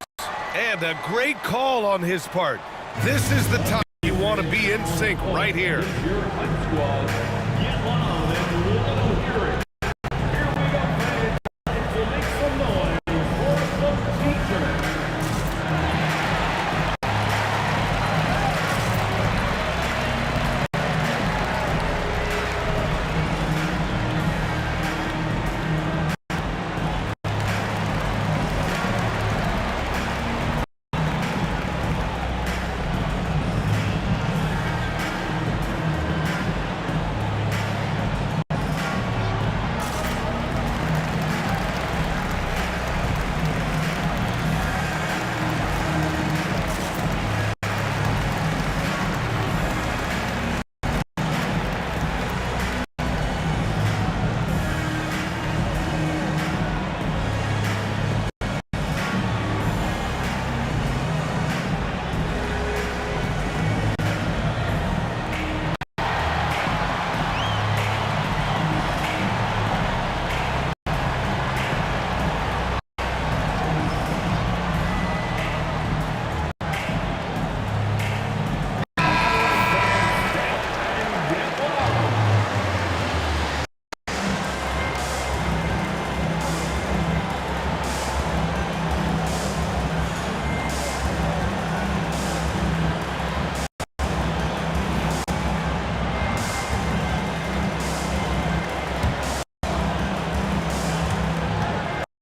And a great call on his part. This is the time you want to be in sync right here.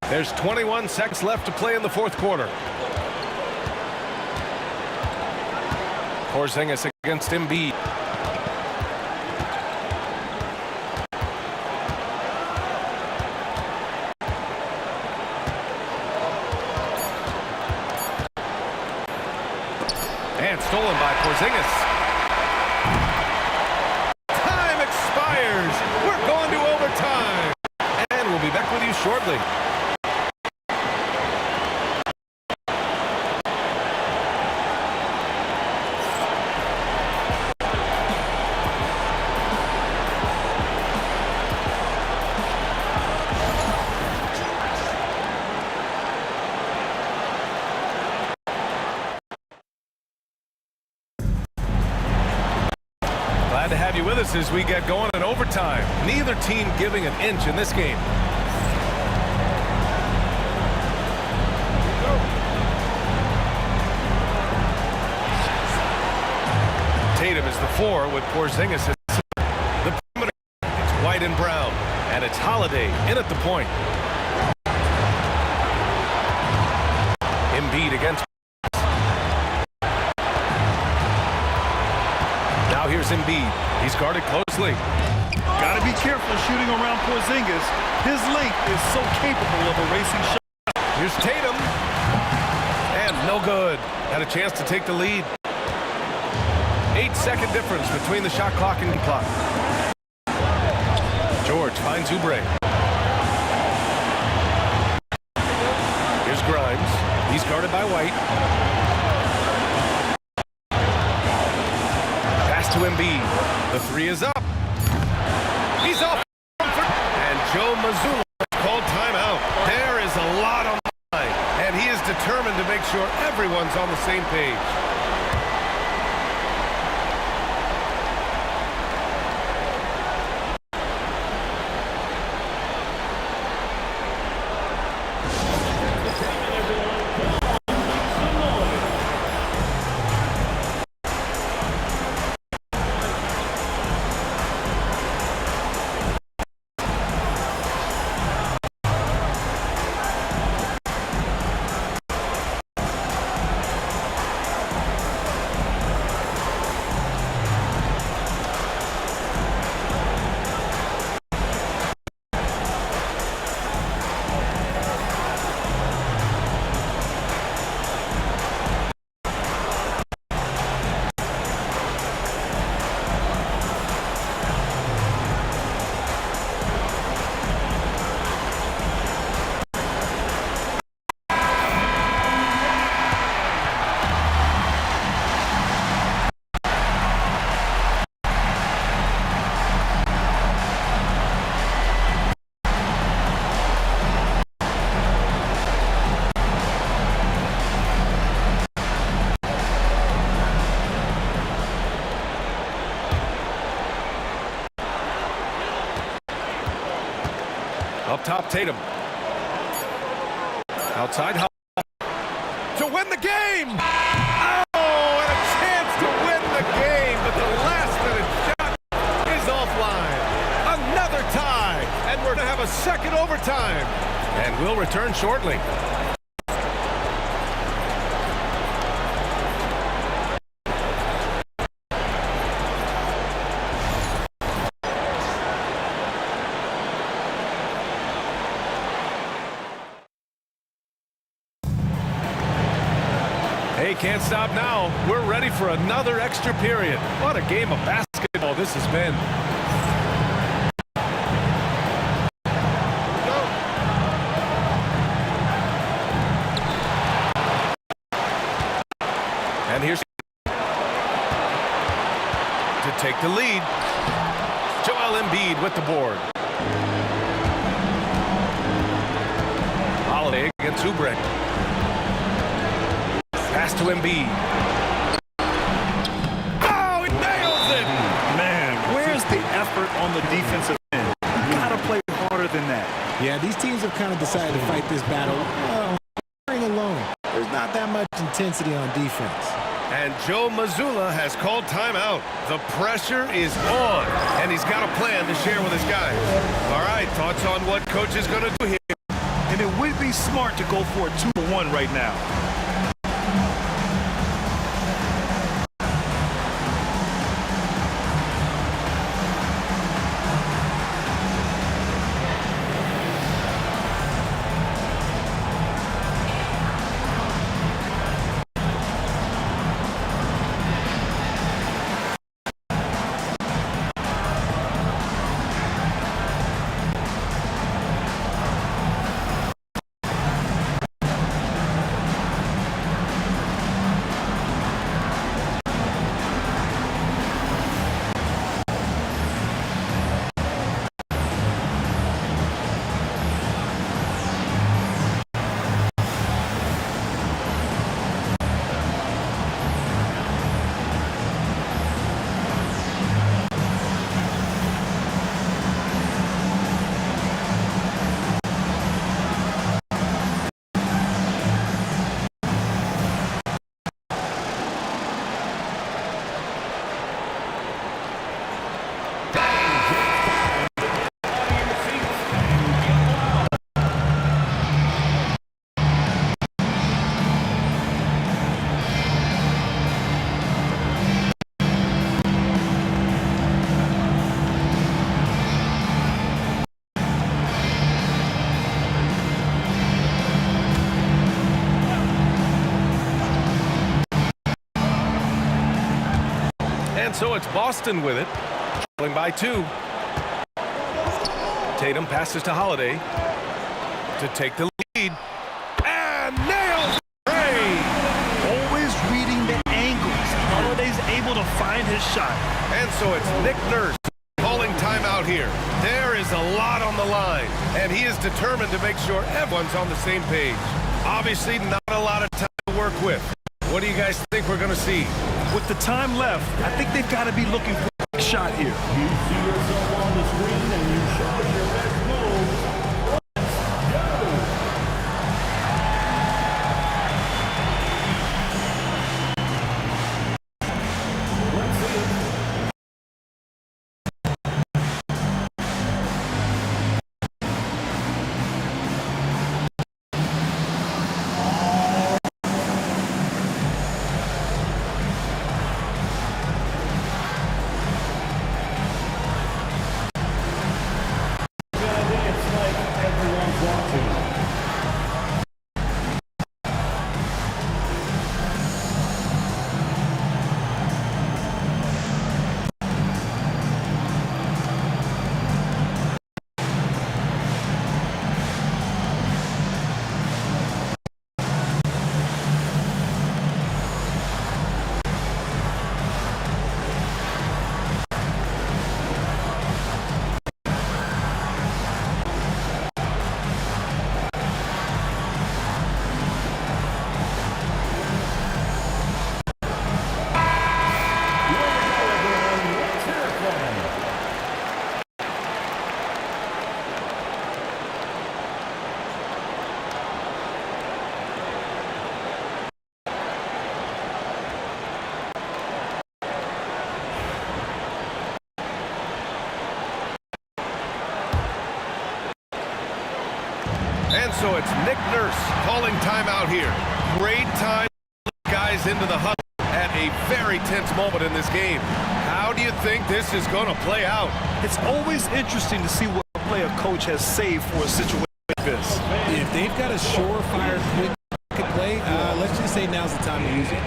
There's 21 seconds left to play in the fourth quarter. Porzingis against Embiid. And stolen by Porzingis. Time expires. We're going to overtime. And we'll be back with you shortly. Glad to have you with us as we get going in overtime. Neither team giving an inch in this game. Tatum is the 4 with Porzingis. The perimeter. It's White and Brown. And it's Holiday in at the point. Embiid against. Now here's Embiid. He's guarded closely. Got to be careful shooting around Porzingis. His length is so capable of erasing shots. Here's Tatum. And no good. Had a chance to take the lead. 8-second difference between the shot clock and clock. George finds Oubre. Here's Grimes. He's guarded by White. Pass to Embiid. The 3 is up. He's off. And Joe Mazzulla called timeout. There is a lot on the line. And he is determined to make sure everyone's on the same page. Up top, Tatum. Outside, to win the game! Oh, and a chance to win the game, but the last-minute shot is offline. Another tie, and we're going to have a second overtime. And we'll return shortly. Hey, can't stop now. We're ready for another extra period. What a game of basketball this has been. And here's to take the lead. Joel Embiid with the board. Holiday against Oubre. Pass to Embiid. Oh, he nails it! Man, where's the effort on the defensive end? You gotta play harder than that. Yeah, these teams have kind of decided to fight this battle alone. There's not that much intensity on defense. And Joe Mazzulla has called timeout. The pressure is on, and he's got a plan to share with his guys. All right, thoughts on what coach is going to do here? And it would be smart to go for a 2-1 right now. And so it's Boston with it, trailing by 2. Tatum passes to Holiday to take the lead. And nails Ray. Always reading the angles. Holiday's able to find his shot. And so it's Nick Nurse calling timeout here. There is a lot on the line, and he is determined to make sure everyone's on the same page. Obviously, not a lot of time to work with. What do you guys think we're going to see? With the time left, I think they've got to be looking for a big shot here. You see yourself on the screen and you charge your best move. Let's go! And so it's Nick Nurse calling timeout here. Great time to get guys into the huddle at a very tense moment in this game. How do you think this is going to play out? It's always interesting to see what play a coach has saved for a situation like this. If they've got a surefire quick pocket play, let's just say now's the time to use it.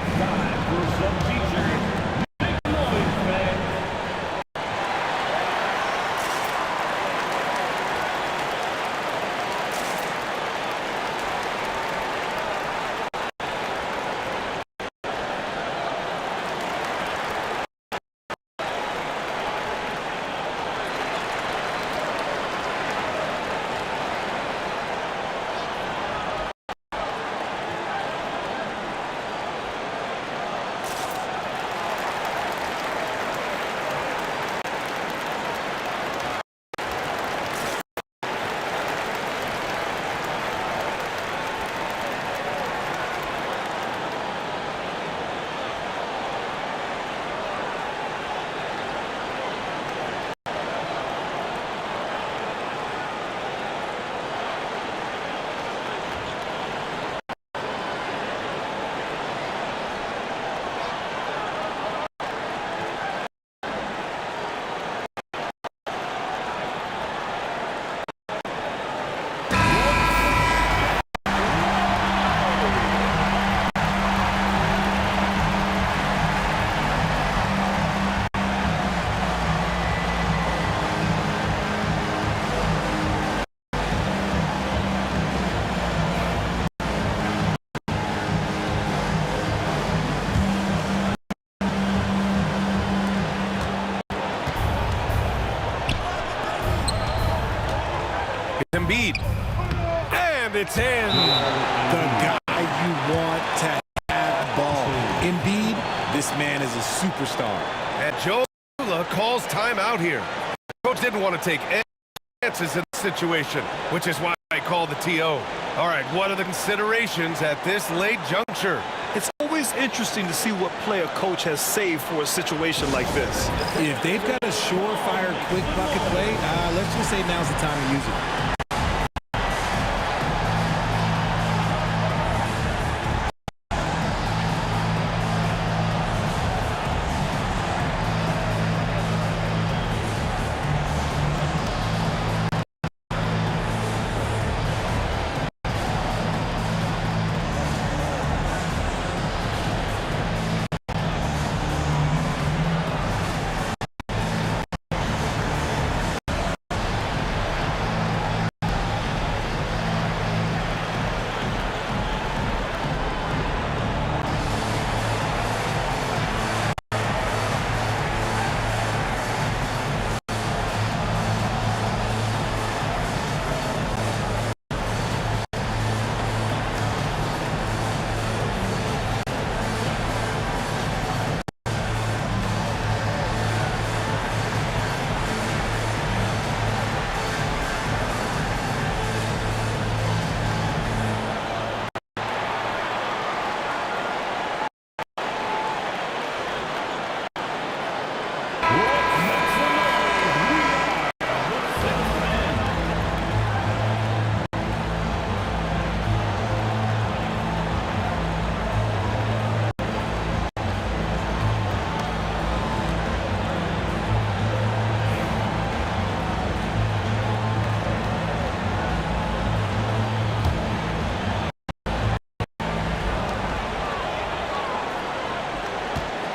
Embiid. And it's in. The guy you want to have the ball. Embiid, this man is a superstar. And Joe calls timeout here. Coach didn't want to take any chances in this situation, which is why I called the TO. All right, what are the considerations at this late juncture? It's always interesting to see what play a coach has saved for a situation like this. If they've got a surefire quick bucket play, let's just say now's the time to use it.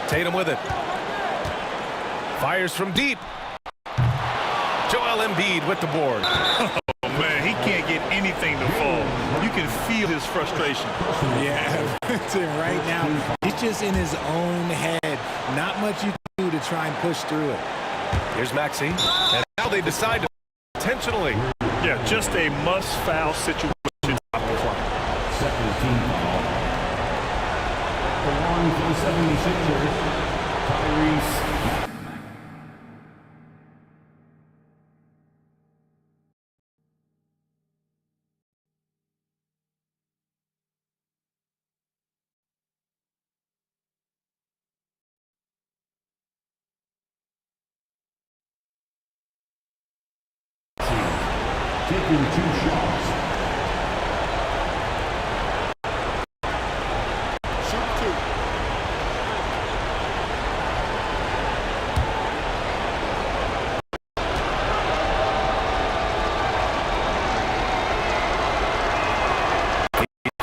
Tatum with it. Fires from deep. Joel Embiid with the board. Oh, man, he can't get anything to fall. You can feel his frustration. Yeah, right now, he's just in his own head. Not much you can do to try and push through it. Here's Maxey. And now they decide to intentionally. Yeah, just a must-foul situation. Second team foul. The one for the 76ers, Tyrese. Taking 2 shots. Shoot 2.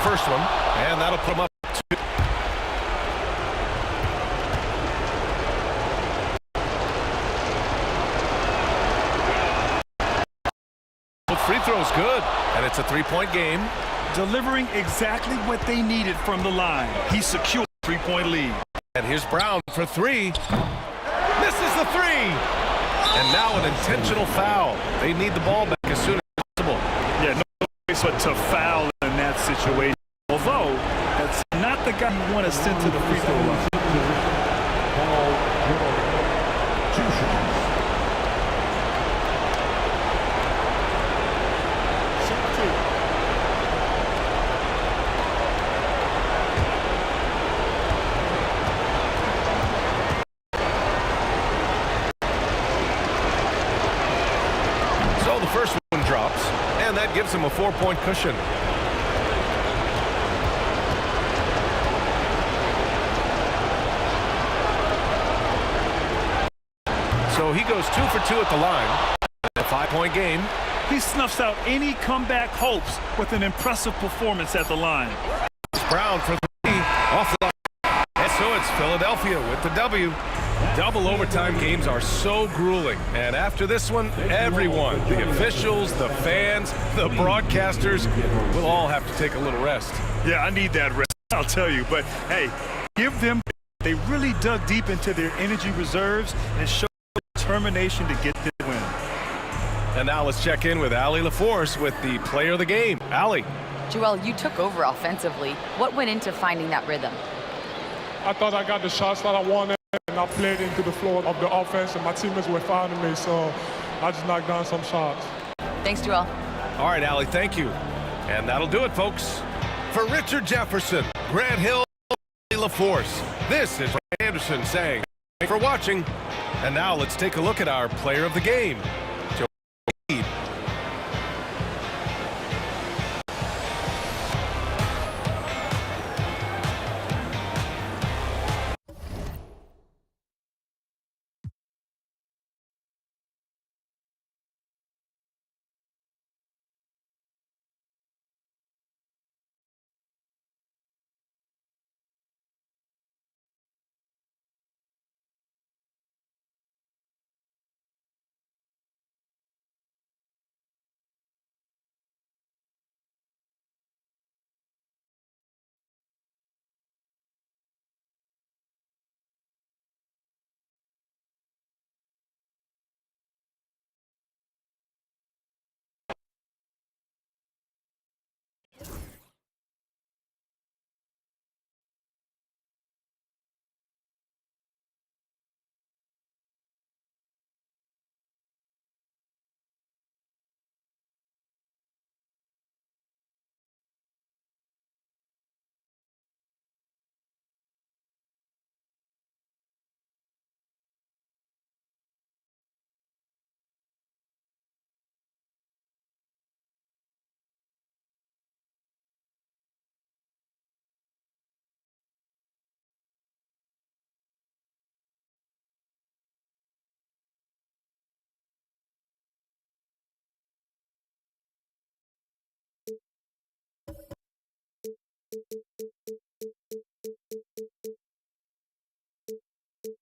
First one, and that'll put him up 2. Free throw's good, and it's a 3-point game. Delivering exactly what they needed from the line. He secured a 3-point lead. And here's Brown for 3. Misses the 3. And now an intentional foul. They need the ball back as soon as possible. Yeah, no choice but to foul in that situation. Although, that's not the guy you want to send to the free throw line. 2 shots. First one drops, and that gives him a 4-point cushion. So he goes 2 for 2 at the line. A 5-point game. He snuffs out any comeback hopes with an impressive performance at the line. Brown for 3 off the line. And so it's Philadelphia with the W. Double overtime games are so grueling, and after this one, everyone, the officials, the fans, the broadcasters, will all have to take a little rest. Yeah, I need that rest, I'll tell you. But, hey, give them – they really dug deep into their energy reserves and showed determination to get the win. And now let's check in with Allie LaForce with the player of the game. Allie. Joel, you took over offensively. What went into finding that rhythm? I thought I got the shots that I wanted, and I played into the flow of the offense, and my teammates were fouling me, so I just knocked down some shots. Thanks, Joel. All right, Allie, thank you. And that'll do it, folks. For Richard Jefferson, Grant Hill, Allie LaForce, this is Brian Anderson saying thanks for watching. And now let's take a look at our player of the game. Greetings,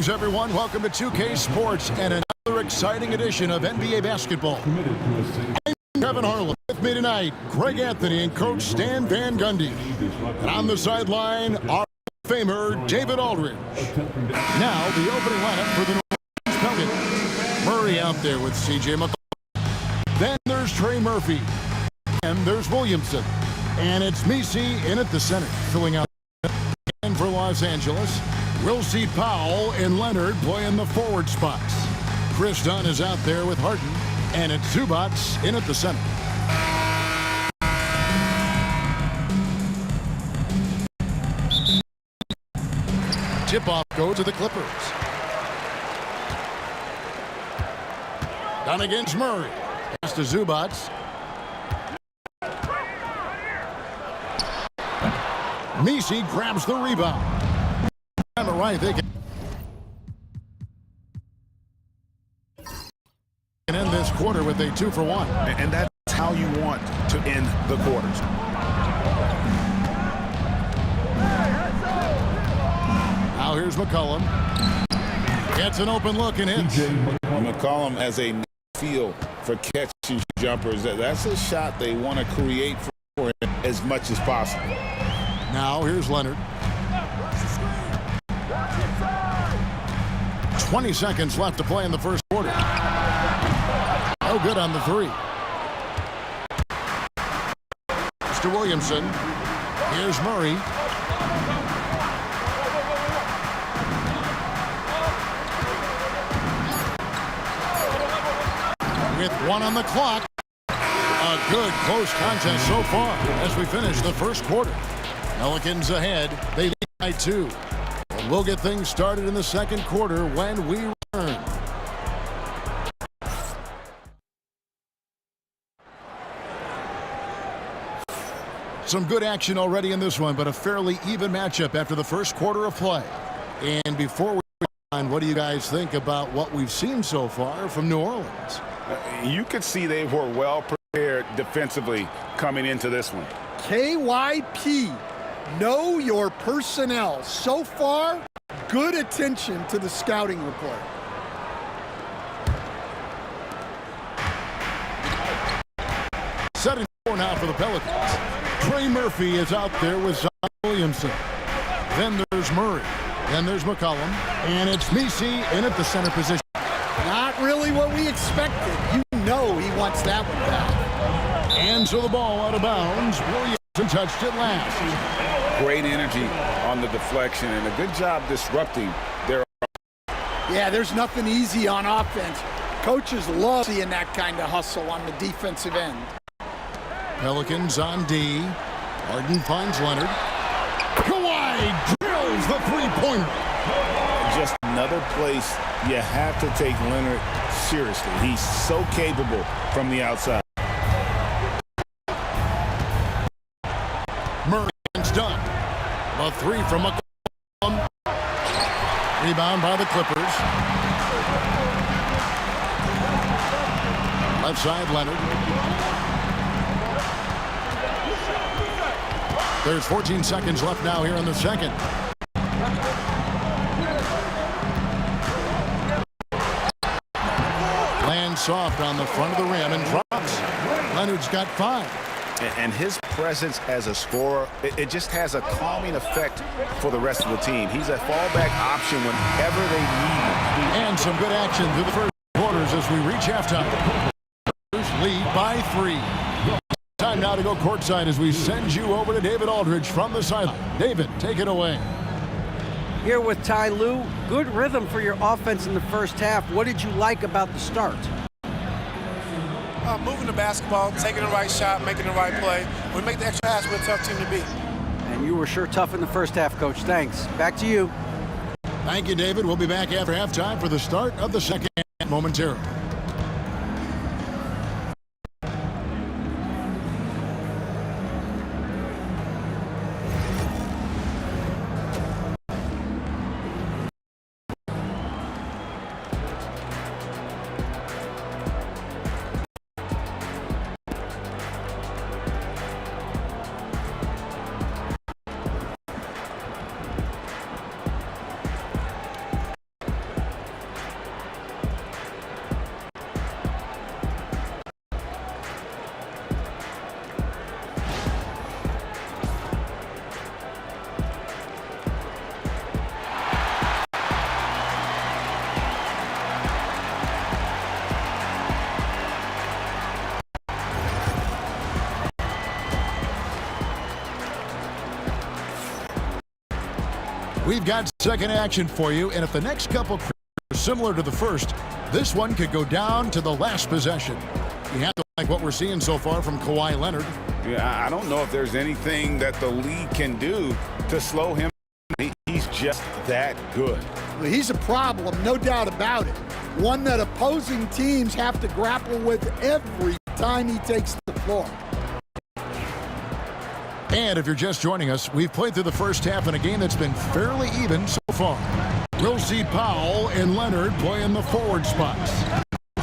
everyone. Welcome to 2K Sports and another exciting edition of NBA basketball. I'm Kevin Harlan. With me tonight, Greg Anthony and Coach Stan Van Gundy. And on the sideline, our famer, David Aldridge. Now, the opening lineup for the New Orleans Pelicans. Murray out there with C.J. McCollum. Then there's Trey Murphy. And there's Williamson. And it's Messi in at the center, filling out. And for Los Angeles, we'll see Powell and Leonard playing the forward spots. Chris Dunn is out there with Harden. And it's Zubats in at the center. Tip-off go to the Clippers. Dunn against Murray. Pass to Zubats. Messi grabs the rebound. On the right, they can end this quarter with a 2-for-1. And that's how you want to end the quarters. Now here's McCollum. Gets an open look and hits. McCollum has a feel for catching jumpers. That's a shot they want to create for him as much as possible. Now here's Leonard. 20 seconds left to play in the first quarter. No good on the three. Mr. Williamson. Here's Murray. With 1 on the clock. A good close contest so far as we finish the first quarter. Pelicans ahead. They lead by 2. We'll get things started in the second quarter when we return. Some good action already in this one, but a fairly even matchup after the first quarter of play. And before we on, what do you guys think about what we've seen so far from New Orleans? You could see they were well prepared defensively coming into this one. KYP, know your personnel. So far, good attention to the scouting report. Setting score now for the Pelicans. Trey Murphy is out there with Zion Williamson. Then there's Murray. Then there's McCollum. And it's Messi in at the center position. Not really what we expected. You know he wants that one back. And so the ball out of bounds. Williamson touched it last. Great energy on the deflection and a good job disrupting their. Yeah, there's nothing easy on offense. Coaches love seeing that kind of hustle on the defensive end. Pelicans on D. Harden finds Leonard. Kwai drills the three-pointer. Just another place you have to take Leonard seriously. He's so capable from the outside. Murray is done. A 3 from McCollum. Rebound by the Clippers. Left side, Leonard. There's 14 seconds left now here in the second. Lands soft on the front of the rim and drops. Leonard's got 5. And his presence as a scorer, it just has a calming effect for the rest of the team. He's a fallback option whenever they need him. And some good action through the first quarters as we reach halftime. Lead by 3. Time now to go courtside as we send you over to David Aldridge from the sideline. David, take it away. Here with Ty Lue. Good rhythm for your offense in the first half. What did you like about the start? Moving the basketball, taking the right shot, making the right play. When we make the extra pass, we're a tough team to beat. And you were sure tough in the first half, Coach. Thanks. Back to you. Thank you, David. We'll be back after halftime for the start of the second half momentarily. We've got second action for you, and if the next couple are similar to the first, this one could go down to the last possession. You have to like what we're seeing so far from Kawhi Leonard. Yeah, I don't know if there's anything that the league can do to slow him. He's just that good. Well, he's a problem, no doubt about it. One that opposing teams have to grapple with every time he takes the floor. And if you're just joining us, we've played through the first half in a game that's been fairly even so far. We'll see Powell and Leonard play in the forward spots.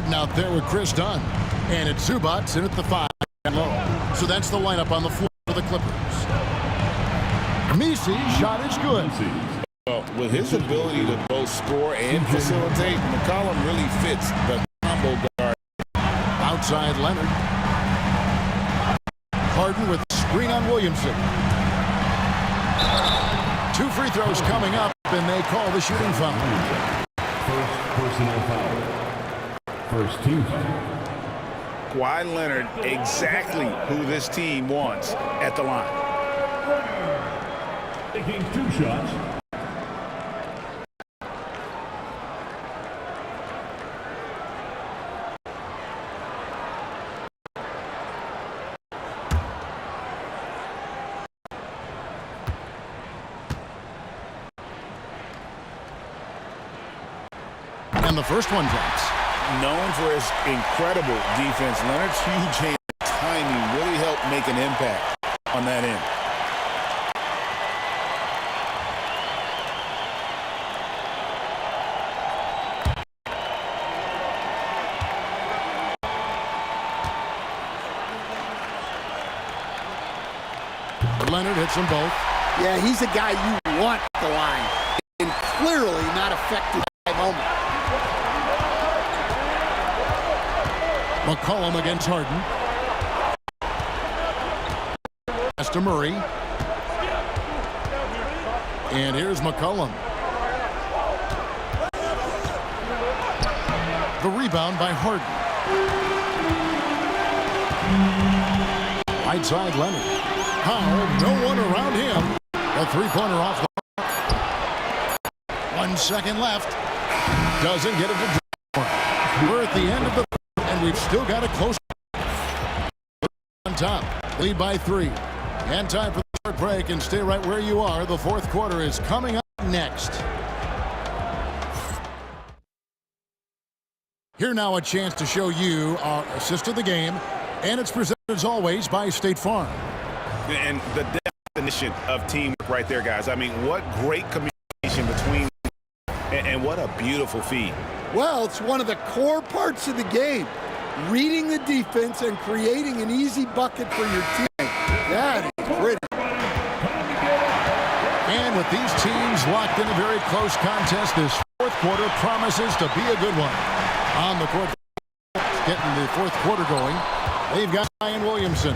Out there with Chris Dunn. And it's Zubats in at the 5 and low. So that's the lineup on the floor for the Clippers. Misi's shot is good. Well, with his ability to both score and facilitate, McCollum really fits the combo guard. Outside Leonard. Harden with screen on Williamson. 2 free throws coming up, and they call the shooting foul. First personal foul. First team foul. Kwai Leonard, exactly who this team wants at the line. Taking 2 shots. And the first one drops. Known for his incredible defense, Leonard's huge hand timing really helped make an impact on that end. Leonard hits them both. Yeah, he's a guy you want at the line. And clearly not affected by the moment. McCollum against Harden. Pass to Murray. And here's McCollum. The rebound by Harden. Right side Leonard. Powell, no one around him. A three-pointer off the mark. 1 second left. Doesn't get it to drop. We're at the end of the and we've still got a close on top. Lead by 3. And time for the short break, and stay right where you are. The fourth quarter is coming up next. Here now a chance to show you our assist of the game, and it's presented as always by State Farm. And the definition of teamwork right there, guys. I mean, what great communication between and what a beautiful feed. Well, it's one of the core parts of the game. Reading the defense and creating an easy bucket for your team. That is pretty. And with these teams locked in a very close contest, this fourth quarter promises to be a good one. On the court, getting the fourth quarter going, they've got Ryan Williamson.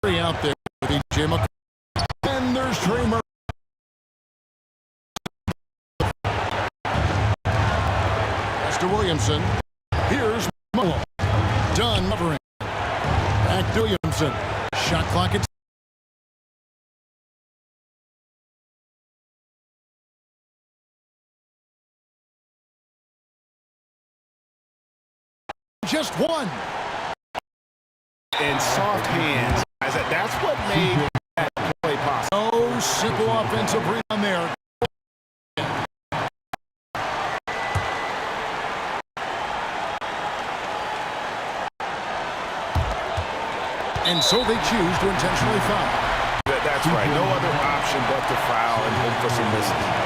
Out there with E.J. McCollum. And there's Trey Murray. To Williamson. Here's Mullen. Dunn covering. Back to Williamson. Shot clock at just one. And soft hands. That's what made that play possible. Oh, simple offensive rebound there. And so they choose to intentionally foul. That's right. No other option but to foul and hope for some misses.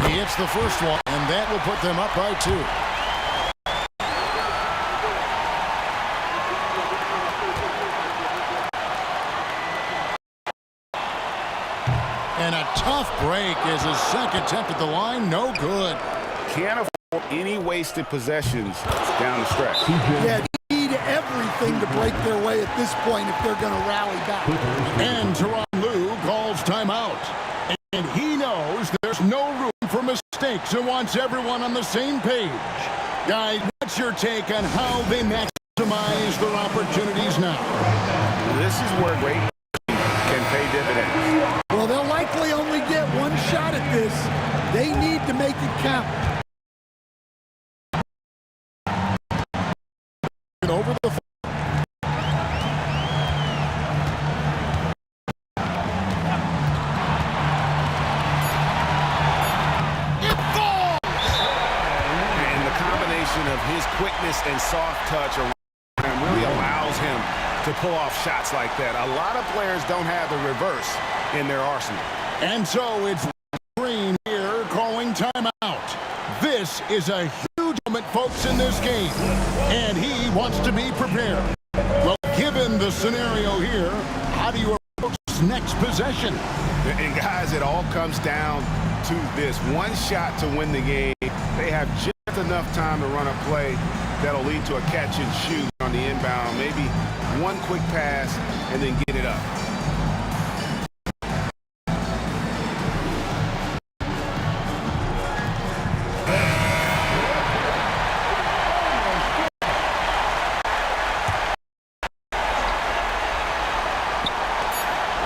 He hits the first one, and that will put them up by 2. And a tough break is his second attempt at the line. No good. Can't any wasted possessions down the stretch. Yeah, they need everything to break their way at this point if they're going to rally back. And Tyronn Lue calls timeout. And he knows there's no room for mistakes and wants everyone on the same page. Guys, what's your take on how they maximize their opportunities now? This is where great can pay dividends. Well, they'll likely only get one shot at this. They need to make it count. Over the Of his quickness and soft touch really allows him to pull off shots like that. A lot of players don't have the reverse in their arsenal. And so it's Green here calling timeout. This is a huge moment, folks, in this game. And he wants to be prepared. Well, given the scenario here, how do you approach this next possession? And guys, it all comes down to this. One shot to win the game. They have just enough time to run a play that'll lead to a catch and shoot on the inbound. Maybe one quick pass and then get it up.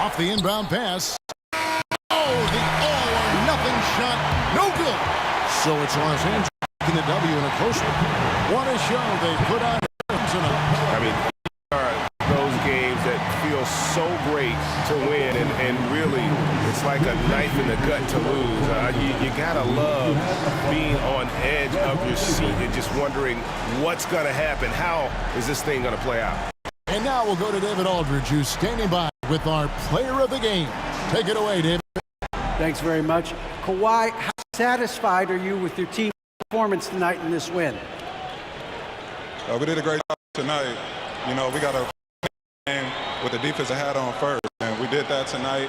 Off the inbound pass. Oh, the all-or-nothing shot. No good. So it's Los Angeles taking the W in a close one. What a show they put on tonight. I mean, those games that feel so great to win, and really, it's like a knife in the gut to lose. You gotta love being on edge of your seat and just wondering what's gonna happen. How is this thing gonna play out? And now we'll go to David Aldridge, who's standing by with our player of the game. Take it away, David. Thanks very much. Kwai, how satisfied are you with your team's performance tonight in this win? We did a great job tonight. You know, we got a game with the defense I had on first, and we did that tonight.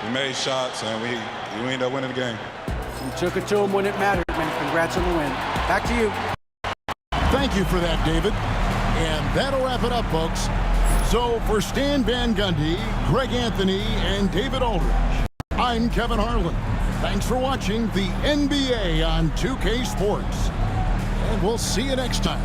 We made shots, and we ended up winning the game. You took it to them when it mattered, man. Congrats on the win. Back to you. Thank you for that, David. And that'll wrap it up, folks. So for Stan Van Gundy, Greg Anthony, and David Aldridge, I'm Kevin Harlan. Thanks for watching the NBA on 2K Sports. And we'll see you next time.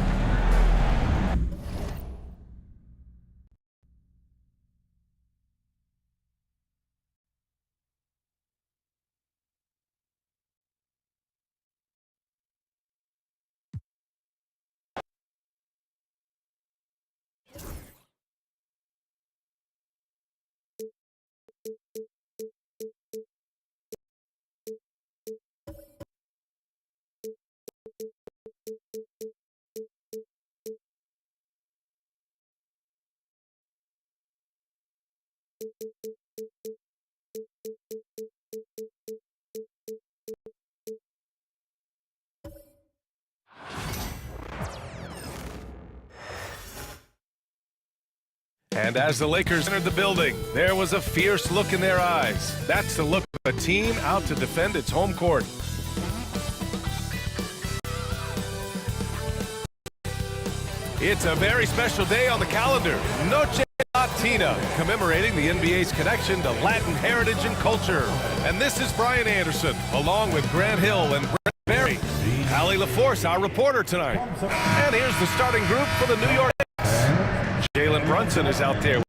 And as the Lakers entered the building, there was a fierce look in their eyes. That's the look of a team out to defend its home court. It's a very special day on the calendar. Noche Latina, commemorating the NBA's connection to Latin heritage and culture. And this is Brian Anderson, along with Grant Hill and Brett Berry. Allie LaForce, our reporter tonight. And here's the starting group for the New York Knicks. Jalen Brunson is out there.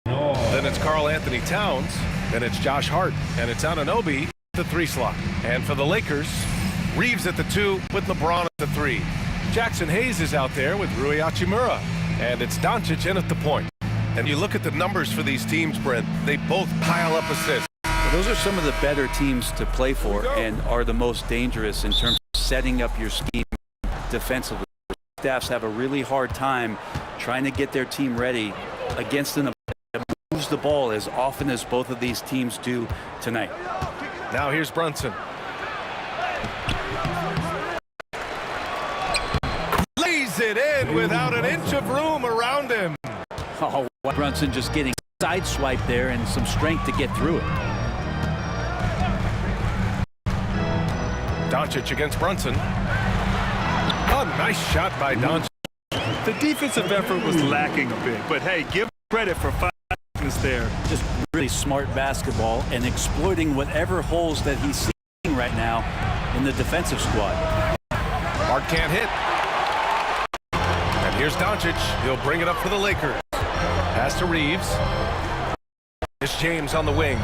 Then it's Karl Anthony Towns. Then it's Josh Hart. And it's Anunoby at the 3 slot. And for the Lakers, Reeves at the 2 with LeBron at the 3. Jackson Hayes is out there with Rui Hachimura. And it's Doncic in at the point. And you look at the numbers for these teams, Brent, they both pile up assists. Well, those are some of the better teams to play for and are the most dangerous in terms of setting up your scheme defensively. Staffs have a really hard time trying to get their team ready against an opponent that moves the ball as often as both of these teams do tonight. Now here's Brunson. Lays it in without an inch of room around him. Oh, Brunson just getting sideswiped there and some strength to get through it. Doncic against Brunson. Oh, nice shot by Doncic. The defensive effort was lacking a bit, but hey, give credit for finding there. Just really smart basketball and exploiting whatever holes that he's seeing right now in the defensive squad. Hart can't hit. And here's Doncic. He'll bring it up for the Lakers. Pass to Reeves. It's James on the wing.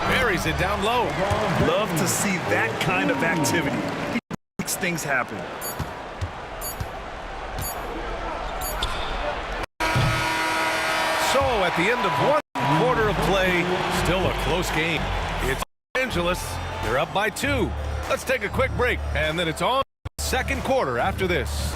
Buries it down low. Love to see that kind of activity. He makes things happen. So at the end of one quarter of play, still a close game. It's Los Angeles. They're up by 2. Let's take a quick break, and then it's on second quarter after this.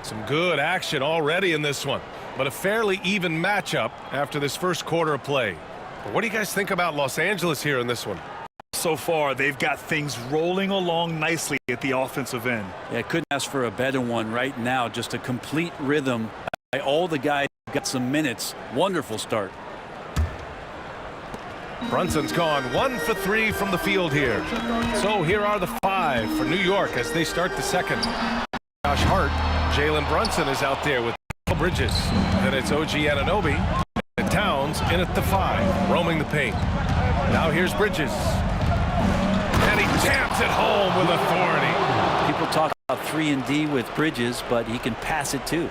Some good action already in this one, but a fairly even matchup after this first quarter of play. But what do you guys think about Los Angeles here in this one? So far, they've got things rolling along nicely at the offensive end. Yeah, couldn't ask for a better one right now. Just a complete rhythm by all the guys who got some minutes. Wonderful start. Brunson's gone 1 for 3 from the field here. So here are the 5 for New York as they start the second. Josh Hart, Jalen Brunson is out there with Bridges. Then it's OG Anunoby and Towns in at the 5, roaming the paint. Now here's Bridges. And he jams it home with authority. People talk about 3-and-D with Bridges, but he can pass it too.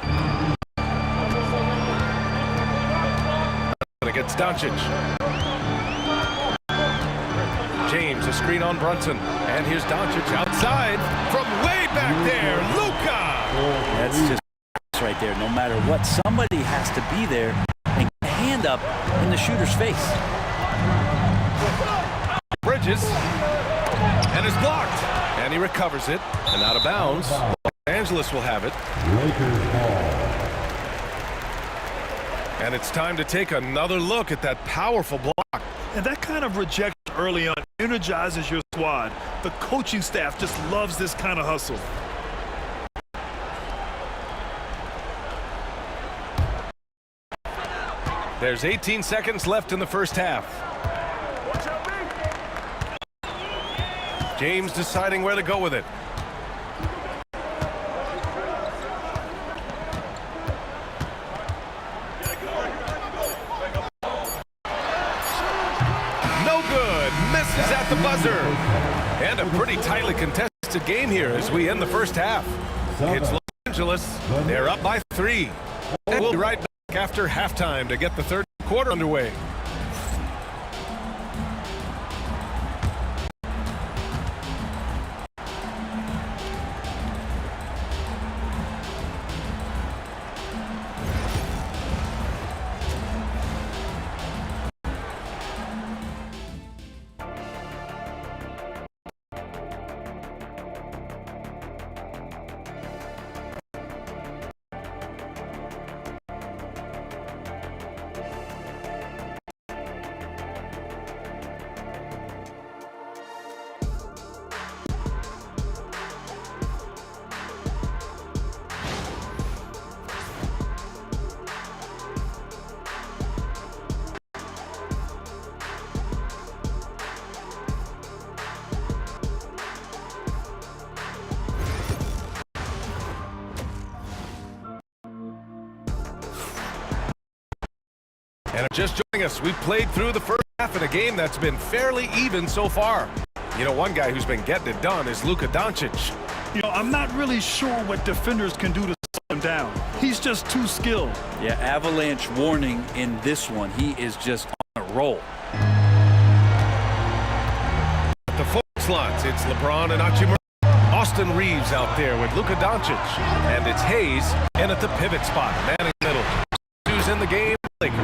Against Doncic. James, a screen on Brunson. And here's Doncic outside from way back there. Luka! That's just right there. No matter what, somebody has to be there and get a hand up in the shooter's face. Bridges. And is blocked. And he recovers it. And out of bounds. Los Angeles will have it. And it's time to take another look at that powerful block. And that kind of rejection early on energizes your squad. The coaching staff just loves this kind of hustle. There's 18 seconds left in the first half. James deciding where to go with it. No good. Misses at the buzzer. And a pretty tightly contested game here as we end the first half. It's Los Angeles. They're up by 3. And we'll be right back after halftime to get the third quarter underway. And just joining us, we played through the first half of the game that's been fairly even so far. You know, one guy who's been getting it done is Luka Doncic. You know, I'm not really sure what defenders can do to slow him down. He's just too skilled. Yeah, avalanche warning in this one. He is just on a roll. At the four slots, it's LeBron and Hachimura. Austin Reeves out there with Luka Doncic. And it's Hayes in at the pivot spot, manning middle. Who's in the game? Lakers.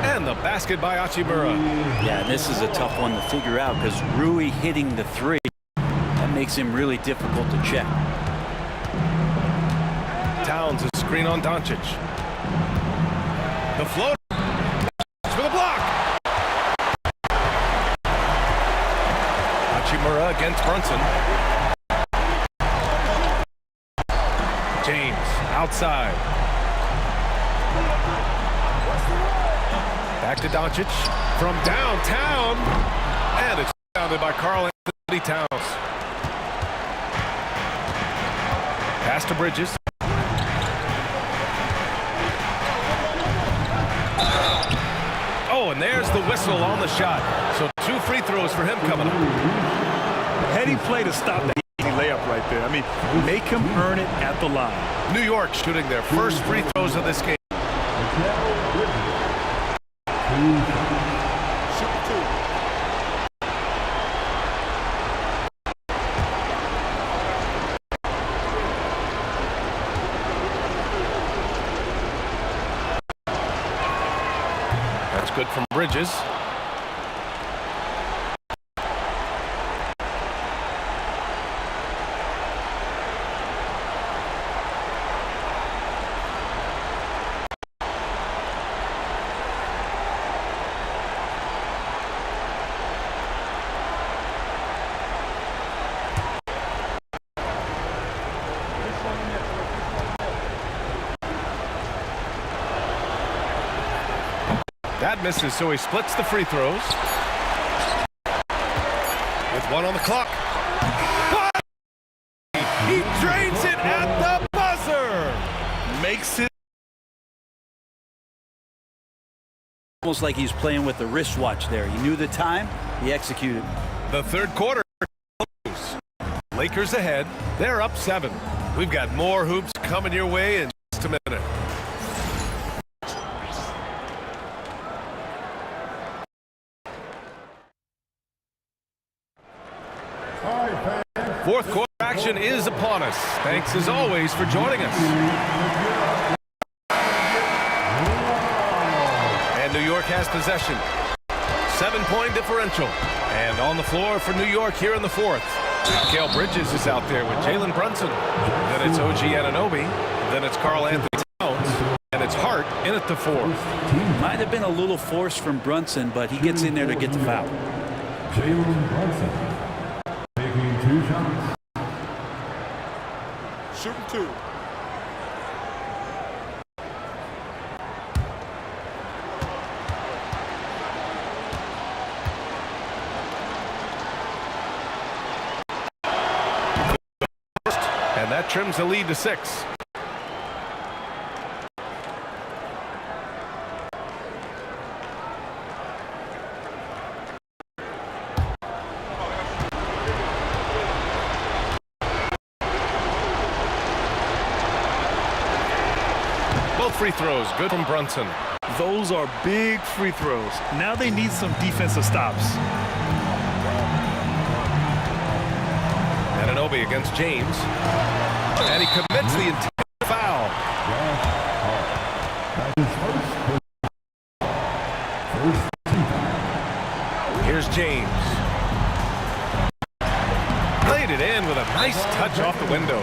And the basket by Hachimura. Yeah, this is a tough one to figure out because Rui hitting the 3. makes him really difficult to check. Towns a screen on Doncic. The float for the block. Hachimura against Brunson. James outside. Back to Doncic from downtown, and it's founded by Karl Anthony Towns. Pass to Bridges. Oh, and there's the whistle on the shot. So 2 free throws for him coming up. Heady play to stop that easy layup right there. I mean, make him earn it at the line. New York shooting their first free throws of this game. That's good from Bridges. That misses, so he splits the free throws. With 1 on the clock. He drains it at the buzzer. Makes it. Almost like he's playing with the wristwatch there. He knew the time, he executed. The third quarter. Lakers ahead. They're up 7. We've got more hoops coming your way in just a minute. Fourth quarter action is upon us. Thanks as always for joining us. And New York has possession. 7-point differential. And on the floor for New York here in the fourth. Mikal Bridges is out there with Jalen Brunson. Then it's OG Anunoby. Then it's Karl Anthony Towns. And it's Hart in at the 4. Might have been a little force from Brunson, but he gets in there to get the foul. Jalen Brunson making 2 shots. Shooting 2. And that trims the lead to 6. Free throws, good from Brunson. Those are big free throws. Now they need some defensive stops. Anunoby against James. And he commits the intended foul. Here's James. Laid it in with a nice touch off the window.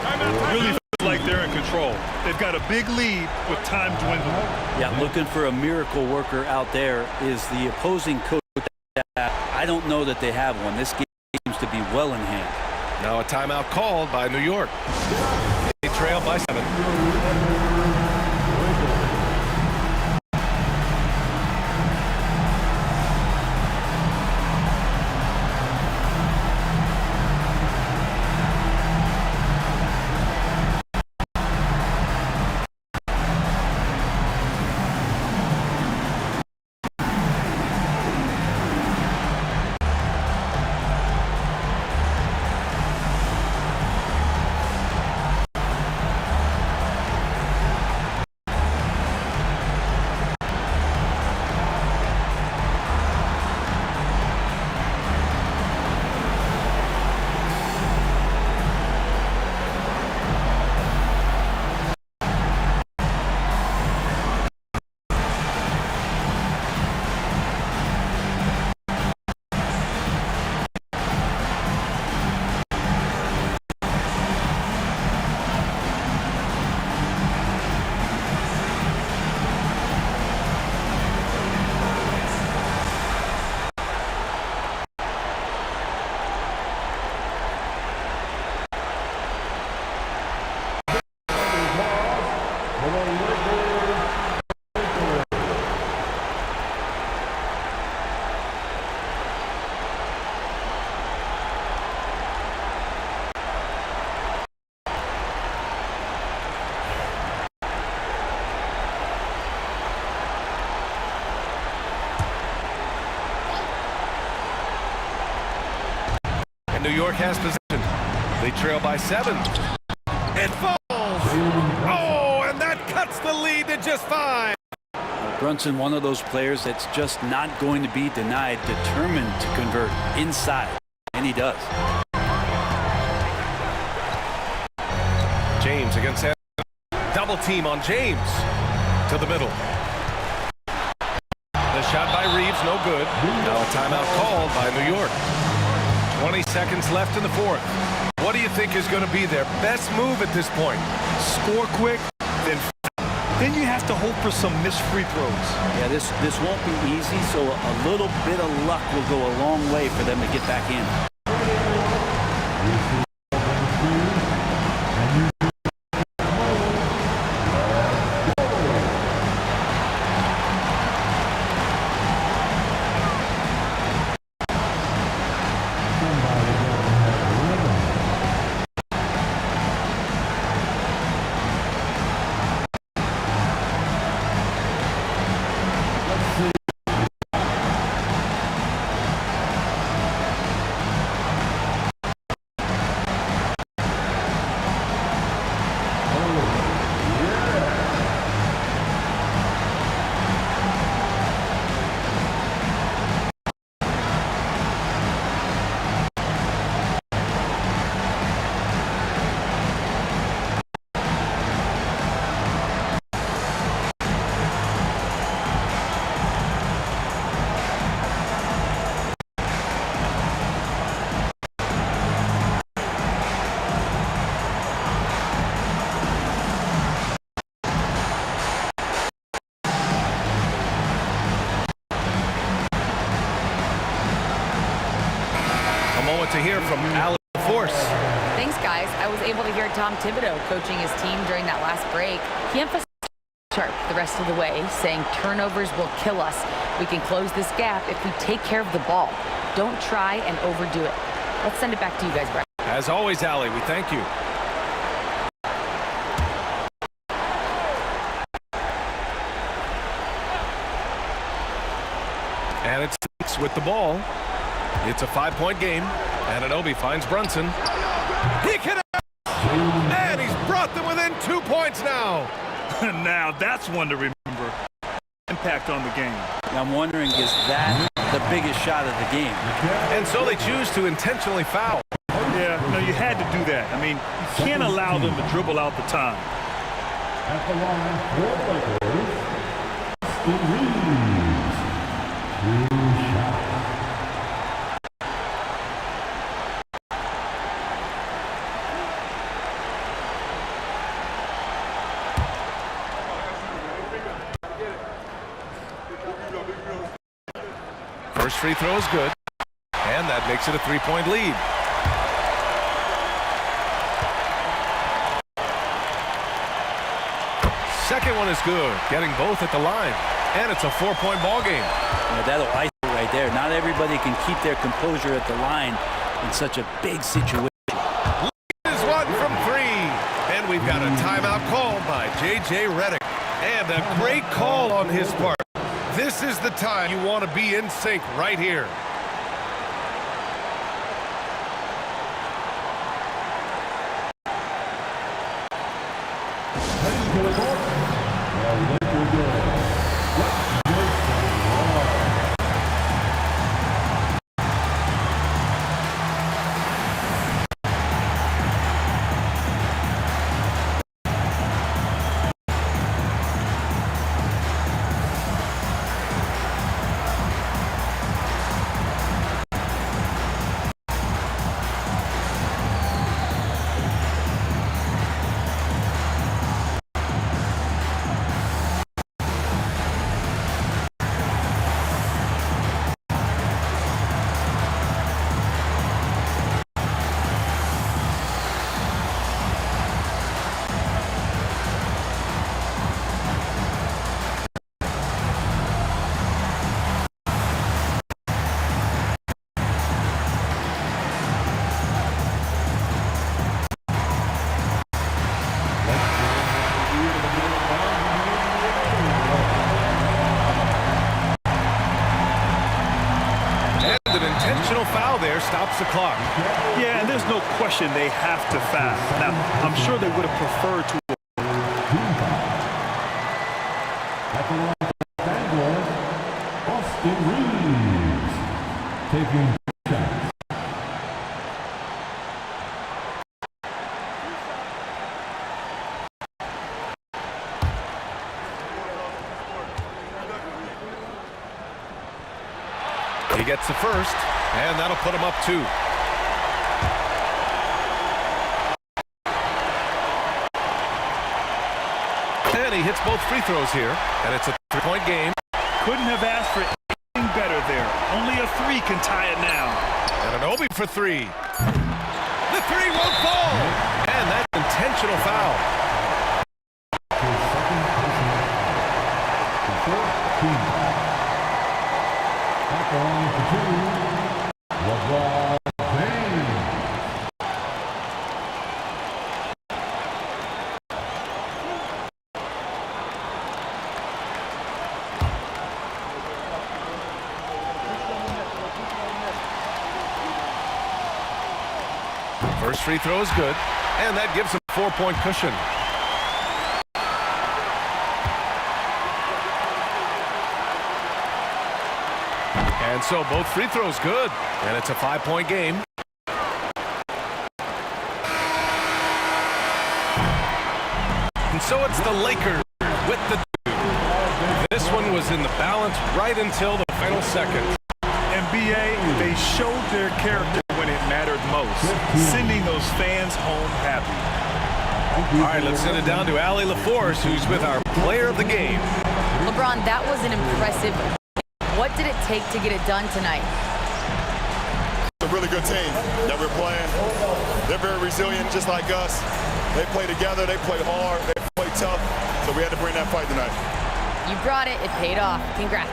Really feels like they're in control. They've got a big lead with time dwindling. Yeah, looking for a miracle worker out there is the opposing coach. I don't know that they have one. This game seems to be well in hand. Now a timeout called by New York. They trail by 7. And New York has possession. They trail by 7. It falls. Oh, and that cuts the lead to just 5. Brunson, one of those players that's just not going to be denied, determined to convert inside, and he does. James against Anderson. Double team on James. To the middle. The shot by Reeves, no good. Now a timeout called by New York. 20 seconds left in the fourth. What do you think is going to be their best move at this point? Score quick, then you have to hope for some missed free throws. Yeah, this won't be easy, so a little bit of luck will go a long way for them to get back in. To hear from Alex Force. Thanks, guys. I was able to hear Tom Thibodeau coaching his team during that last break. He emphasized sharp the rest of the way, saying turnovers will kill us. We can close this gap if we take care of the ball. Don't try and overdo it. Let's send it back to you guys, Brad. As always, Allie, we thank you. And it's 6 with the ball. It's a 5-point game. Anunoby finds Brunson. He connects! And he's brought them within 2 points now. Now that's one to remember. Impact on the game. I'm wondering, is that the biggest shot of the game? And so they choose to intentionally foul. Yeah, no, you had to do that. I mean, you can't allow them to dribble out the time. At the line for Lakers, Steve Reeves. 2 shots. First free throw is good, and that makes it a 3-point lead. Second one is good, getting both at the line, and it's a 4-point ball game. Yeah, that'll ice it right there. Not everybody can keep their composure at the line in such a big situation. Is one from 3, and we've got a timeout called by J.J. Redick, and a great call on his part. This is the time you want to be in sync right here. stops the clock. Yeah, and there's no question they have to foul. Now, I'm sure they would have preferred to. At the line for Bangor, Austin Reeves taking shots. He gets the first, and that'll put him up 2. And he hits both free throws here, and it's a 3-point game. Couldn't have asked for anything better there. Only a 3 can tie it now. And an Obi for 3. The 3 won't fall, and that's an intentional foul. His second personal foul. The 14th. At the line for 2, LeBron James. First free throw is good, and that gives him a 4-point cushion. And so both free throws good, and it's a 5-point game. And so it's the Lakers with the 2. This one was in the balance right until the final second. NBA, they showed their character when it mattered most, sending those fans home happy. All right, let's send it down to Allie LaForce, who's with our player of the game. LeBron, that was an impressive. What did it take to get it done tonight? It's a really good team that we're playing. They're very resilient, just like us. They play together, they play hard, they play tough, so we had to bring that fight tonight. You brought it. It paid off. Congrats.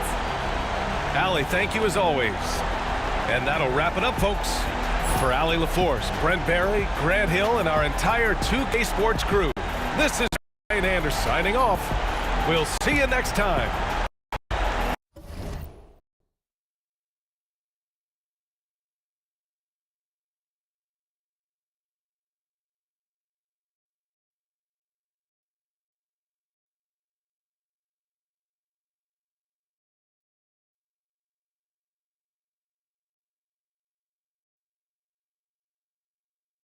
Allie, thank you as always. And that'll wrap it up, folks. For Allie LaForce, Brent Barry, Grant Hill, and our entire 2K Sports crew, this is Ryan Anders signing off. We'll see you next time.